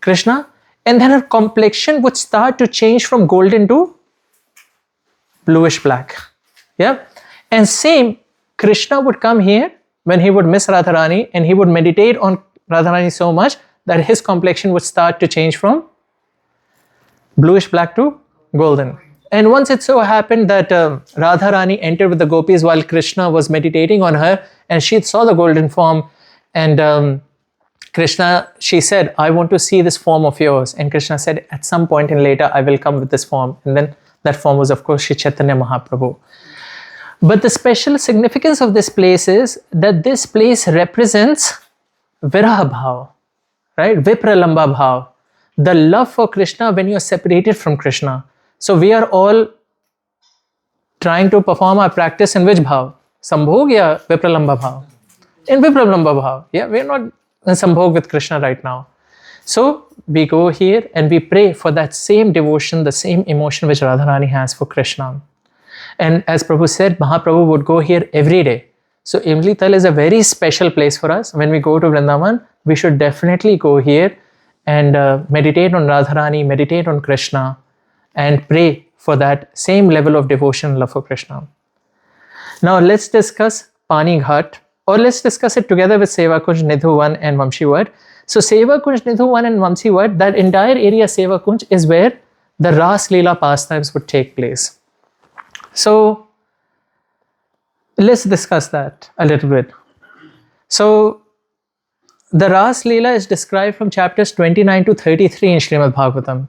Krishna, and then her complexion would start to change from golden to bluish black. Yeah. And same, Krishna would come here when he would miss Radharani, and he would meditate on Radharani so much that his complexion would start to change from bluish black to golden. And once it so happened that Radharani entered with the Gopis while Krishna was meditating on her, and she saw the golden form, and Krishna, she said, I want to see this form of yours. And Krishna said, at some point in later, I will come with this form. And then that form was, of course, Shri Chaitanya Mahaprabhu. But the special significance of this place is that this place represents Viraha Bhav, right? Vipralamba Bhav, the love for Krishna when you are separated from Krishna. So we are all trying to perform our practice in which bhav? Sambhog ya Vipralamba bhav? In Vipralamba bhav. Yeah, we are not in Sambhog with Krishna right now. So we go here and we pray for that same devotion, the same emotion which Radharani has for Krishna. And as Prabhu said, Mahaprabhu would go here every day. So Imli Tal is a very special place for us. When we go to Vrindavan, we should definitely go here and meditate on Radharani, meditate on Krishna, and pray for that same level of devotion and love for Krishna. Now let's discuss Pani Ghat, or let's discuss it together with Seva Kunj, Nidhu 1 and Vamshi Vat. So Seva Kunj, Nidhu 1 and Vamshi Vat, that entire area Seva Kunj is where the Ras Leela pastimes would take place. So let's discuss that a little bit. So the Ras Leela is described from chapters 29 to 33 in Srimad Bhagavatam.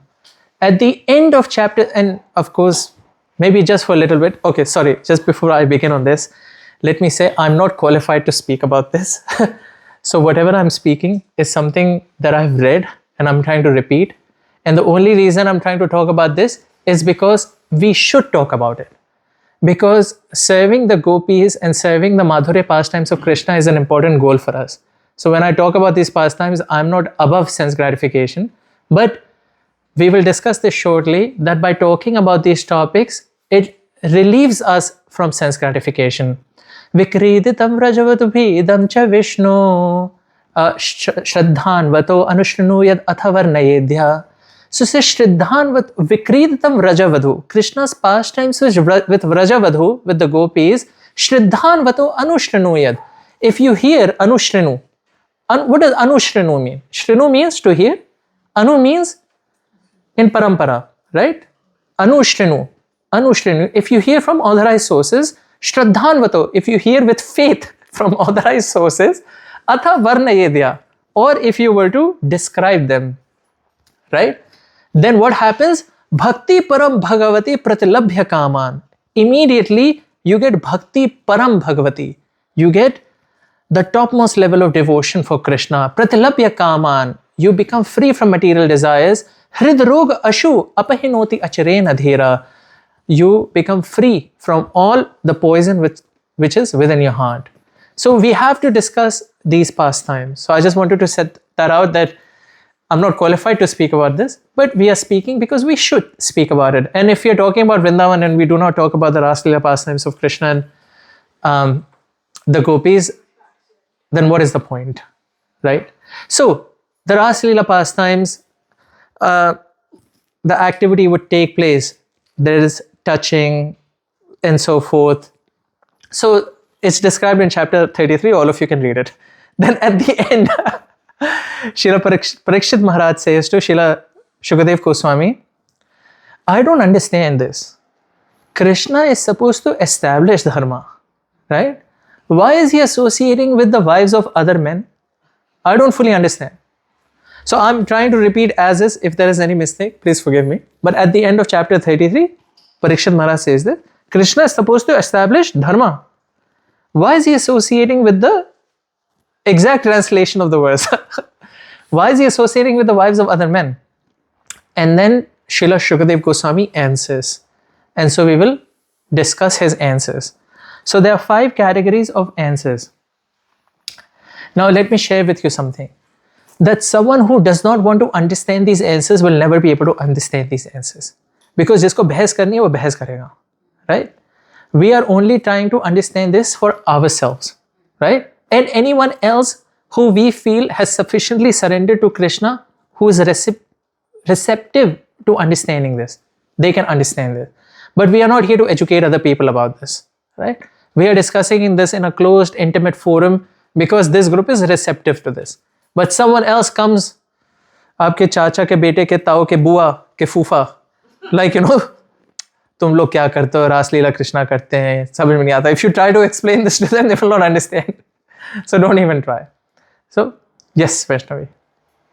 At the end of chapter, and of course, maybe just for a little bit, okay, sorry, just before I begin on this, let me say I'm not qualified to speak about this. So whatever I'm speaking is something that I've read and I'm trying to repeat. And the only reason I'm trying to talk about this is because we should talk about it. Because serving the Gopis and serving the Madhurya pastimes of Krishna is an important goal for us. So when I talk about these pastimes, I'm not above sense gratification, but we will discuss this shortly, that by talking about these topics, it relieves us from sense gratification. Vikriditam rajavadubhi idam cha Vishnu shraddhanvato anushrunuyad athavarnayedhya. So says Shraddhanvat Vikriditam Rajavadhu. Krishna's pastimes with Rajavadhu, with the Gopis, Shraddhanvato anushrunuyad. If you hear anushrinu, what does anushrinu mean? Shrinu means to hear, anu means in parampara, right? Anushrinu. If you hear from authorized sources, Shraddhanvato, if you hear with faith from authorized sources, Atha Varnayedya, or if you were to describe them, right? Then what happens? Bhakti Param Bhagavati Pratilabhya Kaman. Immediately you get bhakti param bhagavati. You get the topmost level of devotion for Krishna. Pratilabhya kaman, you become free from material desires. Hrid rog ashu apahinoti acharena dhira. You become free from all the poison which is within your heart. So we have to discuss these pastimes. So I just wanted to set that out, that I'm not qualified to speak about this, but we are speaking because we should speak about it. And if we are talking about Vrindavan and we do not talk about the Raslila pastimes of Krishna and the Gopis, then what is the point, right? So the Raslila pastimes, the activity would take place. There is touching and so forth. So it's described in chapter 33. All of you can read it. Then at the end, Srila Parikshit Maharaj says to Srila Shukadev Goswami, I don't understand this. Krishna is supposed to establish dharma, right? Why is he associating with the wives of other men? I don't fully understand. So I'm trying to repeat as is. If there is any mistake, please forgive me. But at the end of chapter 33, Parikshit Maharaj says that Krishna is supposed to establish dharma. Why is he associating with the exact translation of the verse? Why is he associating with the wives of other men? And then Srila Shukadev Goswami answers. And so we will discuss his answers. So there are 5 categories of answers. Now let me share with you something. That someone who does not want to understand these answers will never be able to understand these answers. Because jisko bahas karni hai, wo bahas karega. Right? We are only trying to understand this for ourselves. Right? And anyone else who we feel has sufficiently surrendered to Krishna, who is receptive to understanding this, they can understand this. But we are not here to educate other people about this, right? We are discussing this in a closed, intimate forum because this group is receptive to this. But someone else comes, आपके चाचा के बेटे के ताऊ के बुआ के फूफा, like तुम लोग क्या करते हो, रासलीला कृष्णा करते हैं, समझ में नहीं आता. If you try to explain this to them, they will not understand. So don't even try. So yes, Vaishnavi.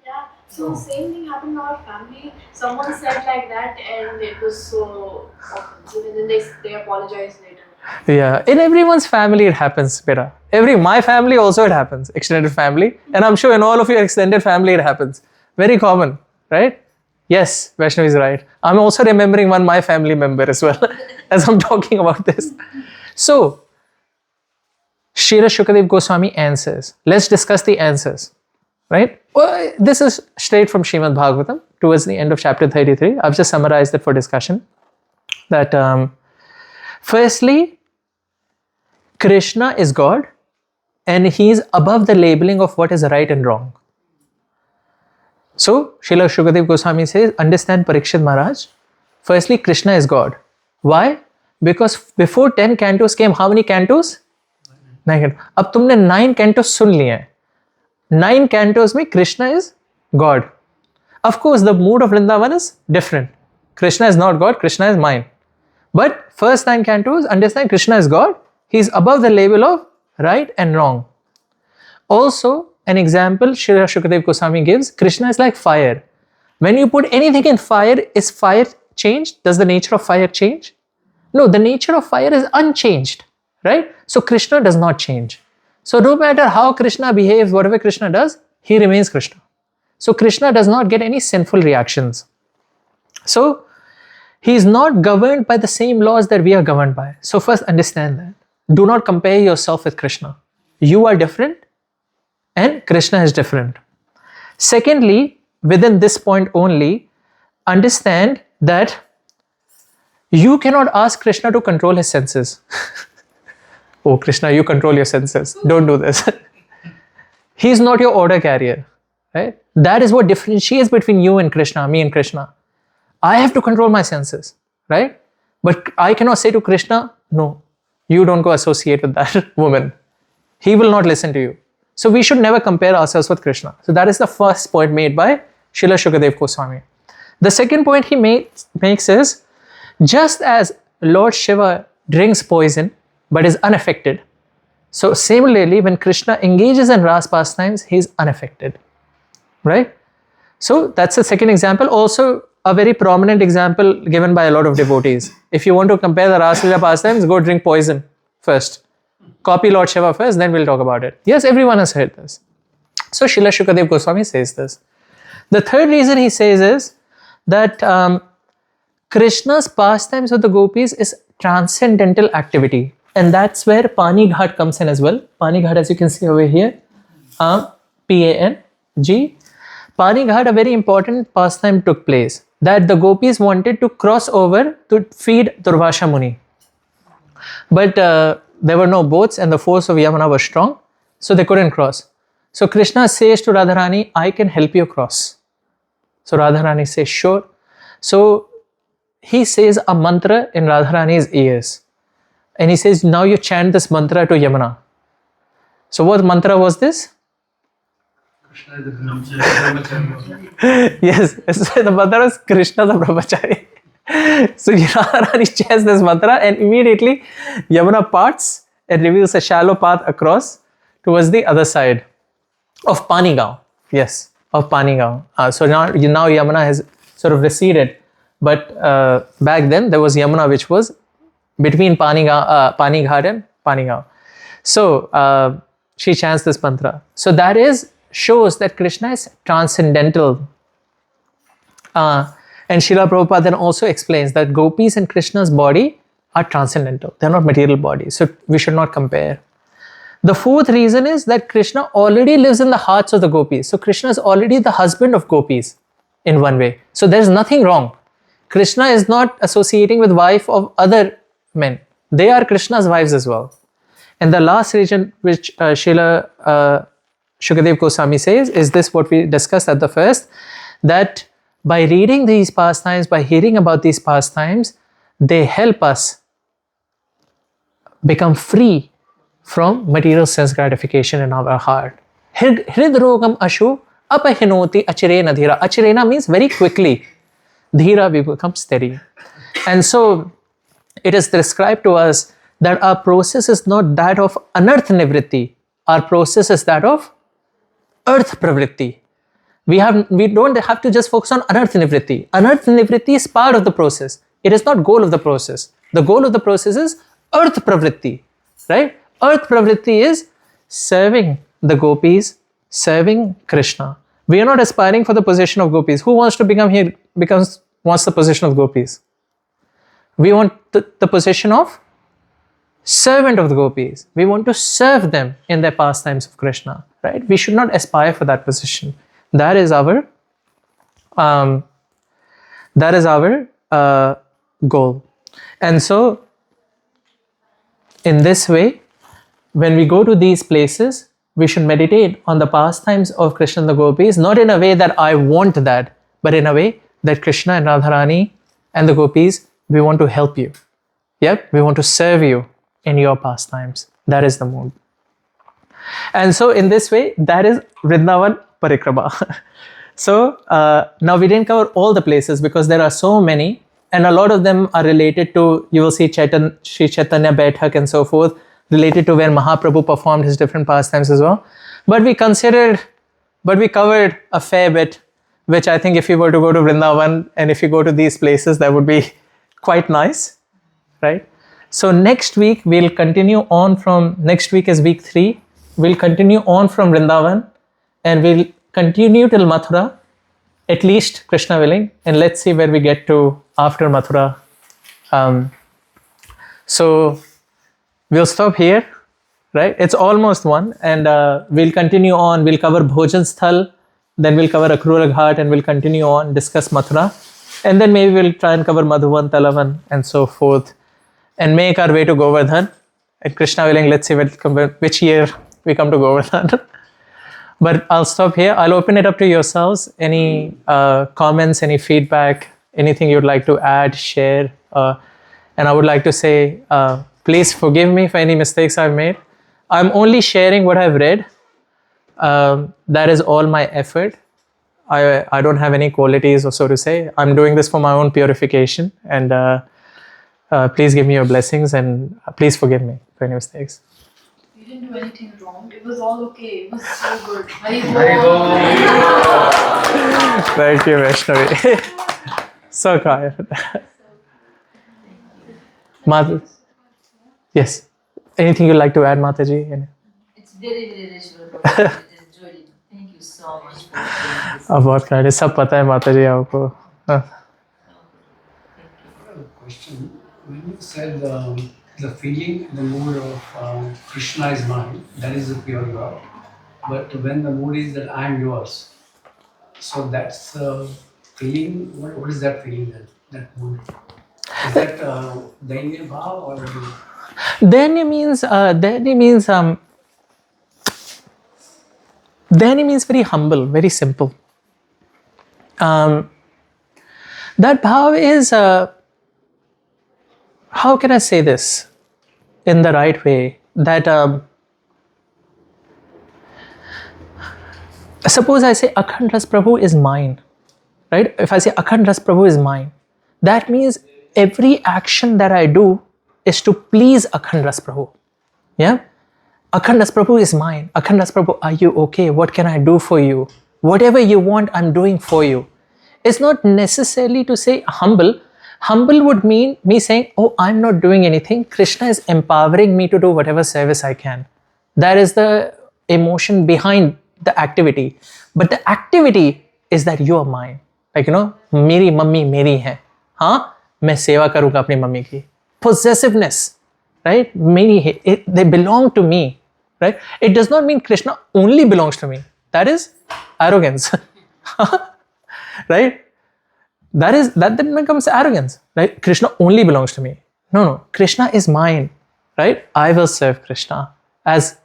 Yeah, so same thing happened in our family. Someone said like that and it was so offensive, and then they apologized later. Yeah, in everyone's family it happens, beta. My family also it happens, extended family. And I'm sure in all of your extended family it happens. Very common, right? Yes, Vaishnavi is right. I'm also remembering my family member as well as I'm talking about this. So, Srila Shukadev Goswami answers. Let's discuss the answers, right? Well, this is straight from Srimad Bhagavatam towards the end of chapter 33. I've just summarized it for discussion. That firstly, Krishna is God and he is above the labeling of what is right and wrong. So, Srila Shukadev Goswami says, understand Parikshit Maharaj. Firstly, Krishna is God. Why? Because before 10 cantos came, how many cantos? 9 cantos. अब तुमने 9 cantos सुन लिए हैं. 9 cantos में Krishna is God. Of course, the mood of Vrindavan is different. Krishna is not God, Krishna is mine. But first 9 cantos, understand Krishna is God. He is above the label of right and wrong. Also, an example Srila Shukadev Goswami gives, Krishna is like fire. When you put anything in fire, is fire changed? Does the nature of fire change? No, the nature of fire is unchanged, right? So Krishna does not change. So no matter how Krishna behaves, whatever Krishna does, he remains Krishna. So Krishna does not get any sinful reactions. So he is not governed by the same laws that we are governed by. So first understand that. Do not compare yourself with Krishna. You are different and Krishna is different. Secondly, within this point only, understand that you cannot ask Krishna to control his senses. Oh, Krishna, you control your senses. Don't do this. He is not your order carrier, right? That is what differentiates between you and Krishna, me and Krishna. I have to control my senses, right? But I cannot say to Krishna, no, you don't go associate with that woman. He will not listen to you. So we should never compare ourselves with Krishna. So that is the first point made by Srila Shukadev Goswami. The second point he makes is, just as Lord Shiva drinks poison but is unaffected, so similarly when Krishna engages in Ras pastimes, he is unaffected, right? So that's the second example. Also, a very prominent example given by a lot of devotees. If you want to compare the Rasa Leela pastimes, go drink poison first. Copy Lord Shiva first, then we'll talk about it. Yes, everyone has heard this. So Srila Shukadev Goswami says this. The third reason he says is that Krishna's pastimes with the gopis is transcendental activity. And that's where Pani Ghat comes in as well. Pani Ghat, as you can see over here, P-A-N-G. Pani Ghat, a very important pastime took place, that the gopis wanted to cross over to feed Durvasha Muni. But there were no boats and the force of Yamuna was strong, so they couldn't cross. So Krishna says to Radharani, I can help you cross. So Radharani says, sure. So he says a mantra in Radharani's ears. And he says, now you chant this mantra to Yamuna. So what mantra was this? Krishna is the brahmachari. Yes, so the mantra is Krishna the brahmachari. So Radharani chants this mantra and immediately Yamuna parts and reveals a shallow path across towards the other side of Panigaon. Yes, of Panigaon. So now Yamuna has sort of receded. But back then there was Yamuna which was between Pani Ghat and Panigaon. So she chants this mantra. So that shows that Krishna is transcendental. And Srila Prabhupada then also explains that gopis and Krishna's body are transcendental. They are not material bodies. So we should not compare. The fourth reason is that Krishna already lives in the hearts of the gopis. So Krishna is already the husband of gopis in one way. So there is nothing wrong. Krishna is not associating with wife of other men. They are Krishna's wives as well. And the last reason which Srila Shukadev Goswami says is this, what we discussed at the first, that by reading these pastimes, by hearing about these pastimes, they help us become free from material sense gratification in our heart. Hridrogam ashu apahinoti achirena dhira. Achirena means very quickly. Dhira, we become steady. And so it is described to us that our process is not that of anarth nivritti. Our process is that of earth pravritti. We don't have to just focus on anarth nivritti. Anarth nivritti is part of the process. It is not goal of the process. The goal of the process is earth pravritti, right? Earth pravritti is serving the gopis, serving Krishna. We are not aspiring for the position of gopis. Who wants to become here, wants the position of gopis? We want the position of servant of the gopis. We want to serve them in their pastimes of Krishna, right? We should not aspire for that position. That is our goal. And so, in this way, when we go to these places, we should meditate on the pastimes of Krishna and the gopis, not in a way that I want that, but in a way that Krishna and Radharani and the gopis, we want to help you. Yep, we want to serve you in your pastimes. That is the mood. And so in this way, that is Vrindavan Parikrama. So now we didn't cover all the places because there are so many, and a lot of them are related to, you will see Sri Chaitanya Baithak and so forth, related to where Mahaprabhu performed his different pastimes as well. But we covered a fair bit, which I think if you were to go to Vrindavan and if you go to these places, that would be quite nice, right? So next week, we'll continue on from, next week is week 3. We'll continue on from Vrindavan and we'll continue till Mathura, at least Krishna willing, and let's see where we get to after Mathura. So we'll stop here, right? It's almost 1 and we'll continue on. We'll cover Bhojan Sthal, then we'll cover Akrura Ghat and we'll continue on, discuss Mathura. And then maybe we'll try and cover Madhuvan, Talavan and so forth and make our way to Govardhan. And Krishna willing, let's see which year we come to Govardhan. But I'll stop here. I'll open it up to yourselves. Any comments, any feedback, anything you'd like to add, share. And I would like to say, please forgive me for any mistakes I've made. I'm only sharing what I've read. That is all my effort. I don't have any qualities, or so to say. I'm doing this for my own purification. And please give me your blessings and please forgive me for any mistakes. You didn't do anything wrong. It was all okay. It was so good. Hari Bol. Thank you, Vaishnavi. So kind. Mata, yes. Anything you'd like to add, Mataji? It's very, very rich. I enjoyed it. Thank you so much for doing this. अब बहुत kind है, सब पता है माताजी आपको. हाँ. I have a question. When you said the feeling, the mood of Krishna is mine, that is the pure love. But when the mood is that I am yours, so that's feeling. What is that feeling then? That mood. Is that Dainya Bhav or? Then it means very humble, very simple. That bhav is, how can I say this in the right way? That suppose I say Akhand Ras Prabhu is mine, right? If I say Akhand Ras Prabhu is mine, that means every action that I do is to please Akhand Ras Prabhu. Yeah? Akhand Ras Prabhu is mine. Akhand Ras Prabhu, are you okay? What can I do for you? Whatever you want, I'm doing for you. It's not necessarily to say humble. Humble would mean me saying, oh, I'm not doing anything. Krishna is empowering me to do whatever service I can. That is the emotion behind the activity. But the activity is that you are mine. Like, मेरी mummy मेरी है. हाँ, मैं सेवा करूँगा अपनी mummy की. Possessiveness, right? They belong to me, right? It does not mean Krishna only belongs to me. That is arrogance, right? That then becomes arrogance, right? Krishna only belongs to me. No. Krishna is mine, right? I will serve Krishna as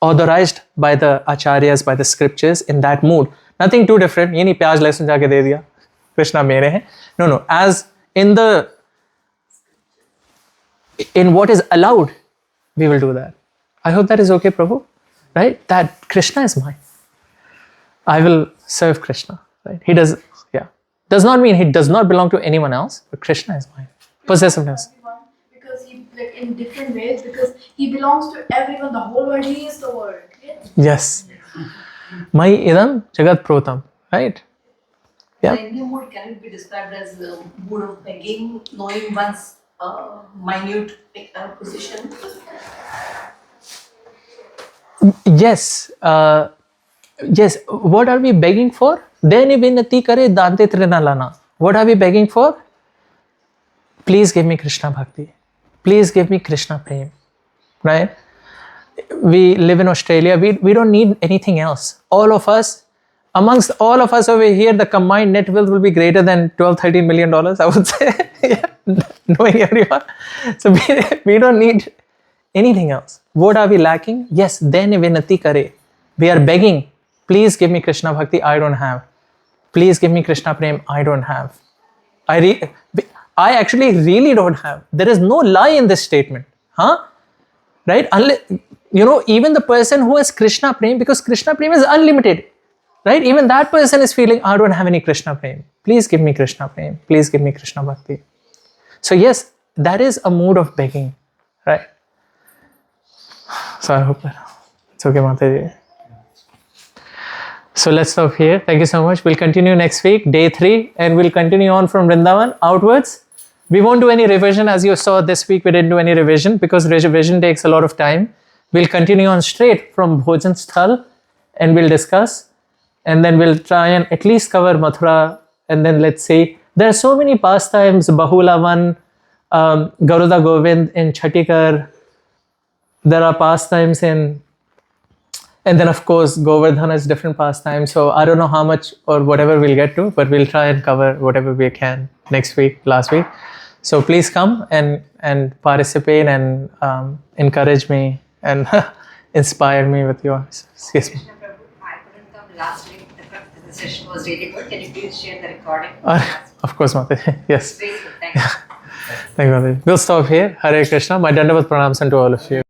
authorized by the acharyas, by the scriptures in that mood. Nothing too different. ये नहीं प्याज लहसुन जाके दे दिया. Krishna मेरे हैं. No. As in what is allowed, we will do that. I hope that is okay, Prabhu, right? That Krishna is mine. I will serve Krishna, right? Does not mean he does not belong to anyone else, but Krishna is mine. Possessiveness. Because he, like, in different ways, because he belongs to everyone, the whole world, he is the world. Yes. Mai idam jagat protam, right? Yeah. The Indian mood can it be described as the mood of begging, knowing one's minute position? Yes. Yes. What are we begging for? Deni vinati kare dante trina lana. What are we begging for? Please give me Krishna Bhakti. Please give me Krishna Prem. Right? We live in Australia. We don't need anything else. Amongst all of us over here, the combined net wealth will be greater than $12-13 million, I would say. Yeah, knowing everyone. So we don't need anything else. What are we lacking? Yes, then vinati kare. We are begging. Please give me Krishna Bhakti, I don't have. Please give me Krishna Prem, I don't have. I actually really don't have. There is no lie in this statement. Huh? Right? Even the person who has Krishna Prem, because Krishna Prem is unlimited. Right? Even that person is feeling, I don't have any Krishna Prem. Please give me Krishna Prem. Please give me Krishna Bhakti. So yes, that is a mood of begging. Right? So I hope that it's okay, Mataji. So let's stop here. Thank you so much. We'll continue next week, day 3, and we'll continue on from Vrindavan outwards. We won't do any revision. As you saw this week, we didn't do any revision because revision takes a lot of time. We'll continue on straight from Bhojan Sthal and we'll discuss. And then we'll try and at least cover Mathura. And then let's see. There are so many pastimes, Bahulavan, Garuda Govind in Chhattikar. There are pastimes and then of course Govardhan has different pastimes. So I don't know how much or whatever we'll get to, but we'll try and cover whatever we can next week, last week. So please come and participate and encourage me and inspire me with yours. Excuse me. I couldn't come last week. The session was really good. Can you please share the recording? Of course, Mataji. Yes. Very good. Thank you. Thank you, Mataji. We'll stop here. Hare Krishna. My Dandavat pranams to all of you.